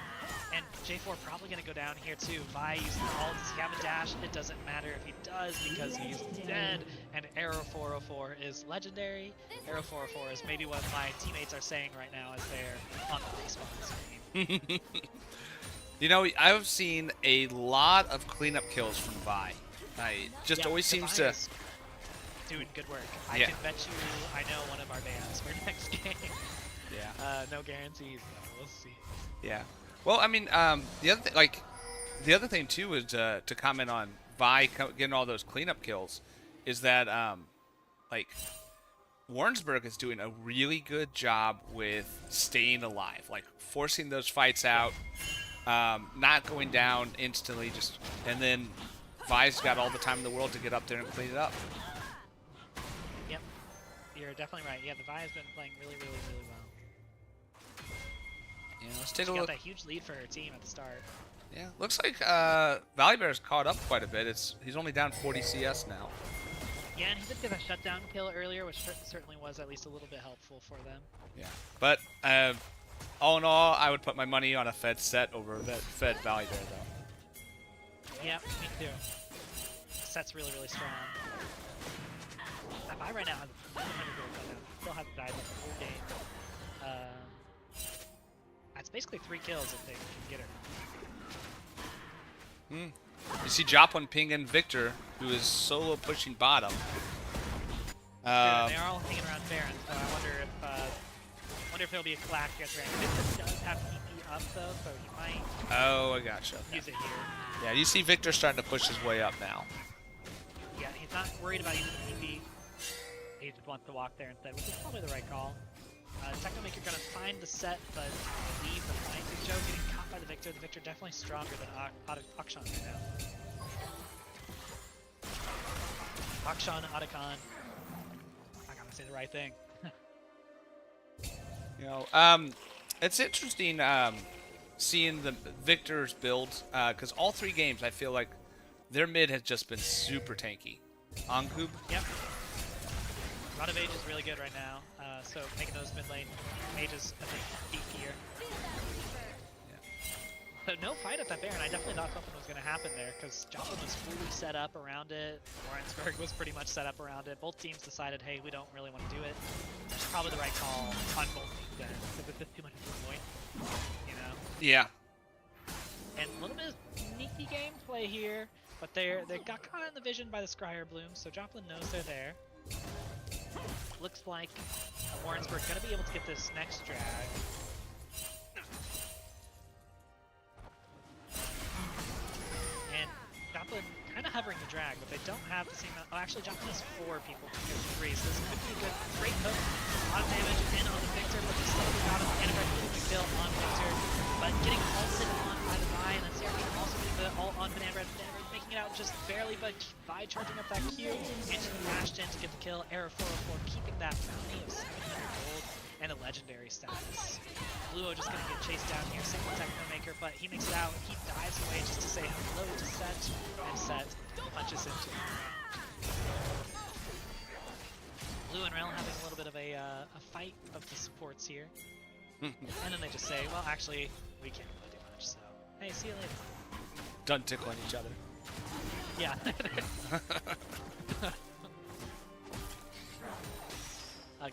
And J4 probably gonna go down here too. Vi using the ult. Does he have a dash? It doesn't matter if he does because he's dead. And Arrow 404 is legendary. Arrow 404 is maybe what my teammates are saying right now as they're on the respawn screen. You know, I've seen a lot of cleanup kills from Vi. Just always seems to doing good work. I Yeah. can bet you I know one of our bans for next game. Yeah. No guarantees though. We'll see. Yeah. Well, I mean, the other thing too is to comment on Vi getting all those cleanup kills, is that Warrensburg is doing a really good job with staying alive, like forcing those fights out, not going down instantly, and then Vi's got all the time in the world to get up there and clean it up. Yep. You're definitely right. Yeah, the Vi has been playing really, really, really well. Yeah, let's take She a got look. that huge lead for her team at the start. Yeah, looks like Valley Bear's caught up quite a bit. He's only down 40 CS now. Yeah, and he did get a shutdown kill earlier, which certainly was at least a little bit helpful for them. Yeah, but all in all, I would put my money on a Fed set over that Fed Valley Bear, though. Yeah, me too. The set's really, really strong. Vi right now has a 100 gold shutdown. Still hasn't died the whole game. That's basically 3 kills if they can get her. You see Joplin pinging Victor, who is solo pushing bottom. Good, they're all hanging around Baron, so I wonder if there'll be a clash against Baron. Victor does have TP up though, so he might Oh, I gotcha. Okay. use it here. Yeah, you see Victor starting to push his way up now. Yeah, he's not worried about using TP. He just wants to walk there instead, which is probably the right call. Technomaker gonna find the set, but leave the fight. Big Joe getting caught by the Victor. The Victor definitely stronger than Akshan right now. Akshan, Otacon. I gotta say the right thing. You know, it's interesting seeing the Victor's builds, because all 3 games I feel like their mid has just been super tanky. Angub. Yep. Rod of Age is really good right now, so making those mid lane mages, I think, beefier. So no fight at that Baron. I definitely thought something was going to happen there because Joplin was fully set up around it. Warrensburg was pretty much set up around it. Both teams decided, hey, we don't really want to do it. Which is probably the right call on both teams then, because it's just too much of a point, you know? Yeah. And a little bit of sneaky gameplay here, but they got caught in the vision by the Scryer Bloom, so Joplin knows they're there. Looks like Warrensburg going to be able to get this next drag. And Joplin kind of hovering the drag, but they don't have the same amount. Oh, actually, Joplin has 4 people compared to 3, so this could be a good great hook. A lot of damage in on the Victor, but just slightly out of the antivirus getting kill on Victor. But getting ulted on by the Vi, and then CRB also getting the ult on Banana making it out just barely, but Vi charging up that Q, and she dashed in to get the kill. Error 404 keeping that bounty of 700 gold and a legendary status. Luo just gonna get chased down here, single Technomaker, but he makes it out. He dives away just to say hello to Set, and Set punches into him. Blue and Rel having a little bit of a fight of the supports here. And then they just say, well, actually, we can't really do much, so hey, see you later. Done tickling each other. Yeah.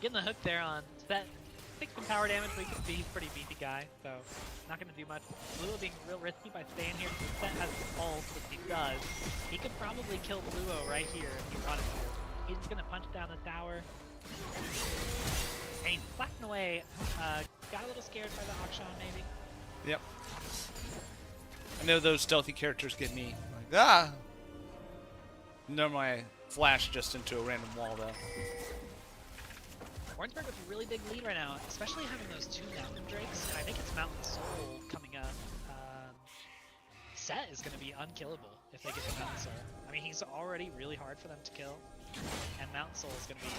Getting the hook there on Set. Takes some power damage, but he's a pretty beefy guy, so not going to do much. Luo being real risky by staying here because Set has the pulse, which he does. He could probably kill Luo right here if he wanted to. He's just going to punch down the tower. And he's slacking away. Got a little scared by the Akshan, maybe. Yep. I know those stealthy characters get me. Like, ah! Normally I flash just into a random wall, though. Warrensburg with a really big lead right now, especially having those 2 Mountain Drakes. I think it's Mountain Soul coming up. Set is going to be unkillable if they get the Mountain Soul. I mean, he's already really hard for them to kill, and Mountain Soul is going to be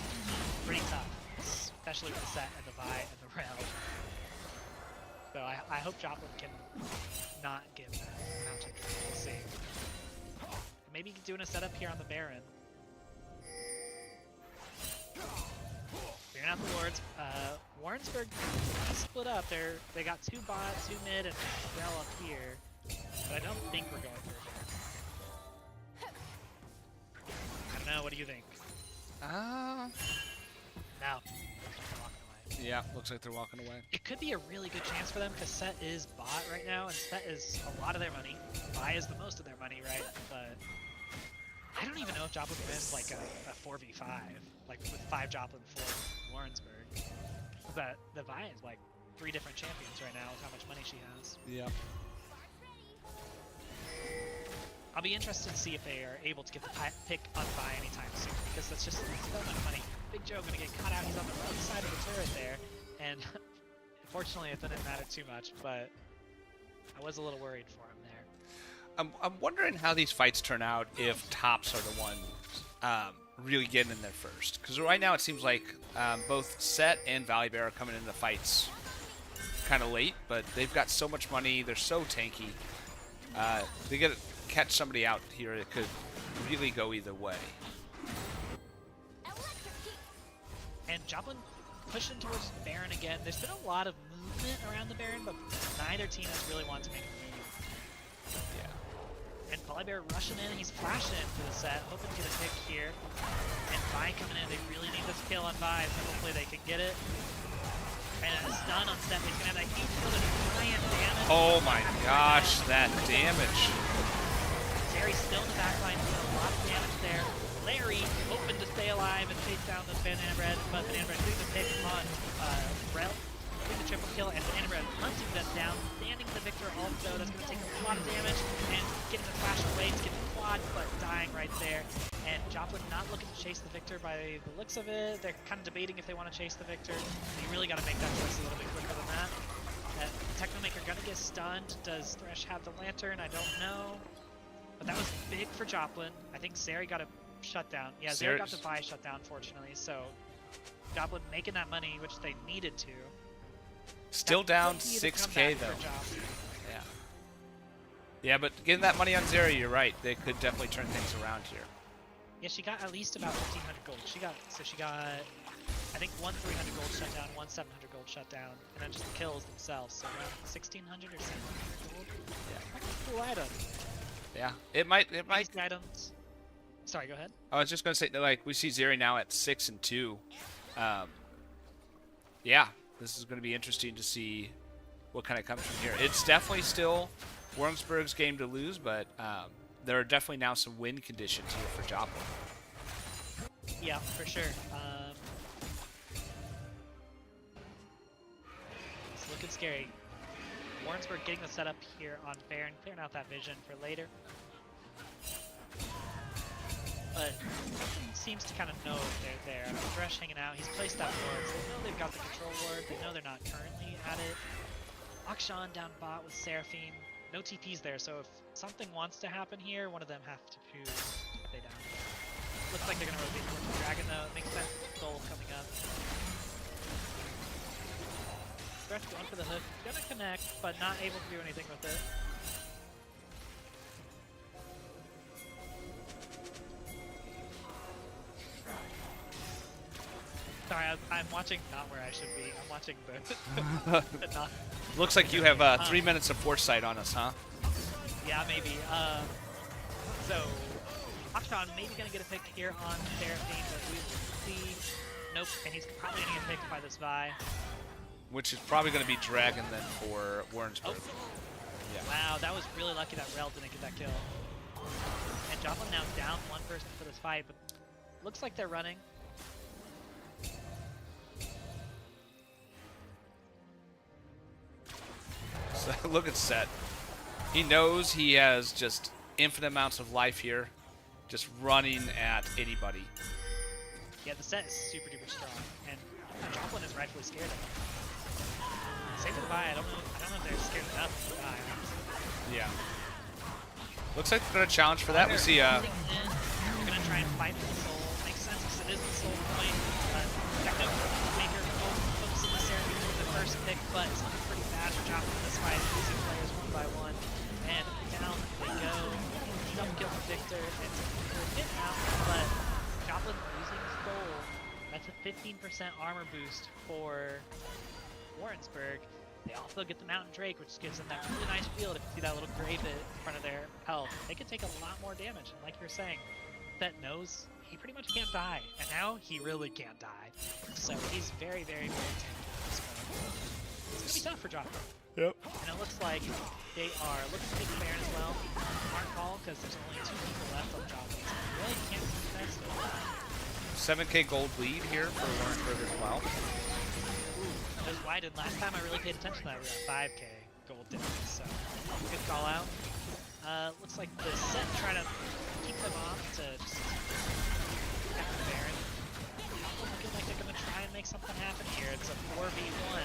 pretty tough, especially with the Set and the Vi and the Rel. So I hope Joplin can not give that Mountain Drake. We'll see. Maybe doing a setup here on the Baron. Figuring out the wards. Warrensburg split up. They got 2 bot, 2 mid, and Rel up here. But I don't think we're going for a Baron. I don't know. What do you think? No. Walking away. Yeah, looks like they're walking away. It could be a really good chance for them because Set is bot right now, and Set is a lot of their money. Vi is the most of their money, right? But I don't even know if Joplin wins like a 4v5, like with 5 Joplin, 4 Warrensburg. But the Vi is like 3 different champions right now with how much money she has. Yeah. I'll be interested to see if they are able to get the pick on Vi anytime soon, because that's just so much money. Big Joe gonna get caught out. He's on the right side of the turret there, and unfortunately it didn't matter too much, but I was a little worried for him there. I'm wondering how these fights turn out if tops are the ones really getting in there first. Because right now it seems like both Set and Valley Bear are coming into the fights kind of late, but they've got so much money. They're so tanky. They get to catch somebody out here. It could really go either way. And Joplin pushing towards Baron again. There's been a lot of movement around the Baron, but neither team has really wanted to make a move. Yeah. And Valleybear rushing in, he's flashing into the Set, hoping to get a pick here. And Vi coming in, they really need this kill on Vi, so hopefully they can get it. And a stun on Set, he's gonna have that huge kill, giant damage. Oh my gosh, that damage. Zeri's still in the backline, doing a lot of damage there. Larry hoping to stay alive and chase down this Banana Bread, but Banana Bread doing the pick on Rel, doing the triple kill, and Banana Bread hunting them down, standing the Victor also. That's going to take a lot of damage, and getting the flash away to get the quad, but dying right there. And Joplin not looking to chase the Victor by the looks of it. They're kind of debating if they want to chase the Victor. You really got to make that choice a little bit quicker than that. Technomaker gonna get stunned. Does Thresh have the Lantern? I don't know. But that was big for Joplin. I think Zeri got a shutdown. Yeah, Zeri got the Vi shutdown, fortunately. So Joplin making that money, which they needed to. Still down 6K though. Yeah. Yeah, but getting that money on Zeri, you're right. They could definitely turn things around here. Yeah, she got at least about 1,500 gold. She got, I think, one 300 gold shutdown, one 700 gold shutdown, and then just the kills themselves. So around 1,600 or 1,700 gold. Yeah. That's a cool item. Yeah, it might. These items. Sorry, go ahead. I was just gonna say, like, we see Zeri now at 6 and 2. Yeah, this is gonna be interesting to see what kind of comes from here. It's definitely still Warrensburg's game to lose, but there are definitely now some win conditions here for Joplin. Yeah, for sure. It's looking scary. Warrensburg getting the setup here on Baron, clearing out that vision for later. But seems to kind of know they're there. Thresh hanging out. He's placed that ward, so they know they've got the control ward. They know they're not currently at it. Akshan down bot with Seraphine. No TPs there, so if something wants to happen here, one of them have to choose to stay down. Looks like they're going to rotate towards the dragon, though. It makes sense. Soul coming up. Thresh going for the hook. Gonna connect, but not able to do anything with it. Sorry, I'm watching not where I should be. I'm watching the not. Looks like you have 3 minutes of foresight on us, huh? Yeah, maybe. So, Akshan maybe going to get a pick here on Seraphine, but we will see. Nope, and he's probably going to get picked by this Vi. which is probably going to be Dragon then for Warrensburg. Yeah. Wow, that was really lucky that Rel didn't get that kill. And Joplin now down one person for this fight, but looks like they're running. So look at Set. He knows he has just infinite amounts of life here, just running at anybody. Yeah, the set is super duper strong, and Joplin is rightfully scared of him. Same for the buy. I don't know if they're scared enough of the buy. Yeah. Looks like they're gonna challenge for that. We see They're gonna try and fight for the soul. Makes sense because it is the soul point. Techno Maker focusing this area with the first pick, but it's looking pretty bad for Joplin in this fight. Losing players one by one, and down they go. Double kill for Victor. It's a bit out, but Joplin losing soul. That's a 15% armor boost for Warrensburg. They also get the Mountain Drake, which gives them that really nice field. If you see that little gray bit in front of their health, they could take a lot more damage. And like you were saying, Set knows he pretty much can't die, and now he really can't die. So he's very, very, very tanky at this point. It's gonna be tough for Joplin. Yep. And it looks like they are looking to take the Baron as well. Smart call, because there's only 2 people left on Joplin. So they really can't be defensive. 7K gold lead here for Warrensburg as well. It was wide, and last time I really paid attention to that, we were at 5K gold difference, so good call out. Looks like the set trying to keep them off to just get the Baron. Looking like they're going to try and make something happen here. It's a 4v1.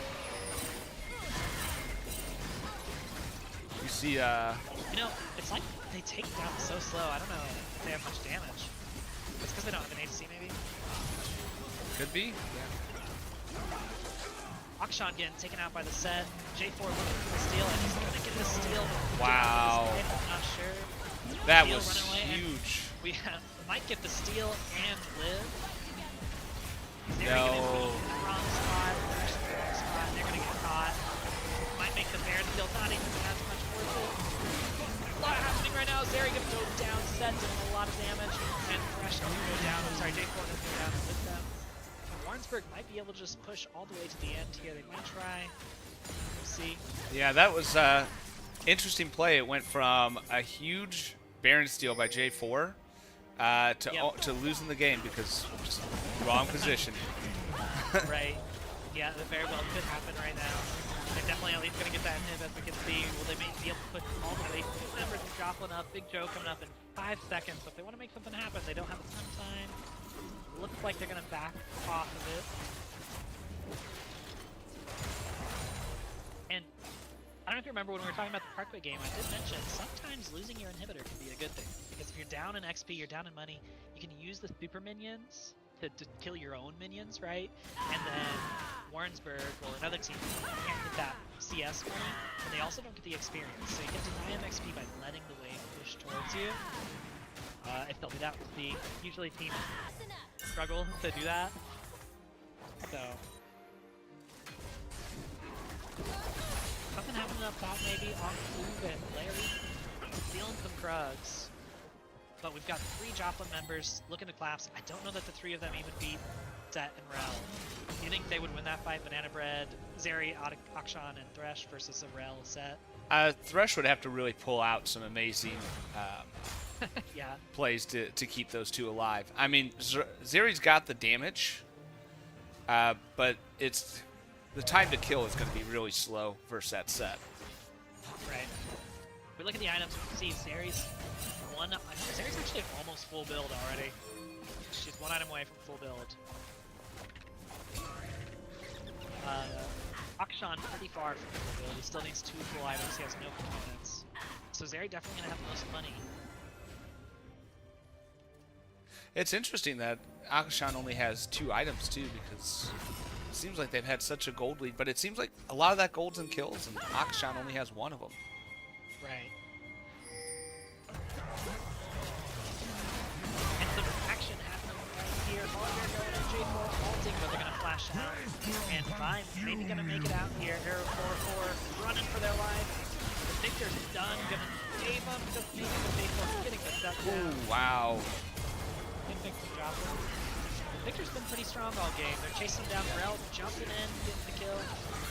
You see, You know, it's like they take down so slow. I don't know if they have much damage. It's because they don't have an ADC, maybe? could be. Akshan getting taken out by the set. J4 looking for the steal, and he's gonna get the steal. Wow. I'm not sure. That Steal was running away, and huge. we might get the steal and live. They're No. gonna be in the wrong spot. They're in the wrong spot. They're gonna get caught. Might make the Baron steal not even as much worth it. A lot happening right now. Zeri gonna go down, set doing a lot of damage, and Thresh gonna go down. I'm sorry, J4 gonna go down with them. Warrensburg might be able to just push all the way to the end here. They might try. We'll see. Yeah, that was interesting play. It went from a huge Baron steal by J4 to losing the game because just wrong position. Right. Yeah, that very well could happen right now. They're definitely at least going to get that inhib, as we can see. Will they be able to push all the way? 2 members of Joplin up. Big Joe coming up in 5 seconds. So if they want to make something happen, they don't have a ton of time. Looks like they're going to back off of it. And I don't know if you remember when we were talking about the Parkway game, I did mention sometimes losing your inhibitor can be a good thing. Because if you're down in XP, you're down in money, you can use the super minions to kill your own minions, right? And then Warrensburg or another team can't get that CS money, and they also don't get the experience. So you can deny them XP by letting the wave push towards you. If they'll do that, we'll see. Usually teams struggle to do that. So something happening up top maybe on Clue and Larry. Stealing some Krugs. But we've got 3 Joplin members looking to collapse. I don't know that the 3 of them even beat Set and Rel. Do you think they would win that fight? Banana Bread, Zeri, Akshan, and Thresh versus a Rel Set? Thresh would have to really pull out some amazing Yeah. plays to keep those 2 alive. I mean, Zeri's got the damage, but it's the time to kill is going to be really slow versus that set. Right. If we look at the items, we can see Zeri's actually almost full build already. She's 1 item away from full build. Akshan pretty far from full build. He still needs 2 full items. He has no components. So Zeri definitely gonna have the most money. It's interesting that Akshan only has 2 items too, because it seems like they've had such a gold lead, but it seems like a lot of that gold's in kills, and Akshan only has 1 of them. Right. And some action happening right here. Hollinger going in J4 ulting, but they're going to flash out. And Vime maybe going to make it out here. Arrow 4-4 running for their life. The Victor's done. Going to save them. Just maybe the J4 getting the shut down. Ooh, wow. Good thing for Joplin. Victor's been pretty strong all game. They're chasing him down Grell, jumping in, getting the kill.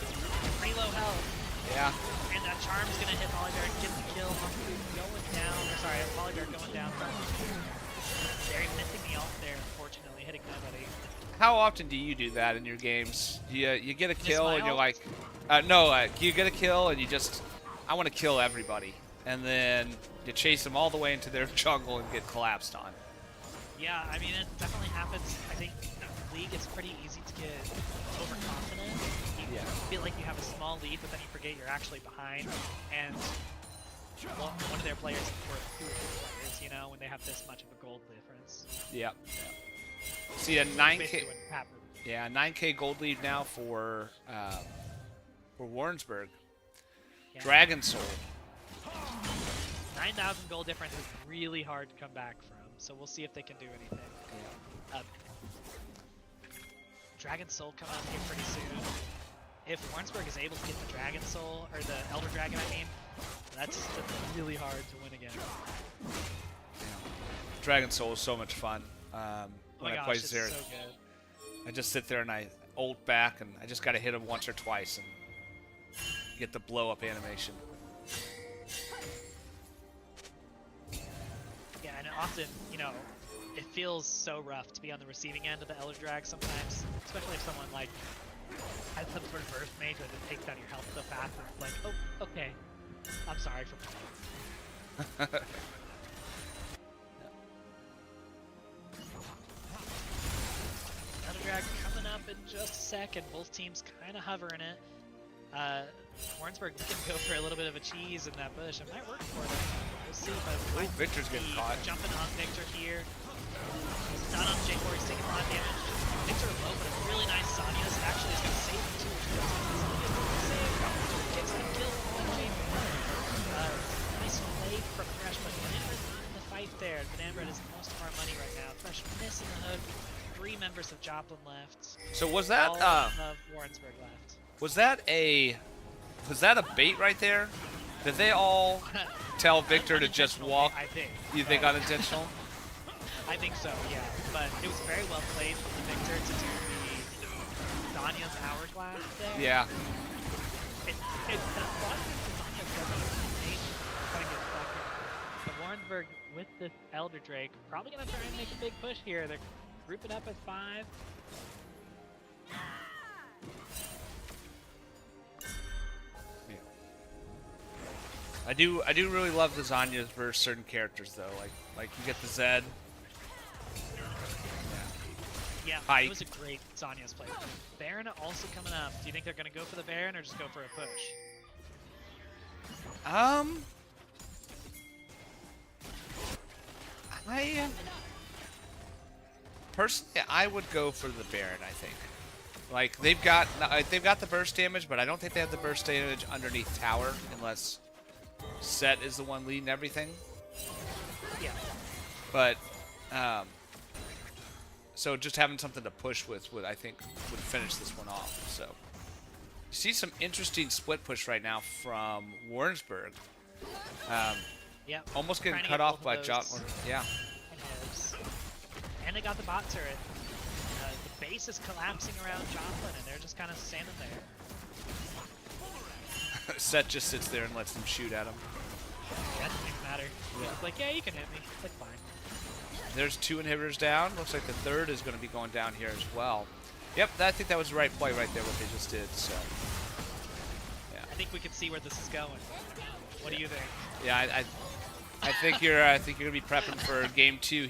He's pretty low health. Yeah. And that charm's gonna hit Polybear and get the kill. Going down, or sorry, Polybear going down. Very missing the ult there, unfortunately, hitting nobody. How often do you do that in your games? You get a kill and you're ult? like, no, you get a kill and you just, I want to kill everybody, and then you chase them all the way into their jungle and get collapsed on. Yeah, I mean, it definitely happens. I think in League it's pretty easy to get overconfident. You feel like you have a small lead, but then you forget you're actually behind. And one of their players is worth 2 or 3 players, you know, when they have this much of a gold difference. Yep. See a Basically 9K. what happened. Yeah, 9K gold lead now for Warrensburg. Yeah. Dragon Soul. 9,000 gold difference is really hard to come back from, so we'll see if they can do anything. Dragon Soul coming up here pretty soon. If Warrensburg is able to get the Dragon Soul, or the Elder Dragon, I mean, that's really hard to win again. Dragon Soul is so much fun. Oh When my I play gosh, it's Xerath, so good. I just sit there and I ult back, and I just gotta hit him once or twice and get the blow up animation. Yeah, and often, you know, it feels so rough to be on the receiving end of the Elder Drag sometimes, especially if someone like has some sort of burst mage that just takes down your health so fast and it's like, oh, okay, I'm sorry for playing. Elder Drag coming up in just a second. Both teams kind of hovering it. Warrensburg can go for a little bit of a cheese in that bush. It might work for them. We'll see, but Ooh, Victor's getting caught. Jumping on Victor here. He's not on J4, he's taking a lot of damage. Victor low, but a really nice Sonia's actually is going to save him too. Gets the kill on J4. Nice play from Thresh, but Bananbread's not in the fight there. Bananbread is most of our money right now. Thresh missing the hook. 3 members of Joplin left. So was that All of Warrensburg left. was that a bait right there? Did they all tell Victor to just walk? I think. You think unintentional? I think so, yeah. But it was very well played from Victor to do the Danya's hourglass there. Yeah. It's a lot of Danya's trying to get second. But Warrensburg with this Elder Drake probably gonna try and make a big push here. They're grouping up as 5. I do really love the Zanyas versus certain characters though. Like you get the Zed. Yeah, Pike. it was a great Zanya's play. Baron also coming up. Do you think they're gonna go for the Baron or just go for a push? Personally, I would go for the Baron. I think, like they've got the burst damage, but I don't think they have the burst damage underneath tower unless Set is the one leading everything. Yeah. But so just having something to push with would I think would finish this one off. So you see some interesting split push right now from Warrensburg. Yeah. Almost getting Trying to cut get off both by of Joplin. those. Yeah. And they got the bot turret. The base is collapsing around Joplin, and they're just kind of standing there. Set just sits there and lets them shoot at him. That doesn't even matter. Yeah. It's like, yeah, you can hit me. That's fine. There's 2 inhibitors down. Looks like the 3rd is going to be going down here as well. Yep, I think that was the right play right there, what they just did. So, yeah. I think we can see where this is going. What do you think? Yeah, I think you're gonna be prepping for game 2,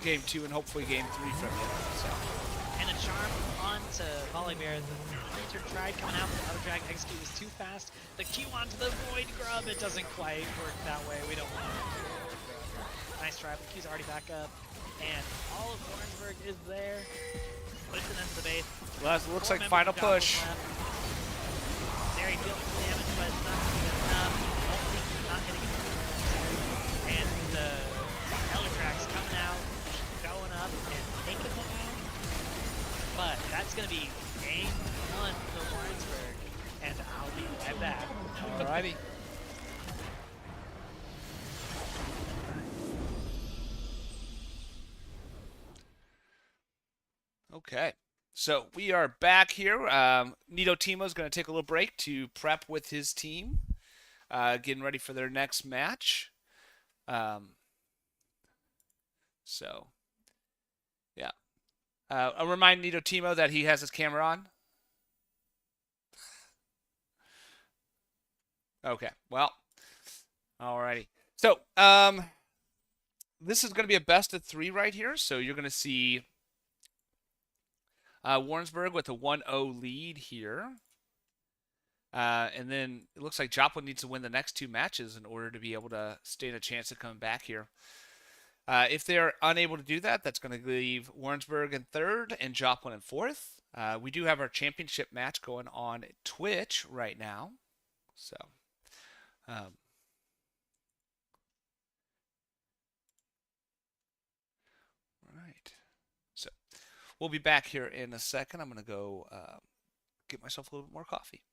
and hopefully game 3 from you. So. And a charm onto Polybear. The creature tried coming out, but the other drag execute was too fast. The Q onto the Void Grub. It doesn't quite work that way. We don't want it. Nice try, but Q's already back up. And all of Warrensburg is there. Puts it into the base. Well, it looks 4 like members final of Joplin push. left. Very dealing some damage, but it's not good enough. Ulti not hitting it. And the Elder Drag's coming out, going up, and taking them out. But that's going to be game 1 for Warrensburg, and I'll be right back. Alrighty. Okay. So we are back here. Nito Timo is going to take a little break to prep with his team, getting ready for their next match. So, yeah. I'll remind Nito Timo that he has his camera on. Okay. Well, alrighty. So, this is going to be a best of 3 right here. So you're going to see Warrensburg with a 1-0 lead here. And then it looks like Joplin needs to win the next 2 matches in order to be able to stand a chance of coming back here. If they're unable to do that, that's going to leave Warrensburg in 3rd and Joplin in 4th. We do have our championship match going on Twitch right now. So, right. So, we'll be back here in a second. I'm going to go get myself a little bit more coffee.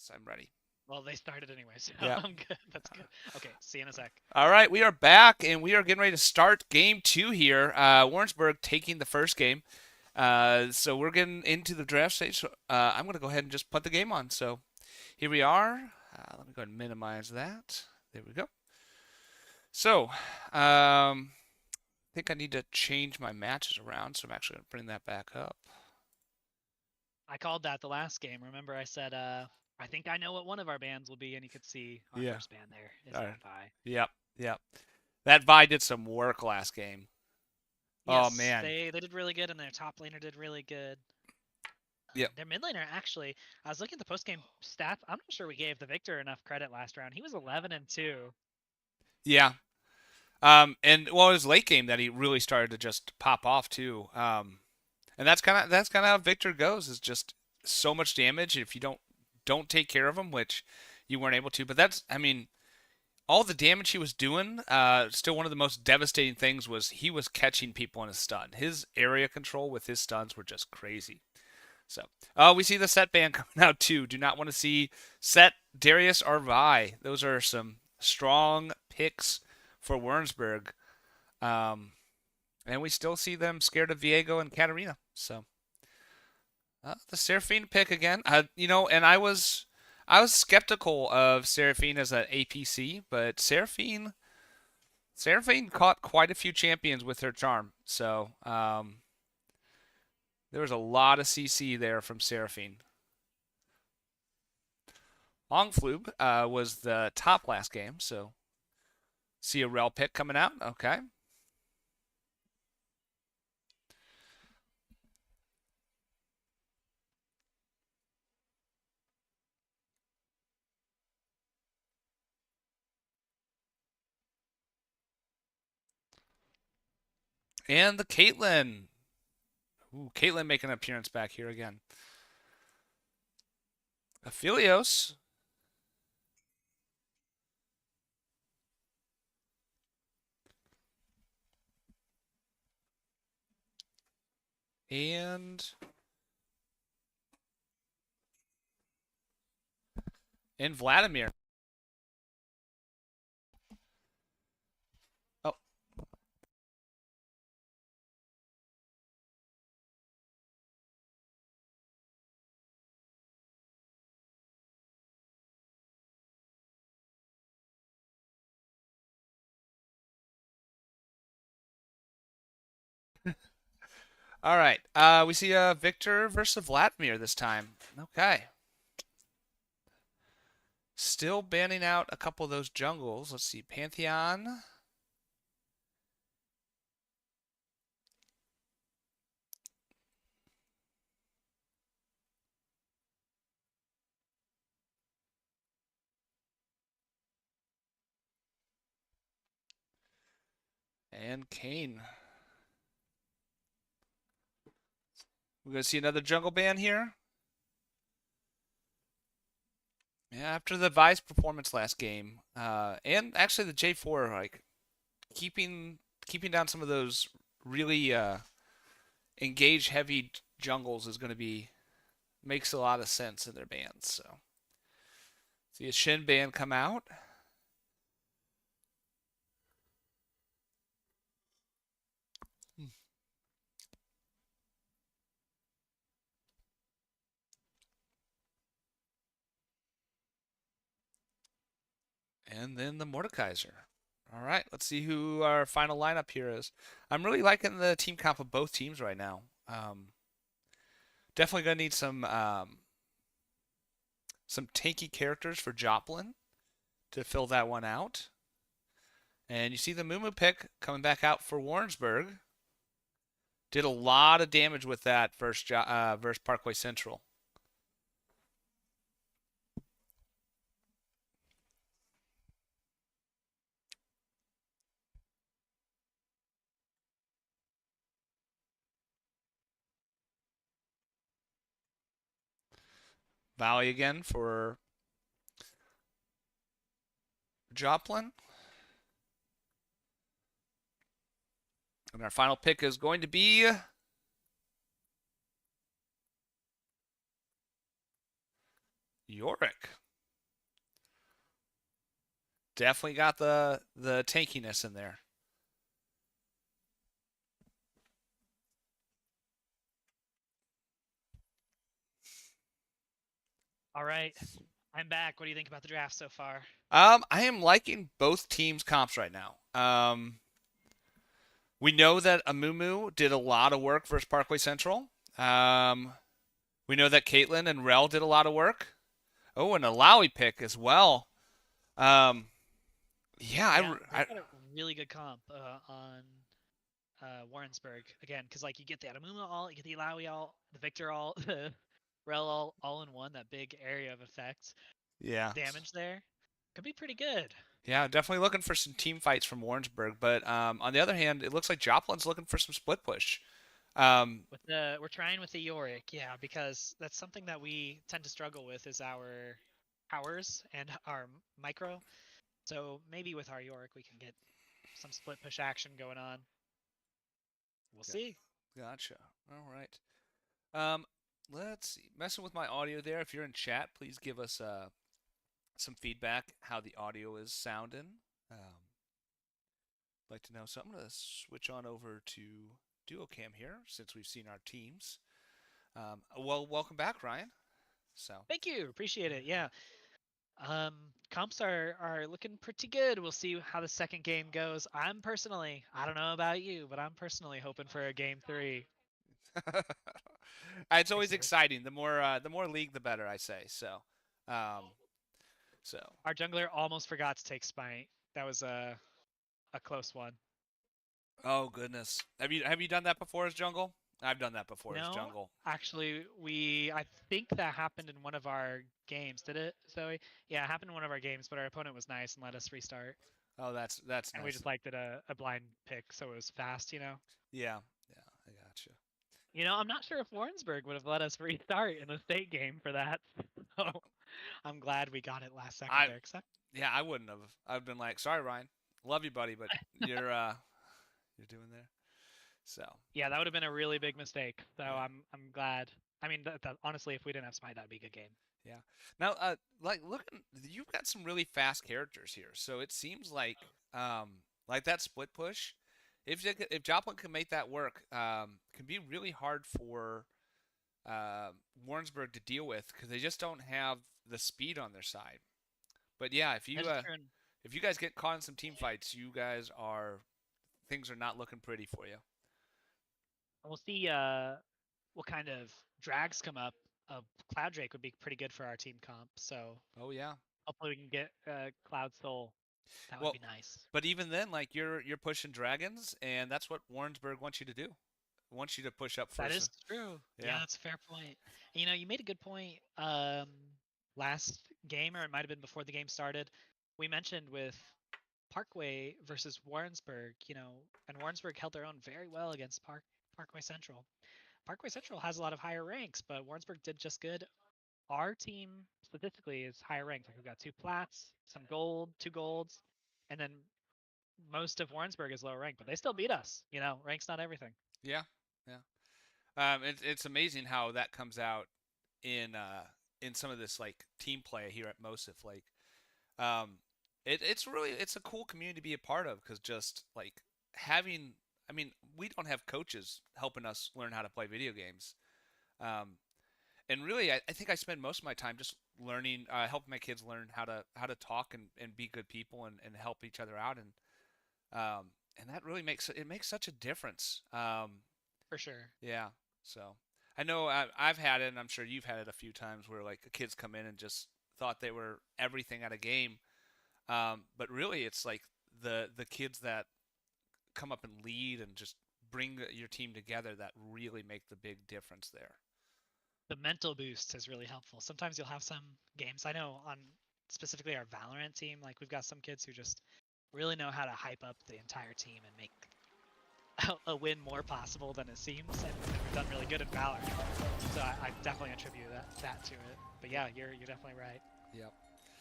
Yes, I'm ready. Well, they started anyway, so Yeah. I'm good. That's good. Okay, see you in a sec. All right, we are back, and we are getting ready to start game 2 here. Warrensburg taking the first game. So we're getting into the draft stage. So, I'm going to go ahead and just put the game on. So here we are. Let me go ahead and minimize that. There we go. So I think I need to change my matches around, so I'm actually going to bring that back up. I called that the last game. Remember, I said, I think I know what one of our bands will be, and you could see our Yeah. first band there is All that right. Vi. Yep. That Vi did some work last game. Yes, Oh, man. they did really good, and their top laner did really good. Yep. Their mid laner, actually, I was looking at the post game stats. I'm not sure we gave the Victor enough credit last round. He was 11-2. Yeah. And well, it was late game that he really started to just pop off too. And that's kind of how Victor goes. Is just so much damage if you don't take care of him, which you weren't able to. But that's, I mean, all the damage he was doing. Still, one of the most devastating things was he was catching people in a stun. His area control with his stuns were just crazy. So, we see the Set ban coming out too. Do not want to see Set, Darius, or Vi. Those are some strong picks for Warrensburg. And we still see them scared of Viego and Katarina. So, the Seraphine pick again. And I was skeptical of Seraphine as an APC, but Seraphine caught quite a few champions with her charm. So, there was a lot of CC there from Seraphine. Longflube was the top last game, so see a rel pick coming out. Okay. And the Caitlyn. Ooh, Caitlyn making an appearance back here again. Aphelios. And Vladimir. Oh. All right. We see Victor versus Vladimir this time. Okay. Still banning out a couple of those jungles. Let's see. Pantheon. And Kane. We're going to see another jungle ban here. Yeah, after the Vice performance last game, and actually the J4, like keeping down some of those really engage heavy jungles is going to be makes a lot of sense in their bans. So see a Shin ban come out. And then the Mordekaiser. All right, let's see who our final lineup here is. I'm really liking the team comp of both teams right now. Definitely gonna need some tanky characters for Joplin to fill that one out. And you see the Mumu pick coming back out for Warrensburg. Did a lot of damage with that versus Parkway Central. Valley again for Joplin. And our final pick is going to be Yorick. Definitely got the tankiness in there. All right, I'm back. What do you think about the draft so far? I am liking both teams' comps right now. We know that Amumu did a lot of work versus Parkway Central. We know that Caitlin and Rel did a lot of work. Oh, and a Lowy pick as well. Um, yeah, Yeah, they've got a really good comp on Warrensburg again, because like you get the Adamuma all, you get the Ilawi all, the Victor all, the Rel all in one. That big area of effect yeah, damage there could be pretty good. yeah. Definitely looking for some team fights from Warrensburg. But on the other hand, it looks like Joplin's looking for some split push. With the we're trying with the Yorick, yeah, because that's something that we tend to struggle with is our powers and our micro. So maybe with our Yorick we can get some split push action going on. We'll see. Gotcha. All right. Let's see. Messing with my audio there. If you're in chat, please give us some feedback how the audio is sounding. Like to know. So I'm gonna switch on over to DuoCam here since we've seen our teams. Well, welcome back, Ryan. So Thank you, appreciate it. Yeah. Comps are looking pretty good. We'll see how the second game goes. I don't know about you, but I'm personally hoping for a game 3. it's always Excited. exciting. The more league, the better. I say so. Um, so Our jungler almost forgot to take Smite. That was a close one. oh goodness, have you done that before as jungle? I've done that before as No, jungle. actually, I think that happened in one of our games. Did it, Zoe? Yeah, it happened in one of our games, but our opponent was nice and let us restart. Oh, that's And nice. we just liked it a blind pick, so it was fast, Yeah, yeah, I gotcha. I'm not sure if Warrensburg would have let us restart in the state game for that. So I'm glad we got it last second I there. Except yeah, I wouldn't have. I've been like, sorry, Ryan, love you, buddy, but you're doing there. So yeah, that would have been a really big mistake. So yeah. I'm glad. I mean, honestly, if we didn't have Smite, that'd be a good game. Yeah. Now, like looking, you've got some really fast characters here, so it seems like that split push. If Joplin can make that work, can be really hard for Warrensburg to deal with because they just don't have the speed on their side. But yeah, That's true. if you guys get caught in some team fights, you guys are things are not looking pretty for you. We'll see what kind of drags come up. Cloud Drake would be pretty good for our team comp. So Oh yeah. hopefully we can get Cloud Soul. That would Well, be nice. but even then, like you're pushing dragons, and that's what Warrensburg wants you to do. Wants you to push up That first. is true. Yeah. Yeah, that's a fair point. You made a good point last game, or it might have been before the game started. We mentioned with Parkway versus Warrensburg, and Warrensburg held their own very well against Parkway Central. Parkway Central has a lot of higher ranks, but Warrensburg did just good. Our team statistically is higher ranked. Like we've got 2 plats, some gold, 2 golds, and then most of Warrensburg is lower ranked, but they still beat us. Rank's not everything. Yeah, yeah. It's amazing how that comes out in some of this like team play here at MOSEF. Like, it's a cool community to be a part of because just like having, I mean, we don't have coaches helping us learn how to play video games. Um, and really, I think I spend most of my time just learning, helping my kids learn how to talk and be good people and help each other out and that really makes such a difference. For sure. Yeah. So I know I've had it, and I'm sure you've had it a few times where like kids come in and just thought they were everything at a game, but really it's like the kids that come up and lead and just bring your team together that really make the big difference there. The mental boost is really helpful. Sometimes you'll have some games. I know on specifically our Valorant team, like we've got some kids who just really know how to hype up the entire team and make a win more possible than it seems, and we've done really good in Valorant. So I definitely attribute that to it. But yeah, you're definitely right. Yep.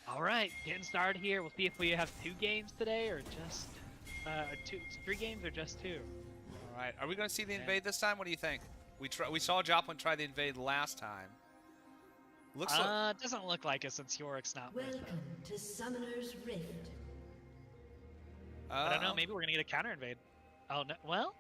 All right, getting started here. We'll see if we have 2 games today, or just 3 games, or just 2. All right. Are we going to see the invade this time? What do you think? We saw Joplin try the invade last time. Looks like Doesn't look like it since Yorick's not with them. Welcome to Summoner's Rift. I don't know. Maybe we're gonna get a counter invade. Oh no. Well.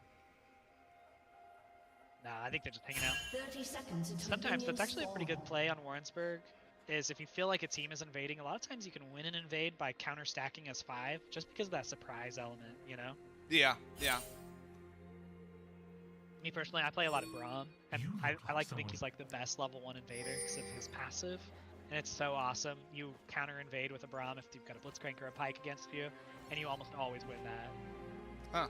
Nah, I think they're just hanging out. 30 seconds until Sometimes that's minions actually a pretty good spawn. play on Warrensburg. Is if you feel like a team is invading, a lot of times you can win an invade by counter stacking as 5, just because of that surprise element. You know. Yeah. Me personally, I play a lot of Braum, and I like to think he's like the best level 1 invader because of his passive. And it's so awesome. You counter invade with a Braum if you've got a Blitzcrank or a Pike against you, and you almost always win that. Huh.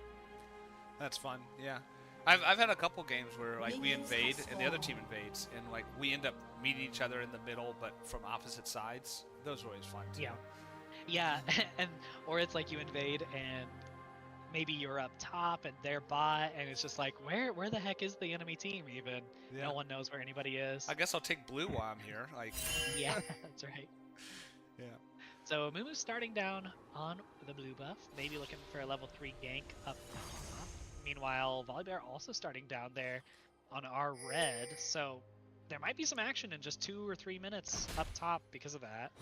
That's fun. Yeah. I've had a couple games where like we invade and the other team invades, and like we end up meeting each other in the middle, but from opposite sides. Those are always fun too. Yeah, and or it's like you invade and maybe you're up top and they're bot, and it's just like where the heck is the enemy team even? Yeah. No one knows where anybody is. I guess I'll take blue while I'm here. Like. Yeah, that's right. Yeah. So Mumu's starting down on the blue buff, maybe looking for a level 3 gank up top. Meanwhile, Volibear also starting down there on our red, so there might be some action in just 2 or 3 minutes up top because of that.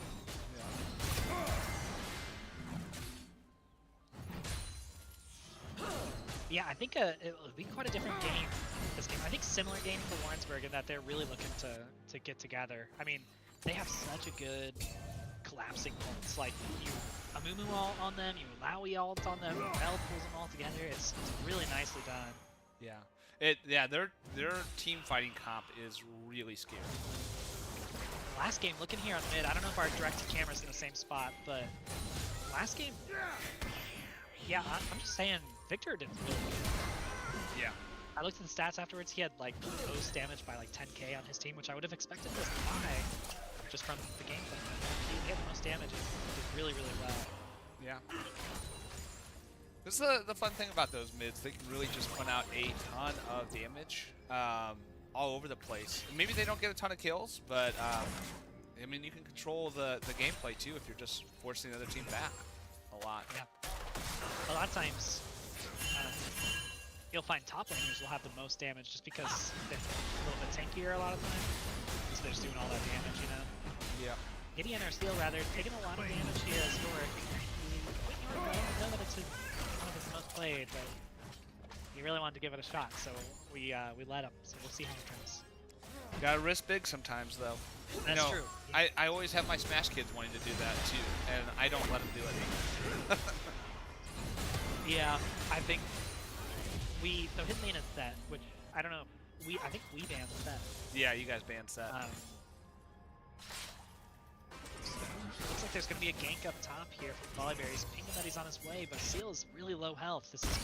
Yeah, I think it'll be quite a different game this game. I think similar game for Warrensburg in that they're really looking to get together. I mean, they have such a good collapsing ults. Like you Amumu ult on them, you Laui ult on them, Bell pulls them all together. It's really nicely done. Yeah. Their team fighting comp is really scary. Last game, looking here on mid, I don't know if our direct camera's in the same spot, but last game, yeah, I'm just saying Victor did really good. Yeah. I looked at the stats afterwards. He had like most damage by like 10k on his team, which I would have expected was high just from the gameplay. He had the most damage and did really, really well. Yeah. This is the fun thing about those mids. They can really just put out a ton of damage all over the place. Maybe they don't get a ton of kills, but I mean, you can control the gameplay too if you're just forcing the other team back a lot. Yeah. A lot of times, you'll find top laners will have the most damage just because they're a little bit tankier a lot of times. So they're just doing all that damage, you know? Yeah. Gideon or Steel, rather, taking a lot of damage here as Yorick. I don't know that it's one of his most played, but he really wanted to give it a shot, so we let him. So we'll see how it goes. Gotta risk big sometimes, though. That's true. Yeah. I always have my Smash kids wanting to do that too, and I don't let them do it. Yeah, I think so his main is set, which I don't know. I think we banned set. Yeah, you guys banned set. Looks like there's going to be a gank up top here from Volibear. He's pinging that he's on his way, but Seal is really low health. This is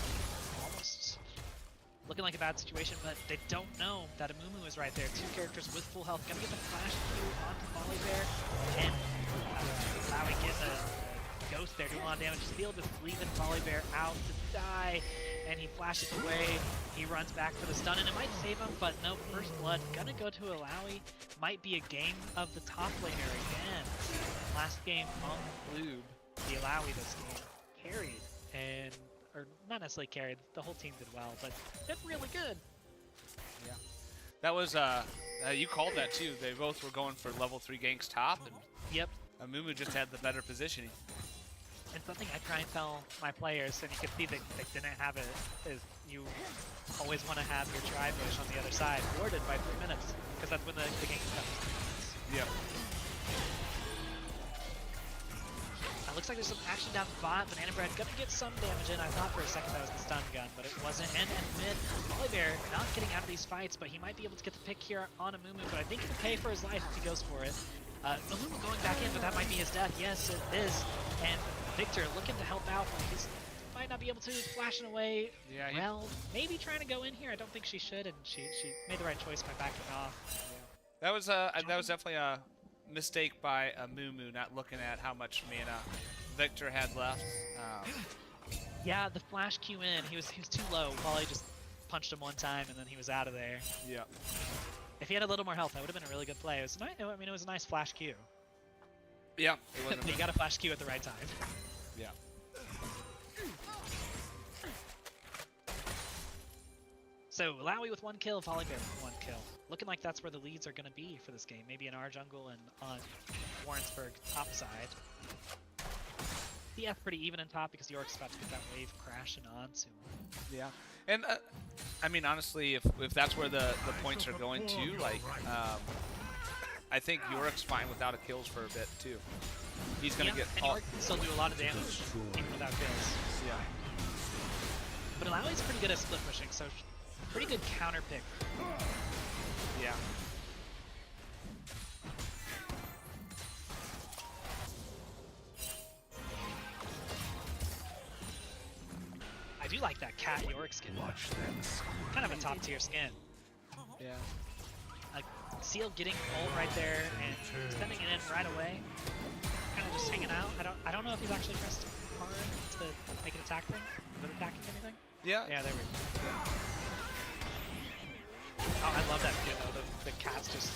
almost looking like a bad situation, but they don't know that Amumu is right there. 2 characters with full health. Gonna get the flash Q onto Volibear, and allowing get a ghost there doing a lot of damage. Seal just leaving Volibear out to die, and he flashes away. He runs back for the stun, and it might save him, but no, first blood. Gonna go to Alawi. Might be a game of the top laner again. Last game on Blue, the Alawi this game carried, or not necessarily carried, the whole team did well, but did really good. Yeah. That was, you called that too. They both were going for level 3 ganks top, and Yep. Amumu just had the better positioning. And something I try and tell my players, and you can see that they didn't have it, is you always want to have your tri-bush on the other side warded by 3 minutes, because that's when the game comes. Yeah. Looks like there's some action down bot. Banana Bread gonna get some damage in. I thought for a second that was the stun gun, but it wasn't. And mid, Volibear not getting out of these fights, but he might be able to get the pick here on Amumu, but I think he'll pay for his life if he goes for it. Amumu going back in, but that might be his death. Yes, it is. And Victor looking to help out. He might not be able to, flashing away. Yeah. Well, maybe trying to go in here. I don't think she should, and she made the right choice by backing off. Yeah. That was definitely a mistake by Amumu, not looking at how much mana Victor had left. Yeah, the flash Q in, he was too low. Volley just punched him one time and then he was out of there. Yeah. If he had a little more health, that would have been a really good play. It was nice. I mean, it was a nice flash Q. Yeah. It wasn't You got a flash Q at the right time. Yeah. So Lowy with 1 kill, Volibear with 1 kill. Looking like that's where the leads are going to be for this game. Maybe in our jungle and on Warrensburg top side. CF pretty even in top because York's about to get that wave crashing onto him. Yeah, and I mean honestly, if that's where the points are going to, like, I think Yorick's fine without a kills for a bit too. He's gonna get. And York can still do a lot of damage even without kills. Yeah. But Lowy's pretty good at split pushing, so pretty good counter pick. Yeah. I do like that cat Yorick skin. Kind of a top tier skin. Yeah. Seal getting ult right there and sending it in right away. Kind of just hanging out. I don't know if he's actually pressed hard to make an attack thing. Is it attacking anything? Yeah. Yeah, there we go. Oh, I love that kid though. The cat's just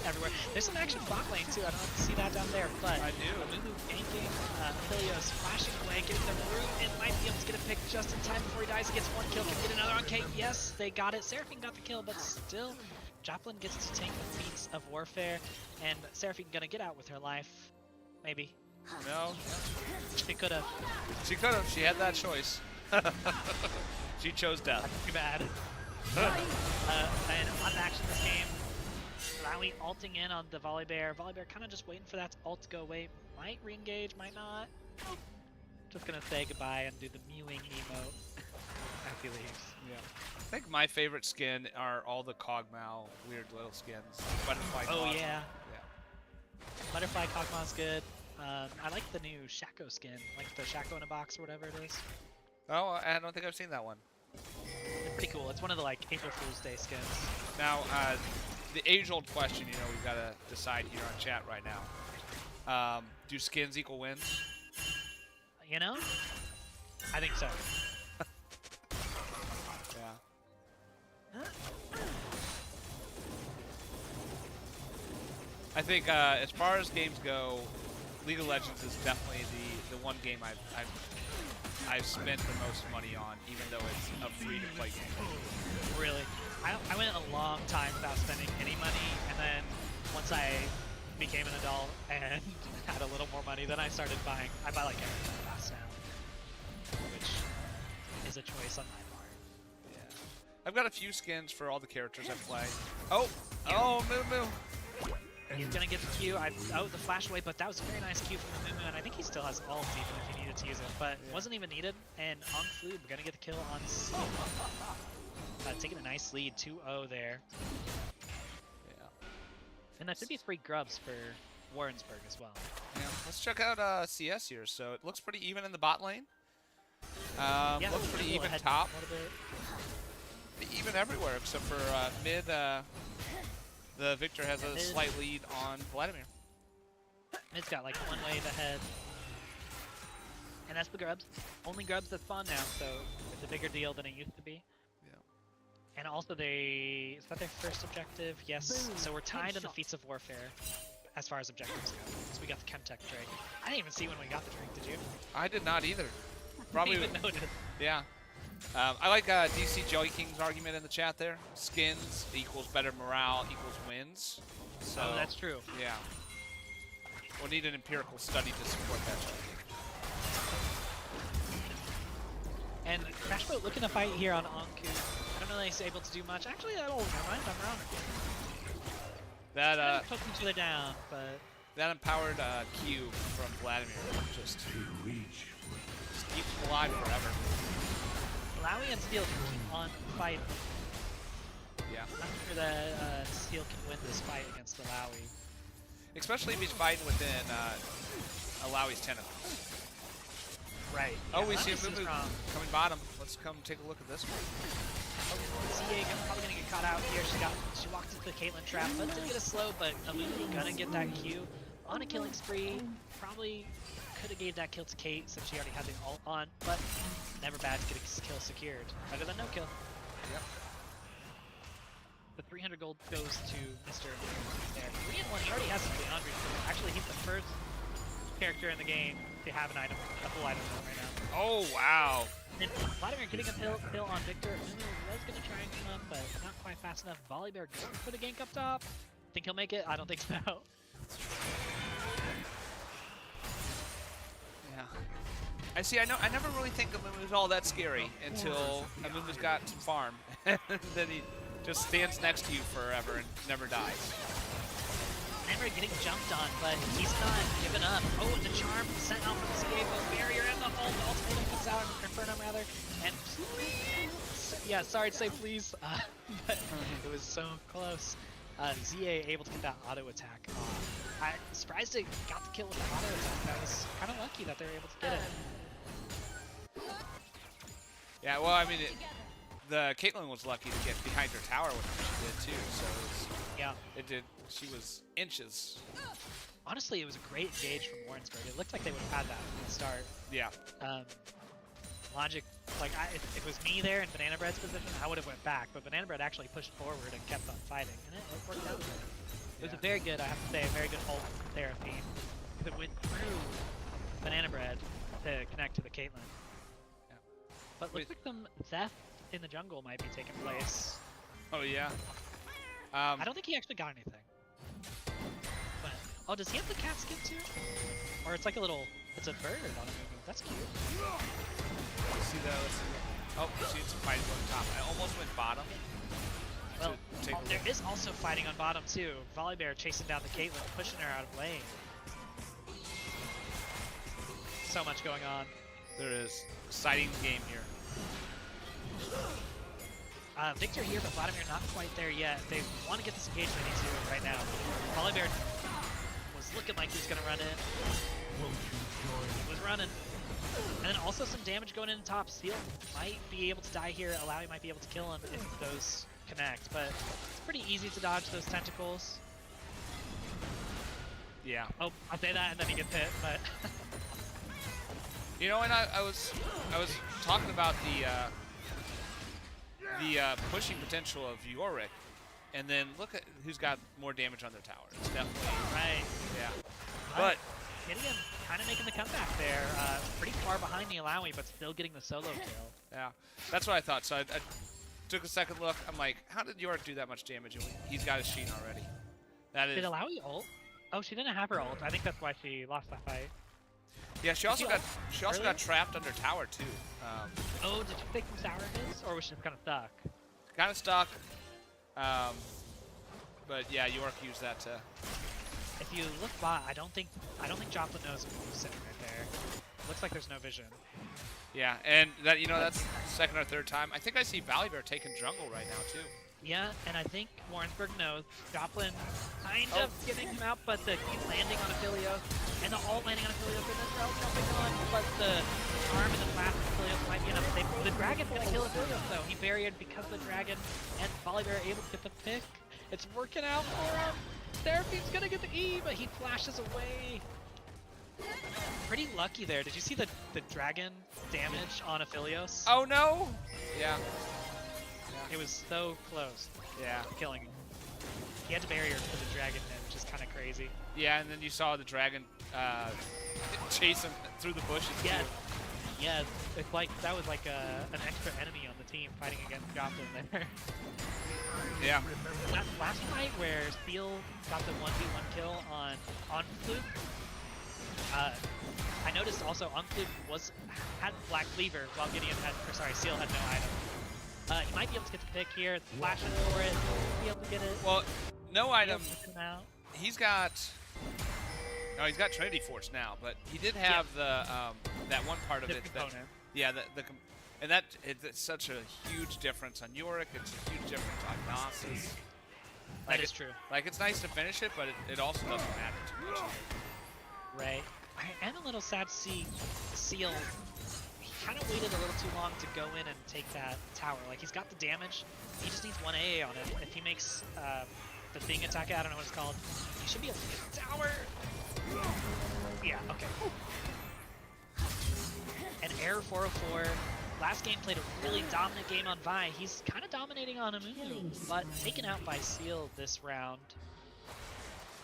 everywhere. There's some action bot lane too. I don't know if you see that down there, but I do. Lulu ganking, Helios flashing away, getting the root, and might be able to get a pick just in time before he dies. He gets 1 kill, can get another on Kate. Yes, they got it. Seraphine got the kill, but still, Joplin gets to take the feats of warfare, and Seraphine gonna get out with her life. Maybe. No. She could have. She could have. She had that choice. She chose death. Too bad. And a lot of action this game. Lowy ulting in on the Volibear. Volibear kind of just waiting for that ult to go away. Might re-engage, might not. Just gonna say goodbye and do the mewing emote as he leaves. Yeah. I think my favorite skin are all the Cogmal weird little skins. Butterfly. Oh Cogmal. yeah. Yeah. Butterfly Kog'Maw's good. I like the new Shaco skin, like the Shaco in a box or whatever it is. Oh, I don't think I've seen that one. It's pretty cool. It's one of the like April Fool's Day skins. Now, the age-old question, you know, we've got to decide here on chat right now. Do skins equal wins? You know? I think so. Yeah. I think as far as games go, League of Legends is definitely the one game I've spent the most money on, even though it's a free-to-play game. Really. I went a long time without spending any money, and then once I became an adult and had a little more money, then I started buying. I buy like everything fast now, which is a choice on my part. Yeah. I've got a few skins for all the characters I play. Oh! Oh, Moo Moo! He's gonna get the Q. Oh, the flash away, but that was a very nice Q from the Moo Moo, and I think he still has ult even if he needed to use it, but wasn't even needed. And on Flube, we're gonna get the kill on Seal. Taking a nice lead, 2-0 there. Yeah. And that should be 3 grubs for Warrensburg as well. Yeah. Let's check out CS here. So it looks pretty even in the bot lane. Yeah, Looks pretty even ahead top. a little bit. Pretty even everywhere except for mid. The Victor has a slight lead on Vladimir. Mid's got like 1 wave ahead. And that's the grubs. Only grubs that spawn now, so it's a bigger deal than it used to be. Yeah. And also is that their first objective? Yes. So we're tied in the feats of warfare as far as objectives go. So we got the Chemtech Drake. I didn't even see when we got the Drake, did you? I did not either. Probably. Didn't even notice. Yeah. I like DC Joey King's argument in the chat there. Skins equals better morale equals wins. So Oh, that's true. Yeah. We'll need an empirical study to support that. And Crashboat looking to fight here on Anku. I don't know that he's able to do much. Actually, never mind, I'm wrong. That Poking each other down, but that empowered Q from Vladimir just keeps him alive forever. Lowy and Steel can keep on fighting. Yeah. I'm sure that Steel can win this fight against the Lowy. Especially if he's fighting within Alawi's tentacles. Right. Oh, we see a Lawless is Moo Moo wrong. coming bottom. Let's come take a look at this one. CA probably gonna get caught out here. She walked into the Caitlyn trap, but did get a slow, but Aluminum gonna get that Q on a killing spree. Probably could have gave that kill to Kate since she already had the ult on, but never bad to get a kill secured. Better than no kill. Yep. The 300 gold goes to Mr. there. 3-1, he already has some 300. Actually, he's the first character in the game they have an item, a full item right now. Oh wow. And Vladimir getting a kill on Victor. Lulu was going to try and come up, but not quite fast enough. Volibear going for the gank up top. Think he'll make it? I don't think so. Yeah. I see. I never really think Amumu was all that scary until Amumu's got some farm, and then he just stands next to you forever and never dies. Hammer getting jumped on, but he's not giving up. Oh, the charm sent out from the CA barrier and the ult. The ultimatum comes out, Infernum rather. And please, yeah, sorry to say please, but it was so close. ZA able to get that auto attack off. I'm surprised it got the kill with the auto attack. That was kind of lucky that they were able to get it. Yeah, well, I mean, the Caitlyn was lucky to get behind her tower whenever she did too. So Yeah. it did. She was inches. Honestly, it was a great engage from Warrensburg. It looked like they would have had that from the start. Yeah. Logic, like if it was me there in Banana Bread's position, I would have went back. But Banana Bread actually pushed forward and kept on fighting, and it worked out. It was a very good, I have to say, a very good ult therapy. Because it went through Banana Bread to connect to the Caitlyn. Yeah. But looks like some theft in the jungle might be taking place. Oh yeah. I don't think he actually got anything. But, oh, does he have the cat skin too? Or it's like a little, it's a bird on a movement. That's cute. See that? Let's see. Oh, see some fighting on top. I almost went bottom. Well, to take a there look. is also fighting on bottom too. Volibear chasing down the Caitlyn, pushing her out of lane. So much going on. There is exciting game here. Victor here, but Vladimir not quite there yet. They want to get this engagement into it right now. Volibear was looking like he was going to run in. He was running. And then also some damage going in top. Seal might be able to die here. Alawi might be able to kill him if those connect. But it's pretty easy to dodge those tentacles. Yeah. Oh, I say that and then he gets hit, but... You know, and I was talking about the pushing potential of Yorick, and then look at who's got more damage on their tower. It's definitely Right. yeah. But Gideon kind of making the comeback there. Pretty far behind the Alawi, but still getting the solo kill. yeah, that's what I thought. So I took a second look. I'm like, how did Yorick do that much damage? And he's got his Sheen already. That is. Did Alawi ult? Oh, she didn't have her ult. I think that's why she lost that fight. Yeah, she also got trapped under tower too. Oh, did you think the tower hits, or was she just kind of stuck? Kind of stuck. But yeah, Yorick used that to. If you look bot, I don't think Joplin knows MOSEF right there. Looks like there's no vision. Yeah, and that that's second or third time. I think I see Volibear taking jungle right now too. Yeah, and I think Warrensburg knows. Joplin kind of getting him out, but he's landing on Aphelios, and the ult landing on Aphelios, and then Rel jumping on, but the arm and the blast of Aphelios might be enough. The dragon's gonna kill Aphelios though. He barriered because of the dragon, and Volibear able to get the pick. It's working out for him. Seraphine's gonna get the E, but he flashes away. Pretty lucky there. Did you see the dragon damage on Aphelios? Oh no! Yeah. It was so close Yeah. to killing him. He had to barrier for the dragon then, which is kind of crazy. Yeah, and then you saw the dragon chase him through the bushes. Yeah, too. yeah. It's like that was like an extra enemy on the team fighting against Joplin there. Yeah. That last fight where Steel got the 1v1 kill on Fluke. I noticed also on Fluke had Black Cleaver while Gideon had, or sorry, Seal had no item. He might be able to get the pick here. Flashing for it. Be able to get it. Well, no item. Now. He's got. No, he's got Trinity Force now, but he did have the that one part of The it. component. And that it's such a huge difference on Yorick. It's a huge difference on Gnosis. That is true. Like it's nice to finish it, but it also doesn't matter too much. Right. I am a little sad to see Seal. He kind of waited a little too long to go in and take that tower. Like he's got the damage. He just needs 1 AA on it. If he makes the thing attack, I don't know what it's called. He should be able to get the tower. Yeah. Okay. And Error 404. Last game played a really dominant game on Vi. He's kind of dominating on Amumu, but taken out by Seal this round.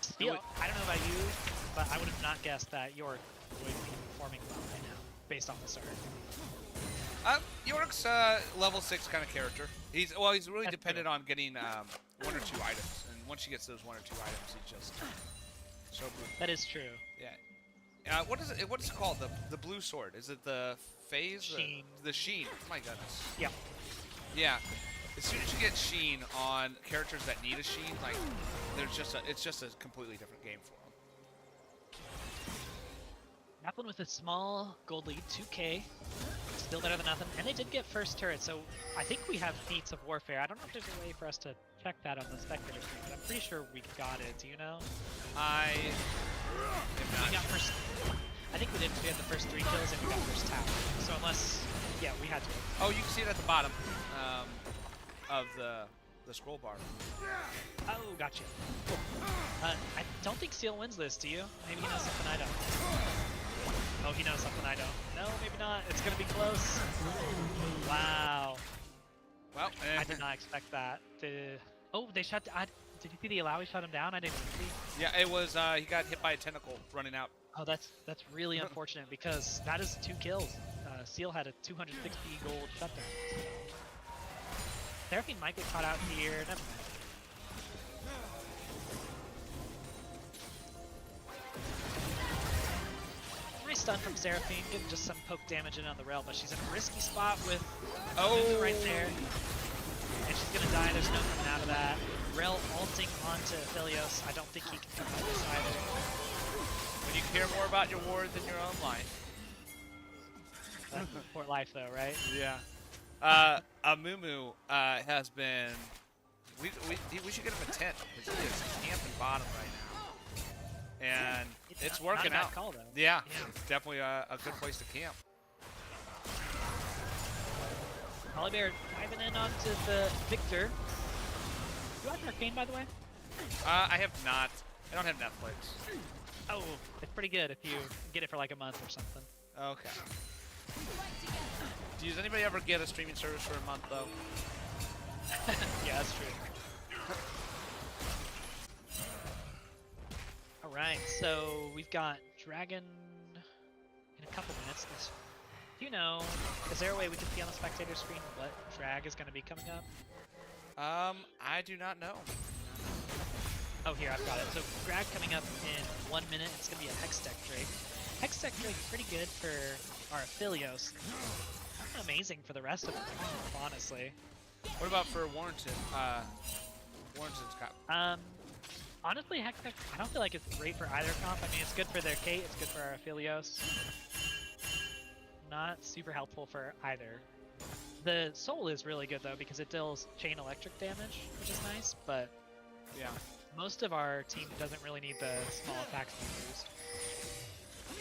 Seal, I don't know about you, but I would have not guessed that York would be performing well right now, based off the start. York's level 6 kind of character. He's really That's dependent true. on getting 1 or 2 items, and once he gets those 1 or 2 items, he's just so brutal. That is true. Yeah. What is it? What is it called? The blue sword? Is it the phase? Sheen. The sheen. Oh my goodness. Yep. Yeah. As soon as you get sheen on characters that need a sheen, like it's just a completely different game for them. Nothing with a small gold lead, 2k. Still better than nothing. And they did get first turret, so I think we have feats of warfare. I don't know if there's a way for us to check that on the spectator screen, but I'm pretty sure we got it. Do you know? I am not. We got first. I think we did. We had the first 3 kills and we got first tower. So unless, yeah, we had to. Oh, you can see it at the bottom of the scroll bar. Oh, gotcha. Cool. I don't think Seal wins this. Do you? Maybe he knows something I don't. Oh, he knows something I don't. No, maybe not. It's gonna be close. Wow. Well, I did not expect that. Oh, they shut. Did you see the Alawi shut him down? I didn't see. Yeah, it was. He got hit by a tentacle running out. Oh, that's really unfortunate because that is 2 kills. Seal had a 260 gold shutdown. Seraphine might get caught out here. Never mind. Nice stun from Seraphine, getting just some poke damage in on the rail, but she's in a risky spot with Lulu right there. And she's gonna die, there's no coming out of that. Rel ulting onto Aphelios. I don't think he can come out of this either. When you care more about your ward than your own life. That's for life though, right? Yeah. Amumu has been. We should get him a tent because he is camping bottom right now, and it's working not a bad out. call, though. Yeah, it's definitely a good place to camp. Volibear diving in onto the Victor. You watch Arcane, by the way? I have not. I don't have Netflix. Oh, it's pretty good if you get it for like a month or something. Okay. Does anybody ever get a streaming service for a month though? Yeah, that's true. Alright, so we've got Dragon in a couple minutes. Do you know, is there a way we can see on the spectator screen what drag is going to be coming up? I do not know. Oh, here, I've got it. So drag coming up in 1 minute. It's going to be a Hextech Drake. Hextech Drake is pretty good for our Aphelios. Amazing for the rest of them, honestly. What about for Warrington? Warrington's got. Honestly, Hextech, I don't feel like it's great for either comp. I mean, it's good for their Kate, it's good for our Aphelios. Not super helpful for either. The Soul is really good though because it deals chain electric damage, which is nice, but Yeah. most of our team doesn't really need the small attacks to be used.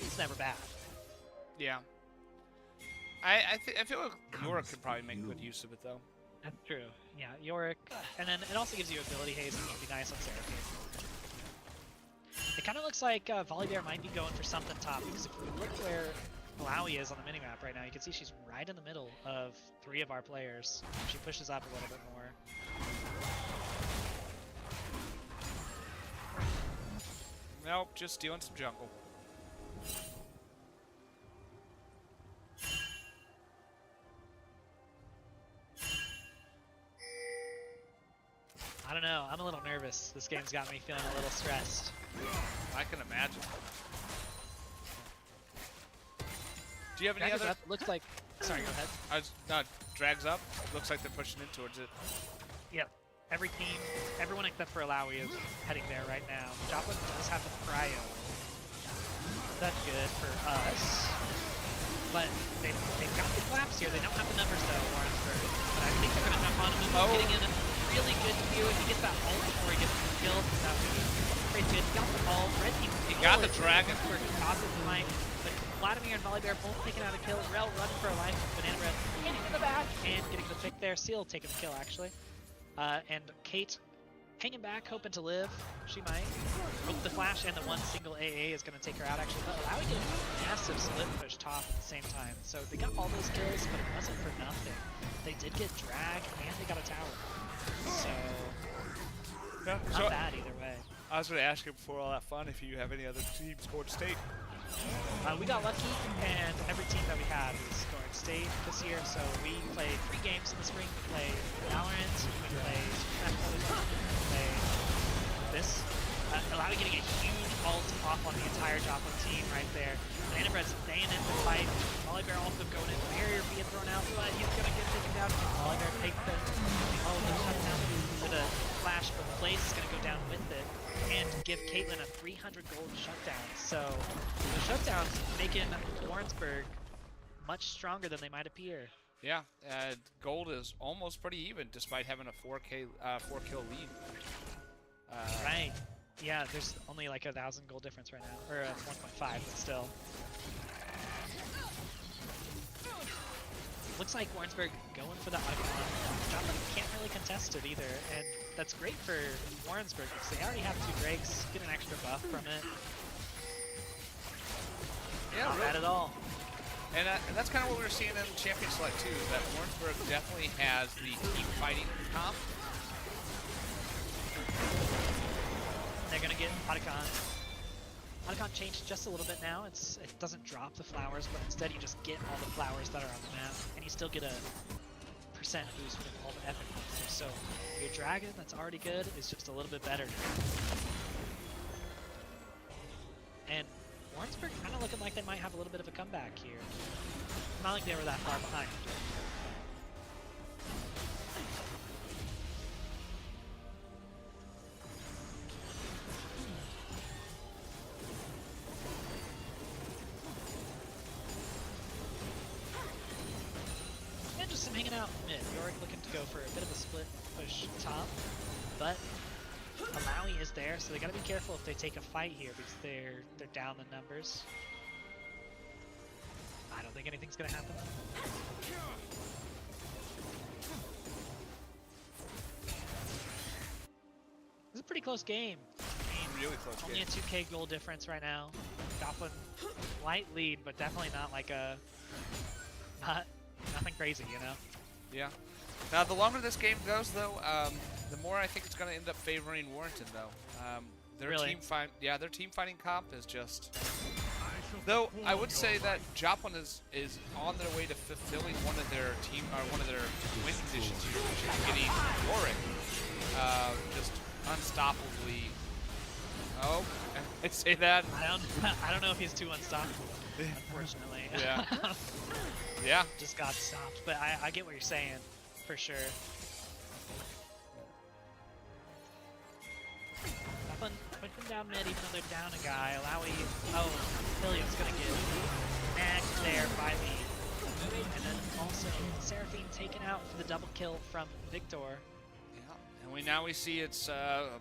It's never bad. Yeah. I feel like Yorick could probably make good use of it though. That's true. Yeah, Yorick. And then it also gives you ability haste, which would be nice on Seraphine. It kind of looks like Volibear might be going for something top, because if we look where Malawi is on the minimap right now, you can see she's right in the middle of 3 of our players. She pushes up a little bit more. Nope, just stealing some jungle. I don't know, I'm a little nervous. This game's got me feeling a little stressed. I can imagine. Do you have any Drag is other? up. Looks like... Sorry, go ahead. No, drags up. Looks like they're pushing in towards it. Yep. Every team, everyone except for Alawi is heading there right now. Joplin does have the cryo. That's good for us. But they've got the collapse here. They don't have the numbers though, Warrensburg. But I think they're going to jump on him. Oh. Getting in a really good view. If he gets that ult before he gets the kill, that would be pretty good. He got the ult. Red team. He got the dragon. Where he tosses the mic. But Vladimir and Volibear both taking out a kill. Rel running for a life. Banana Bread getting in the back and getting the pick there. Seal taking the kill actually. And Kate hanging back, hoping to live. She might. Hope the flash and the one single AA is going to take her out, actually. But allowing a massive split push top at the same time. So they got all those kills, but it wasn't for nothing. They did get drag, and they got a tower. So, not bad either way. I was going to ask you before all that fun if you have any other teams scored state. We got lucky, and every team that we had is scoring state this year. So we played 3 games in the spring. We played Valorant, we played we played this. Alawi getting a huge ult off on the entire Joplin team right there. Banabred's staying in the fight. Volibear also going in. Barrier being thrown out, but he's going to get taken down. Volibear takes the shutdown with a flash, but Blaze is going to go down with it and give Caitlyn a 300 gold shutdown. So the shutdown's making Warrensburg much stronger than they might appear. Yeah, gold is almost pretty even despite having a 4 kill lead. Right. Yeah, there's only like 1,000 gold difference right now, or 1.5, but still. Looks like Warrensburg going for the icon. Joplin can't really contest it either, and that's great for Warrensburg because they already have 2 breaks, get an extra buff from it. Yeah, Not bad at all. And that's kind of what we were seeing in Champion Select too, is that Warrensburg definitely has the team fighting comp. They're gonna get Otacon. Otacon changed just a little bit now. It doesn't drop the flowers, but instead you just get all the flowers that are on the map, and you still get a percent boost with all the epic monsters. So your dragon that's already good is just a little bit better now. And Warrensburg kind of looking like they might have a little bit of a comeback here. Not like they were that far behind. And just some hanging out mid. Yorick looking to go for a bit of a split push top, but Alawi is there, so they gotta be careful if they take a fight here because they're down the numbers. I don't think anything's gonna happen. This is a pretty close game. I mean, Really close only game. a 2k goal difference right now. Joplin, light lead, but definitely not like nothing crazy, you know? Yeah. Now, the longer this game goes, though, the more I think it's going to end up favoring Warrington, though. Their Really? their team fighting comp is just. Though I would say that Joplin is on their way to fulfilling one of their win conditions here, which is getting Yorick just unstoppably. Oh, I say that. I don't know if he's too unstoppable, unfortunately. Yeah. Yeah. Just got stopped, but I get what you're saying, for sure. Joplin pushing down mid even though they're down a guy. Alawi, Philion's gonna get nagged there by me. And then also Seraphine taken out for the double kill from Victor. Yeah. And now we see it's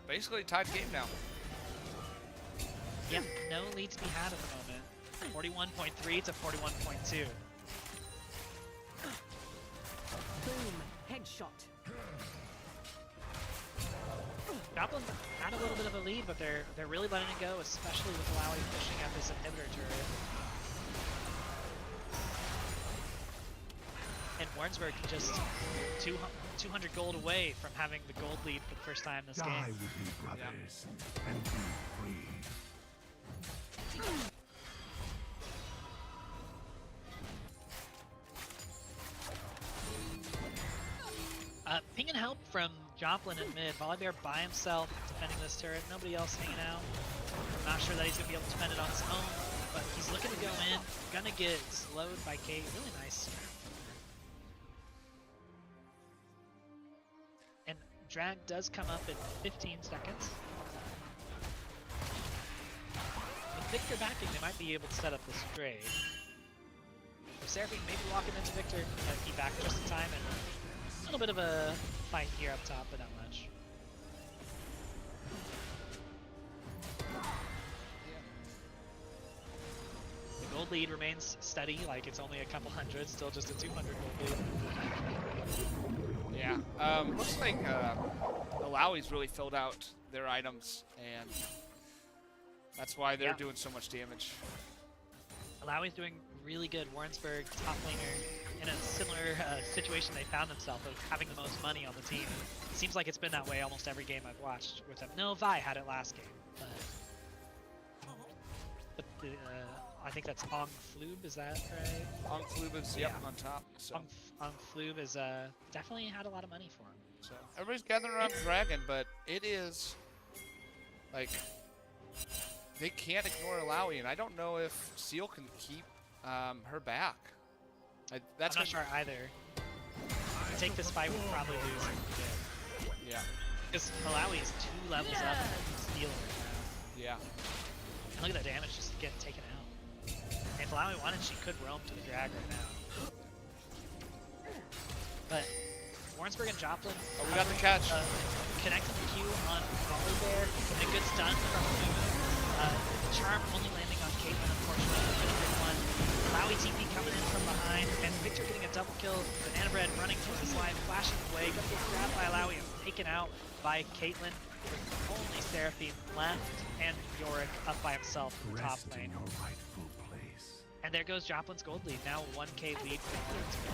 basically a tied game now. Yep, no lead to be had at the moment. 41.3 to 41.2. Boom. Headshot. Joplin had a little bit of a lead, but they're really letting it go, especially with Alawi pushing at this inhibitor turret. And Warrensburg just 200 gold away from having the gold lead for the first time this Die game. with me, brothers, and be free. Ping and help from Joplin in mid. Volibear by himself defending this turret. Nobody else hanging out. I'm not sure that he's going to be able to defend it on his own, but he's looking to go in. Gonna get slowed by Kate. Really nice. And drag does come up in 15 seconds. With Victor backing, they might be able to set up this trade. Seraphine maybe walking into Victor, but he backed just in time, and a little bit of a fight here up top, but not much. The gold lead remains steady, like it's only a couple hundred, still just a 200 gold lead. Yeah. Looks like Alawi's really filled out their items, and that's why they're doing so much damage. Alawi's doing really good. Warrensburg, top laner, in a similar situation they found themselves of having the most money on the team. seems like it's been that way almost every game I've watched with them. No, Vi had it last game, but I think that's Ong Floob, is that right? On Flub is Yeah. on top. So. Ong Floob is definitely had a lot of money for him. So everybody's gathering around Dragon, but it is like they can't ignore Alawi, and I don't know if Seal can keep her back. That's I'm not sure either. I think this fight will probably lose. Yeah, Because Malawi is 2 levels up from Steel right now. yeah. And look at that damage just getting taken out. And if Malawi wanted, she could roam to the drag right now. But Warrensburg and Joplin. Oh, we got the catch. Connected the Q on Volley there. And a good stun from Lulu. Charm only landing on Caitlyn, unfortunately. But a good one. Malawi TP coming in from behind. And Victor getting a double kill. Banana Bread running towards his line, flashing away. Gonna get grabbed by Malawi and taken out by Caitlyn. Only Seraphine left. And Yorick up by himself in the top Rest lane. in your rightful place. And there goes Joplin's gold lead. Now 1k lead for Warrensburg.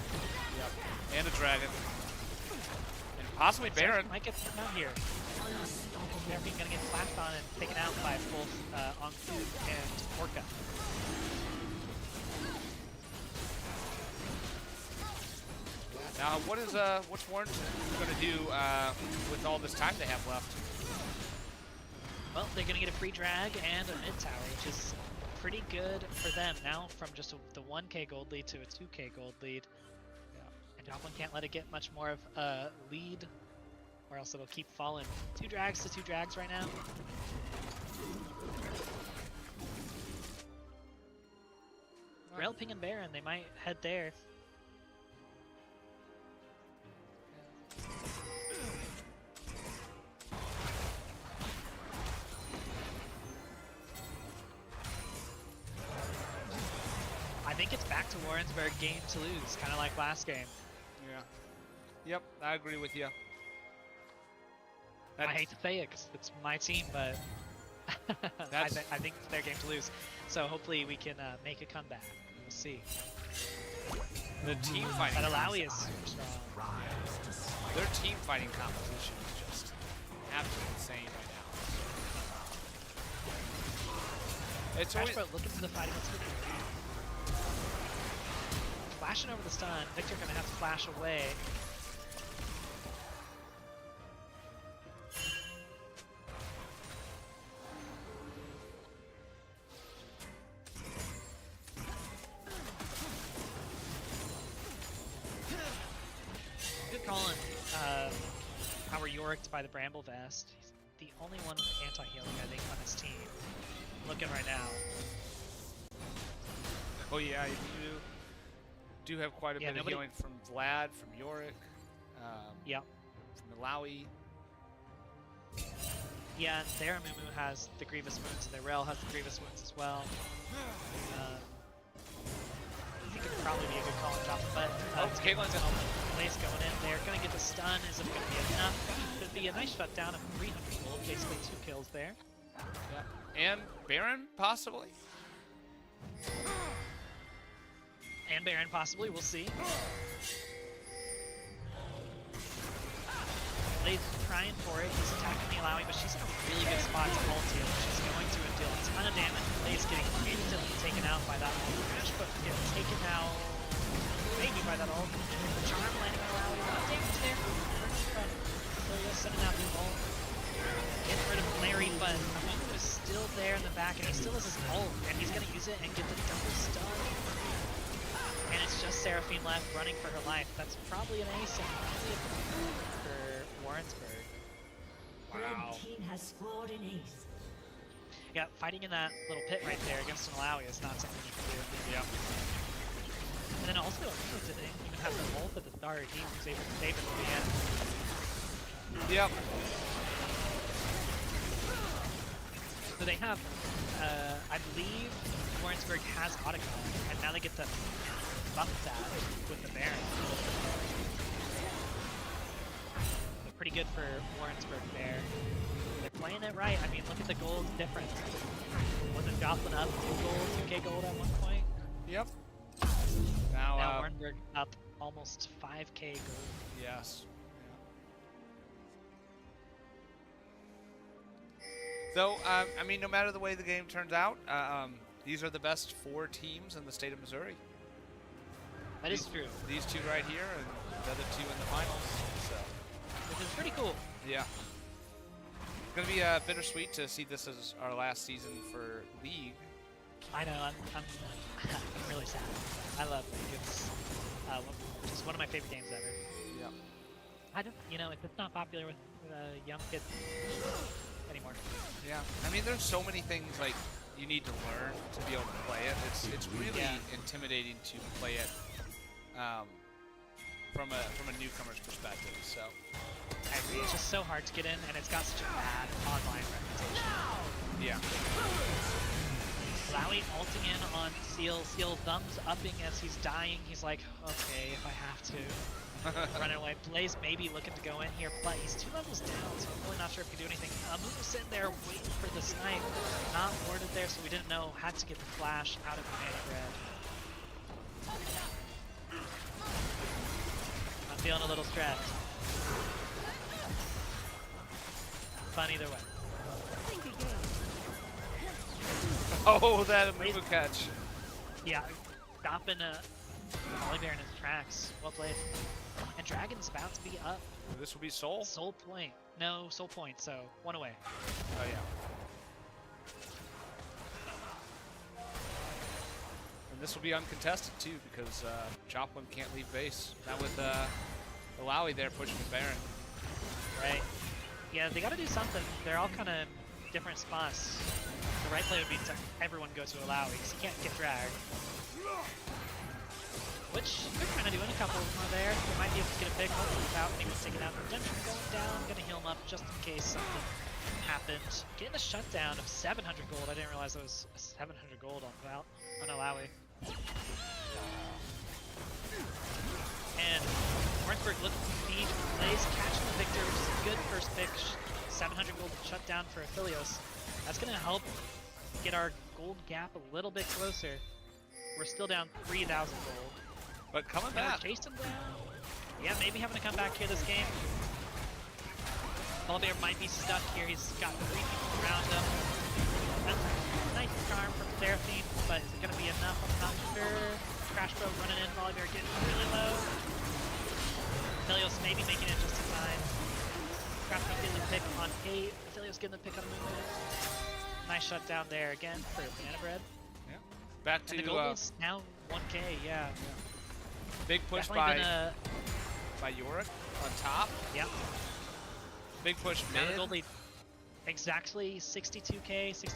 Yep. And a Dragon. And possibly Baron. Might get thrown out here. Seraphine gonna get flashed on and taken out by both Ongfu and Orca. Now, what's Warren gonna do with all this time they have left? Well, they're gonna get a free drag and a mid tower, which is pretty good for them now from just the 1k gold lead to a 2k gold lead. And Joplin can't let it get much more of a lead, or else it'll keep falling. 2 drags to 2 drags right now. Rail, Ping, and Baron, they might head there. I think it's back to Warrensburg game to lose, kind of like last game. Yeah. Yep, I agree with you. I hate to say it 'cause it's my team, but I think it's their game to lose. So hopefully we can make a comeback. We'll see. The team fighting. That Alawi is super strong. Their team fighting competition is just absolutely insane right now. It's always Crashboat looking for the fight against Victor. Flashing over the stun. Victor gonna have to flash away. Good calling. Our Yorick by the Bramble Vest. He's the only one with anti-healing, I think, on his team. Looking right now. oh yeah, you do have quite a bit of healing from Vlad, from Yorick, Yep. from Malawi. Yeah, and their Mumu has the Grievous Wounds, and their Rel has the Grievous Wounds as well. I think it would probably be a good call on top, but Caitlin's gonna open place going in. They're gonna get the stun. Is it gonna be enough? Could be a nice shutdown of 300 gold, basically 2 kills there. Yeah. And Baron, possibly? And Baron possibly, we'll see. Blade's trying for it, he's attacking the Alawi, but she's in a really good spot to ult here. She's going to deal a ton of damage. Blade's getting instantly taken out by that ult. Crash, but getting taken out maybe by that ult. Charm landing on Alawi, a lot of damage there. So he's sending out the ult. Getting rid of Larry, but Mumu is still there in the back, and he still has his ult, and he's gonna use it and get the double stun. And it's just Seraphine left running for her life. That's probably an ace and probably a for Warrensburg. Red team has scored an ace. Yeah, fighting in that little pit right there against an Alawi is not something you can do. Yeah. And then also, Mumu didn't even have the ult at the start. He was able to save it at the end. Yep. So they have, I believe, Warrensburg has Otacon, and now they get to buff that with the Baron. So pretty good for Warrensburg there. They're playing it right. I mean, look at the gold difference. Wasn't Joplin up 2 gold, 2k gold at one point? Yep. Now Now, Warrensburg up almost 5k gold. yes. Though, I mean, no matter the way the game turns out, these are the best 4 teams in the state of Missouri. That is true. These 2 right here, and the other 2 in the finals. So, Which is pretty cool. yeah. It's going to be bittersweet to see this as our last season for League. I know, I'm really sad. I love League. It's just one of my favorite games ever. Yeah. I don't, it's not popular with young kids anymore. Yeah. I mean, there's so many things like you need to learn to be able to play it. It's really intimidating to play it from a newcomer's perspective. So. I agree. It's just so hard to get in, and it's got such a bad online reputation. Yeah. Lowy ulting in on Seal. Seal thumbs upping as he's dying. He's like, okay, if I have to. Running away. Blaze maybe looking to go in here, but he's 2 levels down, so I'm really not sure if he can do anything. Moon was sitting there waiting for the snipe. Not warded there, so we didn't know. Had to get the flash out of the mana bread. I'm feeling a little stressed. Fun either way. Oh, that move catch. Yeah, stopping Oliver in his tracks. Well played. And Dragon's about to be up. This will be Soul? Soul point. No, Soul point, so 1 away. Oh, yeah. And this will be uncontested, too, because Joplin can't leave base. Not with Lowy there pushing the Baron. Right. Yeah, they gotta do something. They're all kind of different spots. The right play would be to everyone go to Alawi, because he can't get dragged. Which they're kind of doing. A couple of them are there. They might be able to get a pick. Hopefully without anyone taking out. Redemption going down. Gonna heal him up just in case something happened. Getting a shutdown of 700 gold. I didn't realize there was 700 gold on Alawi. And Warrensburg looking to siege Blaze, catching the victor, which is a good first pick. 700 gold shutdown for Aphelios. That's gonna help get our gold gap a little bit closer. We're still down 3,000 gold. But coming Now back. we're chasing down. Yeah, maybe having to come back here this game. Oliver might be stuck here. He's got 3 people around him. That's a nice charm from Seraphine, but is it going to be enough? I'm not sure. Crash Bro running in. Oliver getting really low. Aphelios maybe making it just in time. Crash Bro getting the pick on Kate. Aphelios getting the pick on Moon. Nice shutdown there again for Mana Bread. Yeah. Back to And the gold is now 1k, yeah. big push Definitely by Yorick on top. Yeah. Big push Now the mid. gold lead exactly 62k, so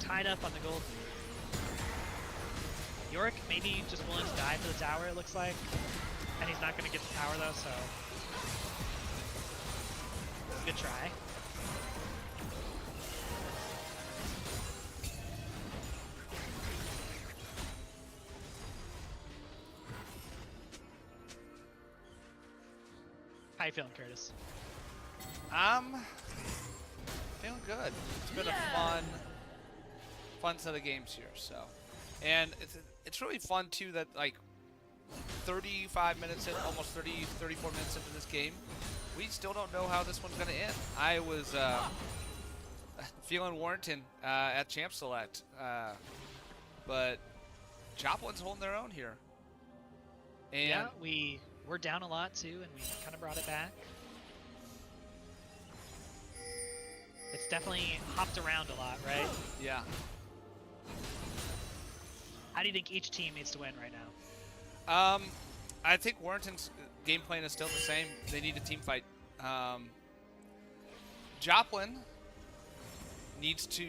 tied up on the gold lead. Yorick maybe just willing to die for the tower, it looks like. And he's not going to get the tower though, so good try. How you feeling, Curtis? I'm feeling good. It's been a fun set of games here. So, and it's really fun too that like 35 minutes in, almost 34 minutes into this game, we still don't know how this one's gonna end. I was feeling Warrington at Champ Select, but Joplin's holding their own here. And Yeah, we're down a lot too, and we kind of brought it back. It's definitely hopped around a lot, right? yeah. How do you think each team needs to win right now? I think Warrington's game plan is still the same. They need a team fight. Joplin needs to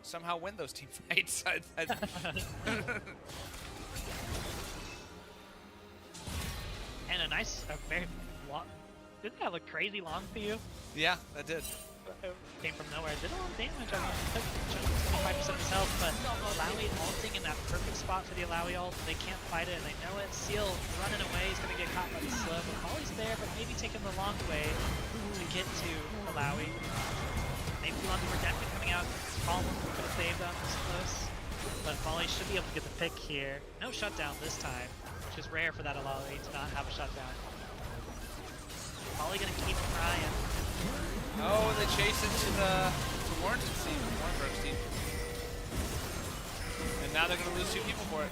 somehow win those team fights. And a very long. Didn't that look crazy long for you? Yeah, that did. Came from nowhere. Did a lot of damage. I mean, took 25% of his health, but Alawi ulting in that perfect spot for the Alawi ult. They can't fight it, and they know it. Seal running away. He's going to get caught by the slow. But Polly's there, but maybe taking the long way to get to Alawi. Maybe on the Redemption coming out. Paul could have saved them. It's close. But Polly should be able to get the pick here. No shutdown this time, which is rare for that Alawi to not have a shutdown. Polly going to keep trying. Oh, they chase it to Warrenton's team, Warrenberg's team. And now they're going to lose 2 people for it.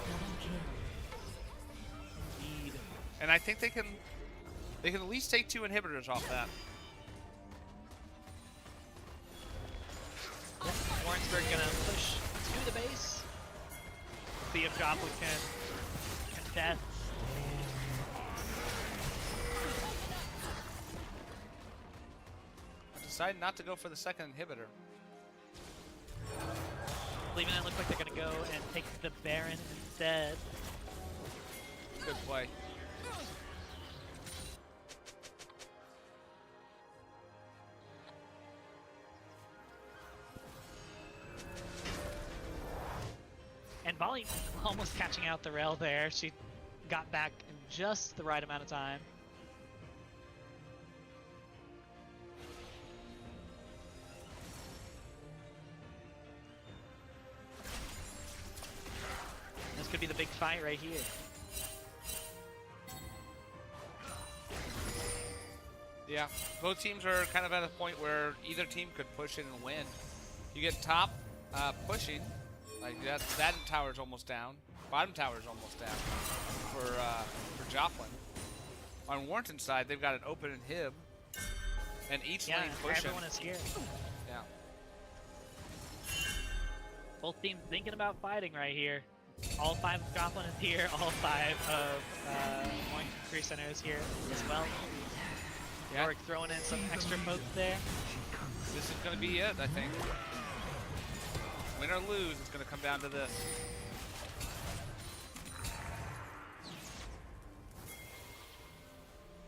Indeed. And I think they can at least take 2 inhibitors off that. Warrensburg gonna push to the base. See if Joplin can contest. I decided not to go for the second inhibitor. Leaving it look like they're gonna go and take the Baron instead. Good play. And Volley almost catching out the rail there. She got back in just the right amount of time. This could be the big fight right here. Yeah, both teams are kind of at a point where either team could push in and win. You get top pushing, like that tower's almost down. Bottom tower's almost down for Joplin. On Warrenton's side, they've got an open inhib, and each lane pushing. Everyone is here. Yeah. Both teams thinking about fighting right here. All 5 of Joplin is here. All 5 of Warrington Career Center is here as well. Yeah. Yorick throwing in some extra folks there. This is going to be it, I think. Win or lose, it's going to come down to this.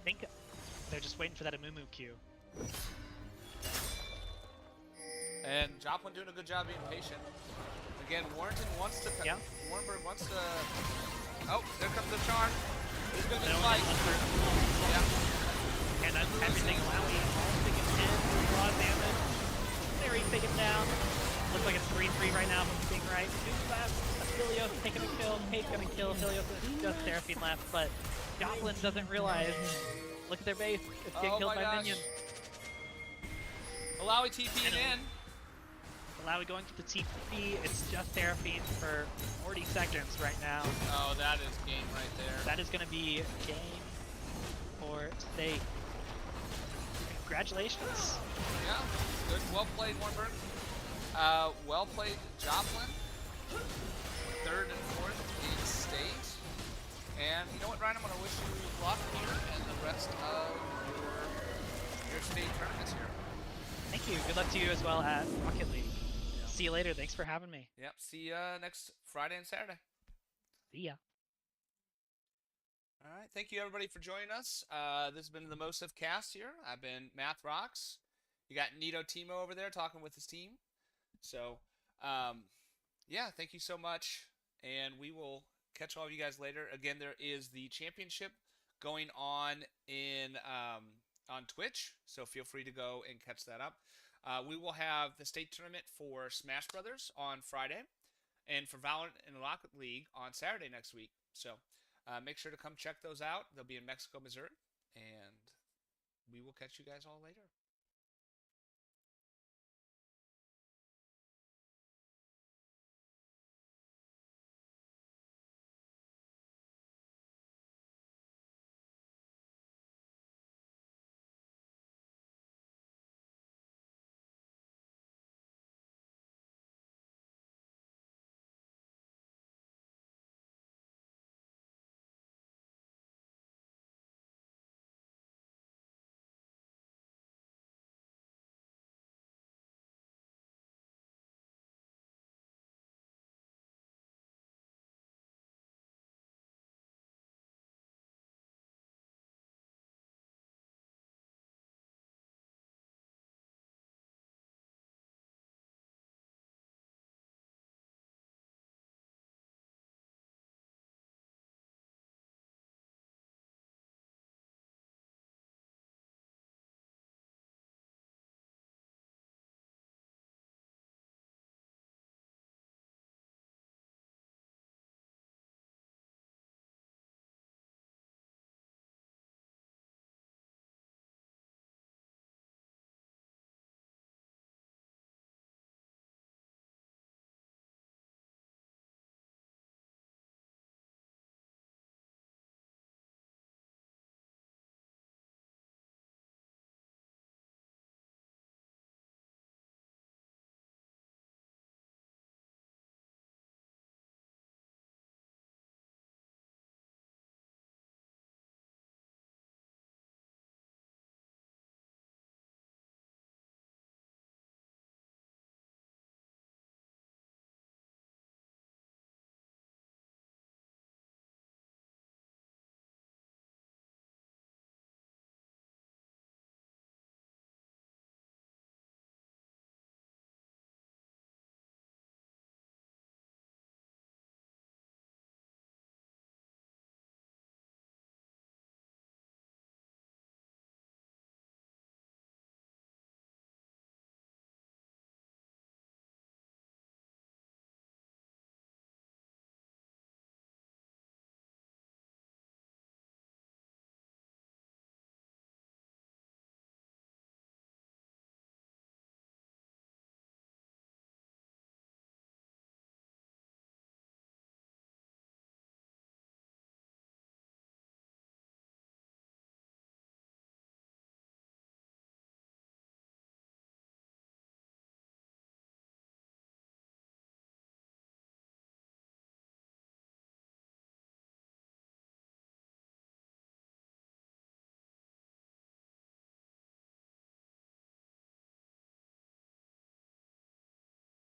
I think they're just waiting for that Amumu Q. And Joplin doing a good job being patient. Again, Warrenton wants to. Yeah. Warrenberg wants to. Oh, there comes the charm. There's going to be a No, fight. Yeah. And that's everything allowing all taking 10 a lot of damage. Very taken down. Looks like it's 3-3 right now, if I'm being right. 2 left. Aphelios taking a kill. Kate's gonna kill. Aphelios is just Seraphine left, but Joplin doesn't realize. Look at their base. It's getting killed by minions. Malawi TPing in. Malawi going to the TP. It's just Seraphine for 40 seconds right now. Oh, that is game right there. That is going to be game for state. Congratulations. Yeah, good. Well played, Warrenberg. Well played, Joplin. 3rd and 4th in state. And you know what, Ryan? I'm going to wish you luck here and the rest of your state tournaments here. Thank you. Good luck to you as well at Rocket League. See you later. Thanks for having me. Yep. See ya next Friday and Saturday. See ya. All right. Thank you, everybody, for joining us. This has been the MOSEF cast here. I've been Math Rocks. You got Nito Timo over there talking with his team. So, yeah, thank you so much. And we will catch all of you guys later. Again, there is the championship going on in on Twitch. So feel free to go and catch that up. We will have the state tournament for Smash Brothers on Friday, and for Valorant and Rocket League on Saturday next week. So make sure to come check those out. They'll be in Mexico, Missouri, and we will catch you guys all later.